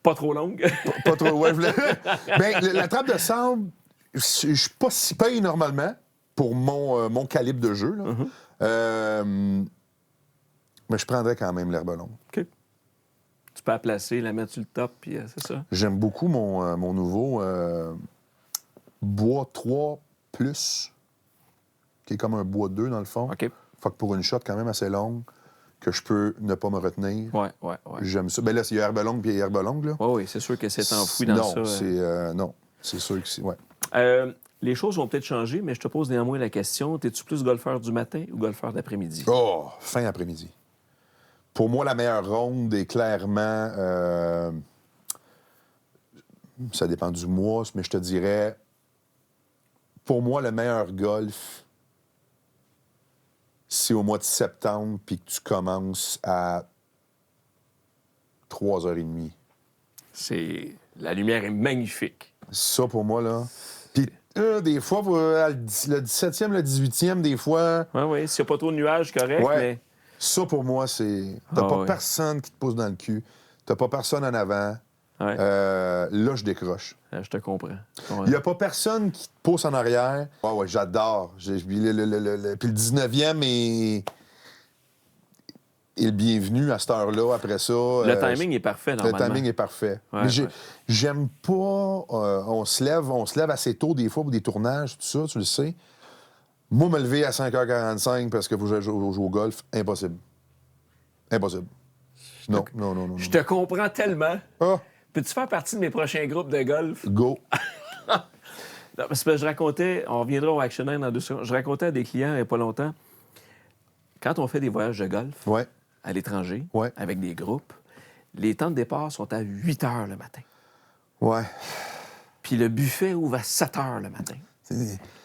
[SPEAKER 1] Pas trop longue.
[SPEAKER 3] Pas trop. Ouais, je voulais... Ben, la trappe de sable, je suis pas si payé normalement pour mon calibre de jeu. Là. Mais je prendrais quand même l'herbe longue.
[SPEAKER 1] OK. Tu peux la placer, la mettre sur le top, puis c'est ça.
[SPEAKER 3] J'aime beaucoup mon nouveau bois 3+, qui est comme un bois 2 dans le fond.
[SPEAKER 1] OK.
[SPEAKER 3] Fait que pour une shot quand même assez longue, que je peux ne pas me retenir.
[SPEAKER 1] Ouais.
[SPEAKER 3] J'aime ça. Ben là, il y a herbe longue puis il y a herbe longue, là.
[SPEAKER 1] Oui, c'est sûr que c'est enfoui dans ça.
[SPEAKER 3] Non, c'est sûr que c'est... Ouais.
[SPEAKER 1] Les choses vont peut-être changer, mais je te pose néanmoins la question. T'es-tu plus golfeur du matin ou golfeur d'après-midi?
[SPEAKER 3] Oh, fin après-midi. Pour moi, la meilleure ronde est clairement... ça dépend du mois, mais je te dirais... Pour moi, le meilleur golf, c'est au mois de septembre, puis que tu commences à 3h30.
[SPEAKER 1] La lumière est magnifique.
[SPEAKER 3] Ça, pour moi, là... Puis, des fois, le 17e, le 18e, des fois...
[SPEAKER 1] Oui. S'il n'y a pas trop de nuages, correct,
[SPEAKER 3] Ouais.
[SPEAKER 1] mais...
[SPEAKER 3] Ça, pour moi, c'est... T'as pas personne qui te pousse dans le cul. T'as pas personne en avant.
[SPEAKER 1] Ouais.
[SPEAKER 3] Là, je décroche.
[SPEAKER 1] Je te comprends.
[SPEAKER 3] Il n'y a pas personne qui te pousse en arrière. Ouais, j'adore. Puis le 19e est le bienvenu à cette heure-là, après ça.
[SPEAKER 1] Le timing est parfait, normalement.
[SPEAKER 3] Le timing est parfait.
[SPEAKER 1] Ouais,
[SPEAKER 3] Mais j'aime pas... on se lève assez tôt, des fois, pour des tournages, tout ça, tu le sais. Moi, me lever à 5h45 parce que faut que je joue au golf, impossible. Impossible. Non.
[SPEAKER 1] Je te comprends tellement.
[SPEAKER 3] Ah,
[SPEAKER 1] Peux-tu faire partie de mes prochains groupes de golf?
[SPEAKER 3] go.
[SPEAKER 1] Non, parce que je racontais, on reviendra au Action 9 dans 2 secondes, je racontais à des clients il n'y a pas longtemps, quand on fait des voyages de golf
[SPEAKER 3] Ouais.
[SPEAKER 1] à l'étranger,
[SPEAKER 3] Ouais.
[SPEAKER 1] avec des groupes, les temps de départ sont à 8 h le matin.
[SPEAKER 3] Ouais.
[SPEAKER 1] Puis le buffet ouvre à 7 h le matin.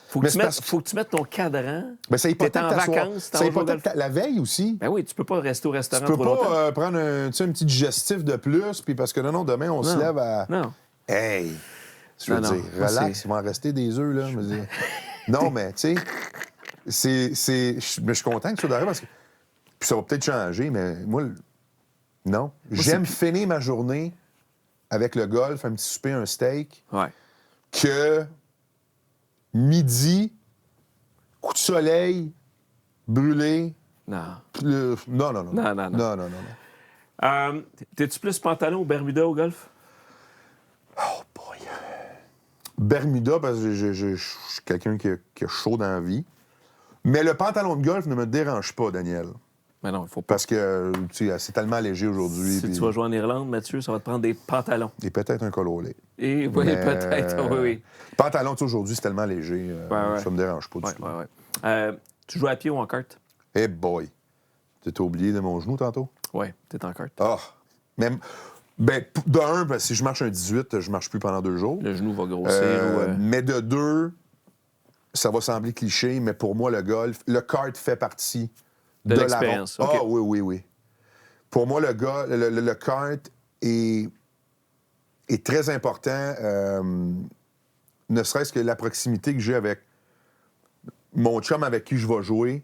[SPEAKER 1] Faut que,
[SPEAKER 3] Mais
[SPEAKER 1] tu
[SPEAKER 3] c'est
[SPEAKER 1] mettes, faut que tu mettes ton cadran.
[SPEAKER 3] Ben, ça
[SPEAKER 1] T'es
[SPEAKER 3] hypothèque
[SPEAKER 1] en
[SPEAKER 3] ta soirée.
[SPEAKER 1] vacances,
[SPEAKER 3] Ça hypothèque la veille aussi.
[SPEAKER 1] Ben oui, tu peux pas rester au restaurant
[SPEAKER 3] Tu peux
[SPEAKER 1] trop longtemps.
[SPEAKER 3] pas prendre un petit digestif de plus, puis parce que non, demain, on se lève à...
[SPEAKER 1] Non.
[SPEAKER 3] Hey! Je veux
[SPEAKER 1] Non,
[SPEAKER 3] dire,
[SPEAKER 1] moi,
[SPEAKER 3] relax, il va en rester des œufs, là. Je veux dire. Non, mais, tu sais, mais je suis content que ça arrive parce que... Puis ça va peut-être changer, mais moi, non. J'aime finir ma journée avec le golf, un petit souper, un steak.
[SPEAKER 1] Ouais.
[SPEAKER 3] que midi, coup de soleil, brûlé.
[SPEAKER 1] Non.
[SPEAKER 3] Non.
[SPEAKER 1] Non. T'es-tu plus pantalon ou Bermuda au golf?
[SPEAKER 3] Oh boy. Bermuda, parce que je suis quelqu'un qui a chaud dans la vie. Mais le pantalon de golf ne me dérange pas, Daniel.
[SPEAKER 1] Mais non, il faut pas.
[SPEAKER 3] Parce que c'est tellement léger aujourd'hui.
[SPEAKER 1] Si tu vas jouer en Irlande, Mathieu, ça va te prendre des pantalons.
[SPEAKER 3] Et peut-être un col roulé.
[SPEAKER 1] Et oui,
[SPEAKER 3] Mais,
[SPEAKER 1] peut-être, oui.
[SPEAKER 3] Pantalon, aujourd'hui, c'est tellement léger.
[SPEAKER 1] Ouais.
[SPEAKER 3] Ça me dérange pas du
[SPEAKER 1] Ouais,
[SPEAKER 3] tout.
[SPEAKER 1] ouais. Tu joues à pied ou en kart?
[SPEAKER 3] Hey boy. Tu t'es oublié de mon genou tantôt?
[SPEAKER 1] Oui, t'es en kart.
[SPEAKER 3] Ah! Même. Ben, de un, parce que si je marche un 18, je marche plus pendant 2 jours.
[SPEAKER 1] Le genou va grossir.
[SPEAKER 3] Mais de 2, ça va sembler cliché, mais pour moi, le golf, le kart fait partie
[SPEAKER 1] De
[SPEAKER 3] la
[SPEAKER 1] l'expérience,
[SPEAKER 3] Ah
[SPEAKER 1] OK.
[SPEAKER 3] oui. Pour moi, le kart est très important, ne serait-ce que la proximité que j'ai avec mon chum avec qui je vais jouer.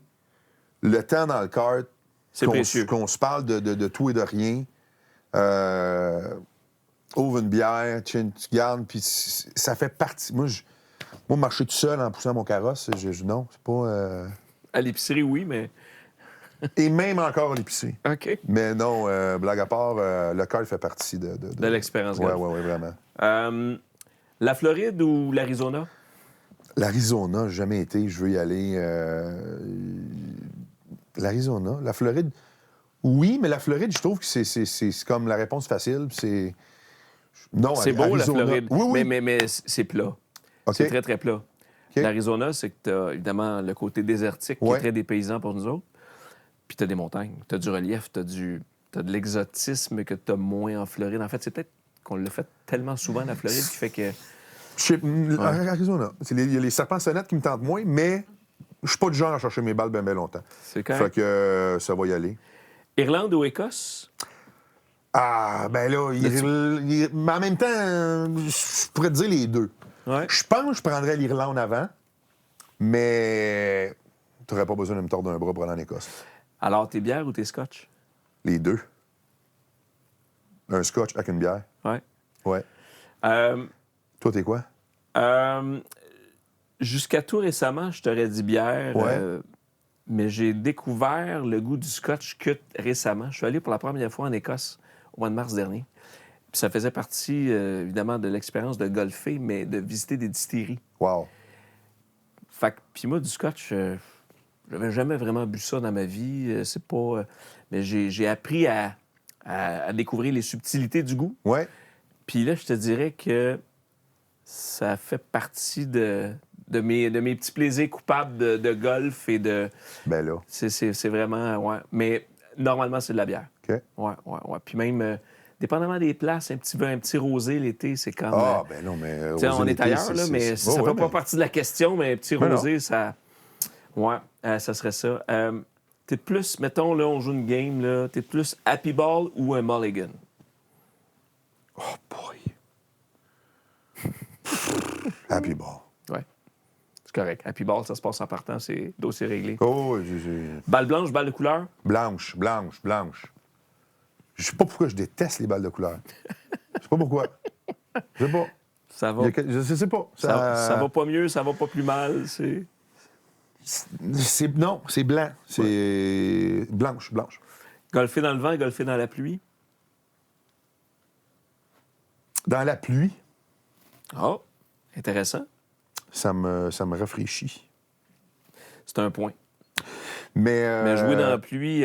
[SPEAKER 3] Le temps dans le kart,
[SPEAKER 1] C'est précieux.
[SPEAKER 3] qu'on se parle de tout et de rien. Ouvre une bière, tu gardes, puis ça fait partie. Moi, marcher tout seul en poussant mon carrosse, non, c'est pas...
[SPEAKER 1] À l'épicerie, oui, mais...
[SPEAKER 3] Et même encore à l'épicerie.
[SPEAKER 1] OK.
[SPEAKER 3] Mais non, blague à part, le kart fait partie de
[SPEAKER 1] l'expérience
[SPEAKER 3] Ouais,
[SPEAKER 1] golf.
[SPEAKER 3] ouais, vraiment.
[SPEAKER 1] La Floride ou l'Arizona?
[SPEAKER 3] L'Arizona, j'ai jamais été, je veux y aller. L'Arizona, la Floride, oui, mais la Floride, je trouve que c'est comme la réponse facile. C'est non,
[SPEAKER 1] C'est beau,
[SPEAKER 3] Arizona.
[SPEAKER 1] la Floride.
[SPEAKER 3] Oui.
[SPEAKER 1] Mais c'est plat.
[SPEAKER 3] OK.
[SPEAKER 1] C'est très, très plat.
[SPEAKER 3] OK.
[SPEAKER 1] L'Arizona, c'est que tu as évidemment le côté désertique qui
[SPEAKER 3] Ouais.
[SPEAKER 1] est très dépaysant pour nous autres. Puis tu as des montagnes, tu as du relief, tu as de l'exotisme que tu as moins en Floride. En fait, c'est peut-être qu'on l'a fait tellement souvent, la Floride, qui fait que...
[SPEAKER 3] Arizona. Il y a les serpents sonnettes qui me tentent moins, mais je suis pas du genre à chercher mes balles bien longtemps.
[SPEAKER 1] C'est correct.
[SPEAKER 3] Fait que ça va y aller.
[SPEAKER 1] Irlande ou Écosse?
[SPEAKER 3] Ah, ben là, mais en même temps, je pourrais te dire les deux.
[SPEAKER 1] Ouais.
[SPEAKER 3] Je pense que je prendrais l'Irlande avant, mais tu n'aurais pas besoin de me tordre un bras pour aller en Écosse.
[SPEAKER 1] Alors, t'es bière ou t'es scotch?
[SPEAKER 3] Les deux. Un scotch avec une bière.
[SPEAKER 1] Ouais.
[SPEAKER 3] Ouais.
[SPEAKER 1] Euh,
[SPEAKER 3] Toi, t'es quoi?
[SPEAKER 1] Jusqu'à tout récemment, je t'aurais dit bière,
[SPEAKER 3] Ouais.
[SPEAKER 1] mais j'ai découvert le goût du scotch que récemment. Je suis allé pour la première fois en Écosse au mois de mars dernier. Puis ça faisait partie, évidemment, de l'expérience de golfer, mais de visiter des distilleries.
[SPEAKER 3] Wow.
[SPEAKER 1] Fait que, puis moi, du scotch, j'avais jamais vraiment bu ça dans ma vie. C'est pas... mais j'ai appris à découvrir les subtilités du goût.
[SPEAKER 3] Ouais.
[SPEAKER 1] Puis là, je te dirais que ça fait partie de mes petits plaisirs coupables de golf et de...
[SPEAKER 3] Ben là.
[SPEAKER 1] C'est vraiment... Ouais. Mais normalement, c'est de la bière.
[SPEAKER 3] OK.
[SPEAKER 1] Ouais. Puis même, dépendamment des places, un petit rosé l'été, c'est comme...
[SPEAKER 3] Ah, ben non, mais.
[SPEAKER 1] tu sais,
[SPEAKER 3] rosé
[SPEAKER 1] on est
[SPEAKER 3] l'été,
[SPEAKER 1] ailleurs, là, mais ça fait pas partie de la question, mais un petit
[SPEAKER 3] Mais non.
[SPEAKER 1] rosé, ça... Ouais, ça serait ça. T'es plus, mettons, là, on joue une game, là, t'es plus Happy Ball ou un Mulligan?
[SPEAKER 3] Oh, boy. Happy Ball.
[SPEAKER 1] Ouais. C'est correct. Happy Ball, ça se passe en partant, c'est dossier réglé.
[SPEAKER 3] Oh,
[SPEAKER 1] Balle blanche, balle de couleur?
[SPEAKER 3] blanche. Je sais pas pourquoi je déteste les balles de couleur. Je sais pas pourquoi. Je sais pas.
[SPEAKER 1] Ça va.
[SPEAKER 3] Je sais pas.
[SPEAKER 1] Ça va pas mieux, ça va pas plus mal.
[SPEAKER 3] Non, c'est blanc. C'est blanche.
[SPEAKER 1] Golfer dans le vent, golfer dans la pluie?
[SPEAKER 3] Dans la pluie,
[SPEAKER 1] Oh, intéressant.
[SPEAKER 3] ça me rafraîchit.
[SPEAKER 1] C'est un point.
[SPEAKER 3] Mais
[SPEAKER 1] jouer dans la pluie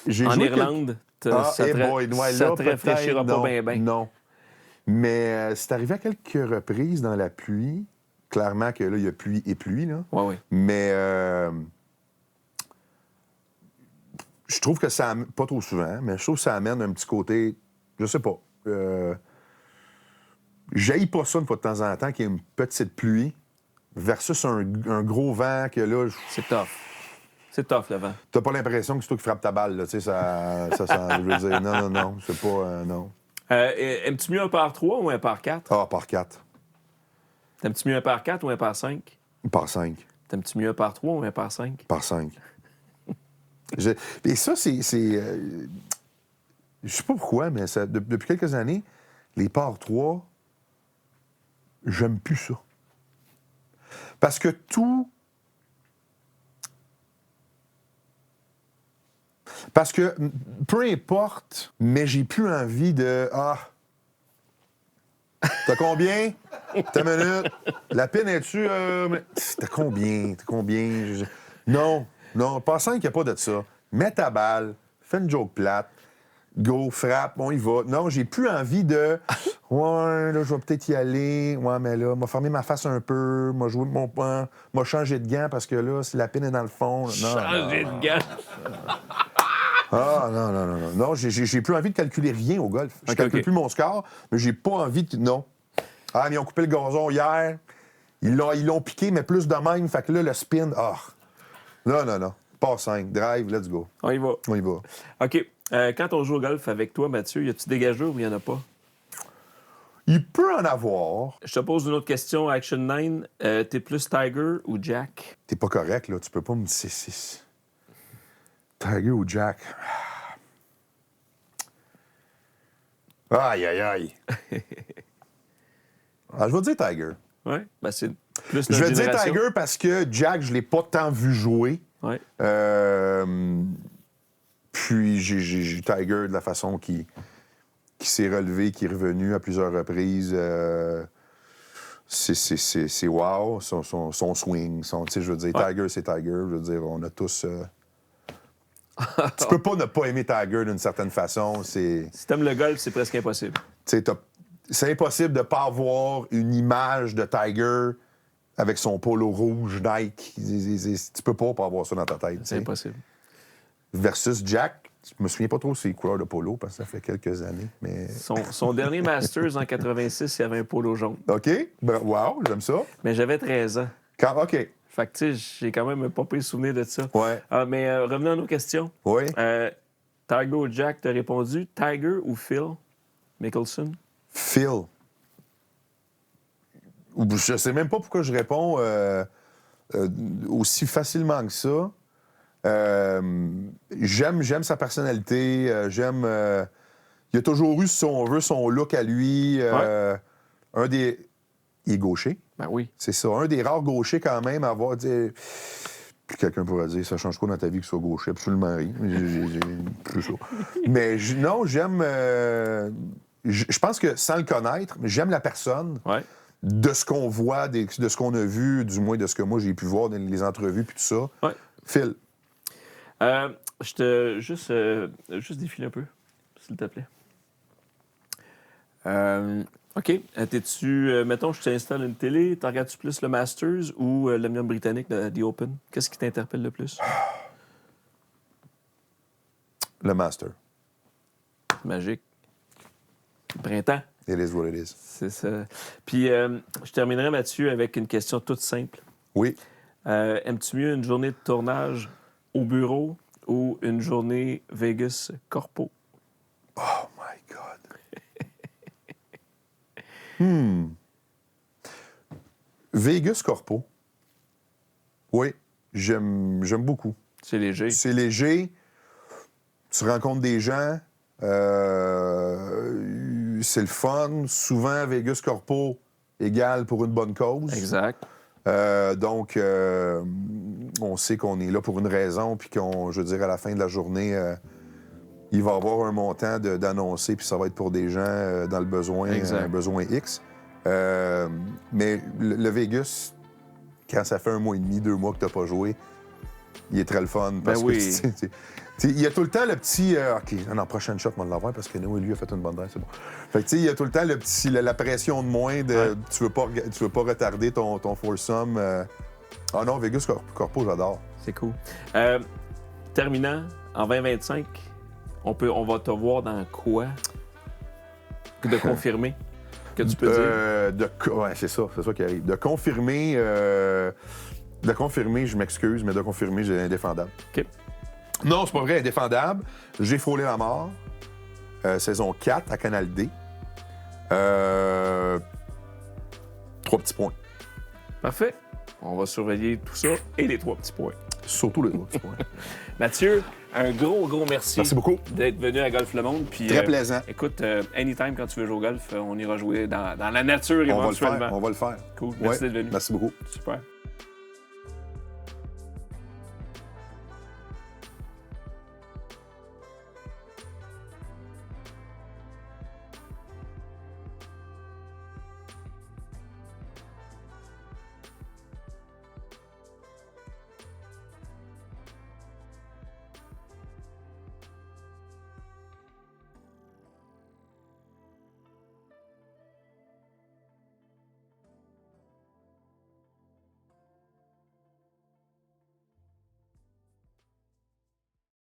[SPEAKER 3] j'ai
[SPEAKER 1] en
[SPEAKER 3] joué
[SPEAKER 1] Irlande, ça te rafraîchira pas bien.
[SPEAKER 3] Non. Mais c'est arrivé à quelques reprises dans la pluie. Clairement que là, il y a pluie et pluie, là.
[SPEAKER 1] Oui.
[SPEAKER 3] Mais je trouve que ça... Pas trop souvent, mais je trouve que ça amène un petit côté... Je sais pas. J'haïs pas ça une fois de temps en temps qu'il y ait une petite pluie versus un gros vent que là...
[SPEAKER 1] C'est tough. C'est tough, le vent.
[SPEAKER 3] T'as pas l'impression que c'est toi qui frappe ta balle, là. Tu sais, je veux dire, non. C'est pas... non.
[SPEAKER 1] Aimes-tu mieux un par 3 ou un par 4?
[SPEAKER 3] Ah, par 4.
[SPEAKER 1] T'aimes-tu mieux un par 4 ou un par 5?
[SPEAKER 3] Par 5.
[SPEAKER 1] T'aimes-tu mieux un par 3 ou un par 5?
[SPEAKER 3] Par 5. Et ça, c'est... je sais pas pourquoi, mais depuis quelques années, les par 3 j'aime plus ça. Parce que tout... Parce que, peu importe, mais j'ai plus envie de... Ah, t'as combien? T'as une minute. La pine est-tu... T'as combien? Non, pensant qu'il n'y a pas de ça. Mets ta balle, fais une joke plate, go, frappe, on y va. Non, j'ai plus envie de... Ouais, là, je vais peut-être y aller. Ouais, mais là, m'a fermé ma face un peu, m'a joué mon point, m'a changé de gant parce que là, si la pine est dans le fond... Non,
[SPEAKER 1] Changer de gants.
[SPEAKER 3] Ah, non. Non, j'ai plus envie de calculer rien au golf. Je calcule plus mon score, mais j'ai pas envie de... Non. Ah, mais ils ont coupé le gazon hier. Ils l'ont piqué, mais plus de même. Fait que là, le spin... Ah. Non. Pas 5. Drive, let's go.
[SPEAKER 1] On y va. OK. Quand on joue au golf avec toi, Mathieu, y a-tu des gageurs ou il n'y en a pas?
[SPEAKER 3] Il peut en avoir.
[SPEAKER 1] Je te pose une autre question, Action 9. T'es plus Tiger ou Jack?
[SPEAKER 3] T'es pas correct, là. Tu peux pas me dire 6. Tiger ou Jack? Aïe. Je vais dire Tiger.
[SPEAKER 1] Oui, ben c'est plus
[SPEAKER 3] Je
[SPEAKER 1] notre
[SPEAKER 3] vais dire
[SPEAKER 1] génération.
[SPEAKER 3] Tiger parce que Jack, je l'ai pas tant vu jouer.
[SPEAKER 1] Ouais.
[SPEAKER 3] Puis j'ai Tiger de la façon qui s'est relevé, qui est revenu à plusieurs reprises. C'est wow, son swing. Je veux dire, Tiger, c'est Tiger. Je veux dire, on a tous... Tu peux pas ne pas aimer Tiger d'une certaine façon.
[SPEAKER 1] Si t'aimes le golf, c'est presque impossible.
[SPEAKER 3] C'est impossible de pas avoir une image de Tiger avec son polo rouge Nike. Tu peux pas avoir ça dans ta tête.
[SPEAKER 1] C'est impossible.
[SPEAKER 3] Versus Jack, je me souviens pas trop ses couleurs de polo parce que ça fait quelques années. Mais...
[SPEAKER 1] Son dernier Masters en 86, il y avait un polo jaune.
[SPEAKER 3] OK. Wow, j'aime ça.
[SPEAKER 1] Mais j'avais 13 ans.
[SPEAKER 3] OK.
[SPEAKER 1] Fait que, tu sais, j'ai quand même un pas pire souvenir de ça.
[SPEAKER 3] Ouais.
[SPEAKER 1] Mais revenons à nos questions.
[SPEAKER 3] Oui.
[SPEAKER 1] Tiger ou Jack, t'as répondu. Tiger ou Phil Mickelson?
[SPEAKER 3] Phil. Je sais même pas pourquoi je réponds aussi facilement que ça. J'aime sa personnalité. Il a toujours eu, si on veut, son look à lui. Il est gaucher.
[SPEAKER 1] Ben oui.
[SPEAKER 3] C'est ça. Un des rares gauchers, quand même, à avoir dit. Puis quelqu'un pourrait dire, ça change quoi dans ta vie que tu sois gaucher? Absolument rien. C'est ça. Mais non, j'aime. Je pense que sans le connaître, j'aime la personne.
[SPEAKER 1] Ouais.
[SPEAKER 3] De ce qu'on voit, de ce qu'on a vu, du moins de ce que moi j'ai pu voir dans les entrevues puis tout ça.
[SPEAKER 1] Ouais.
[SPEAKER 3] Phil.
[SPEAKER 1] Je te... Juste défiler un peu, s'il te plaît. OK. T'es-tu... mettons, je t'installe une télé, t'en regardes-tu plus le Masters ou l'Omnium britannique, The Open? Qu'est-ce qui t'interpelle le plus?
[SPEAKER 3] Le Master.
[SPEAKER 1] Magique. Printemps.
[SPEAKER 3] It is what it is.
[SPEAKER 1] C'est ça. Puis, je terminerai, Mathieu, avec une question toute simple.
[SPEAKER 3] Oui.
[SPEAKER 1] Aimes-tu mieux une journée de tournage au bureau ou une journée Vegas Corpo?
[SPEAKER 3] Oh my God. Vegas Corpo. Oui, j'aime beaucoup.
[SPEAKER 1] C'est léger.
[SPEAKER 3] C'est léger. Tu rencontres des gens. C'est le fun. Souvent, Vegas Corpo égale pour une bonne cause.
[SPEAKER 1] Exact.
[SPEAKER 3] Donc, on sait qu'on est là pour une raison, puis je veux dire, à la fin de la journée, il va y avoir un montant d'annoncer, puis ça va être pour des gens dans le besoin, un besoin X. Mais le Vegas, quand ça fait 1 mois et demi, 2 mois que tu n'as pas joué, il est très le fun. Parce que il y a tout le temps le petit... OK, non, prochaine shot, on va l'avoir parce que Noé, lui, a fait une bonne drive, c'est bon. Fait que, il y a tout le temps le petit, la pression de moins de... Tu veux pas retarder ton foursome. Ah non, Vegas Corpo, j'adore.
[SPEAKER 1] C'est cool. Terminant, en 2025, on va te voir dans quoi de confirmer que tu peux dire?
[SPEAKER 3] Ouais, c'est ça qui arrive. De confirmer, je m'excuse, mais de confirmer, j'ai indéfendable.
[SPEAKER 1] OK.
[SPEAKER 3] Non, c'est pas vrai, indéfendable. J'ai frôlé la mort. Saison 4 à Canal D. 3 petits points.
[SPEAKER 1] Parfait. On va surveiller tout ça et les 3 petits points.
[SPEAKER 3] Surtout les 3 petits points.
[SPEAKER 1] Mathieu, un gros merci.
[SPEAKER 3] Merci beaucoup.
[SPEAKER 1] D'être venu à Golf Le Monde. Puis,
[SPEAKER 6] Très plaisant.
[SPEAKER 1] Écoute, anytime quand tu veux jouer au golf, on ira jouer dans la nature
[SPEAKER 3] On va le
[SPEAKER 1] éventuellement.
[SPEAKER 3] faire. On va le faire.
[SPEAKER 1] Cool.
[SPEAKER 3] Ouais.
[SPEAKER 1] Merci d'être venu.
[SPEAKER 3] Merci beaucoup.
[SPEAKER 1] Super.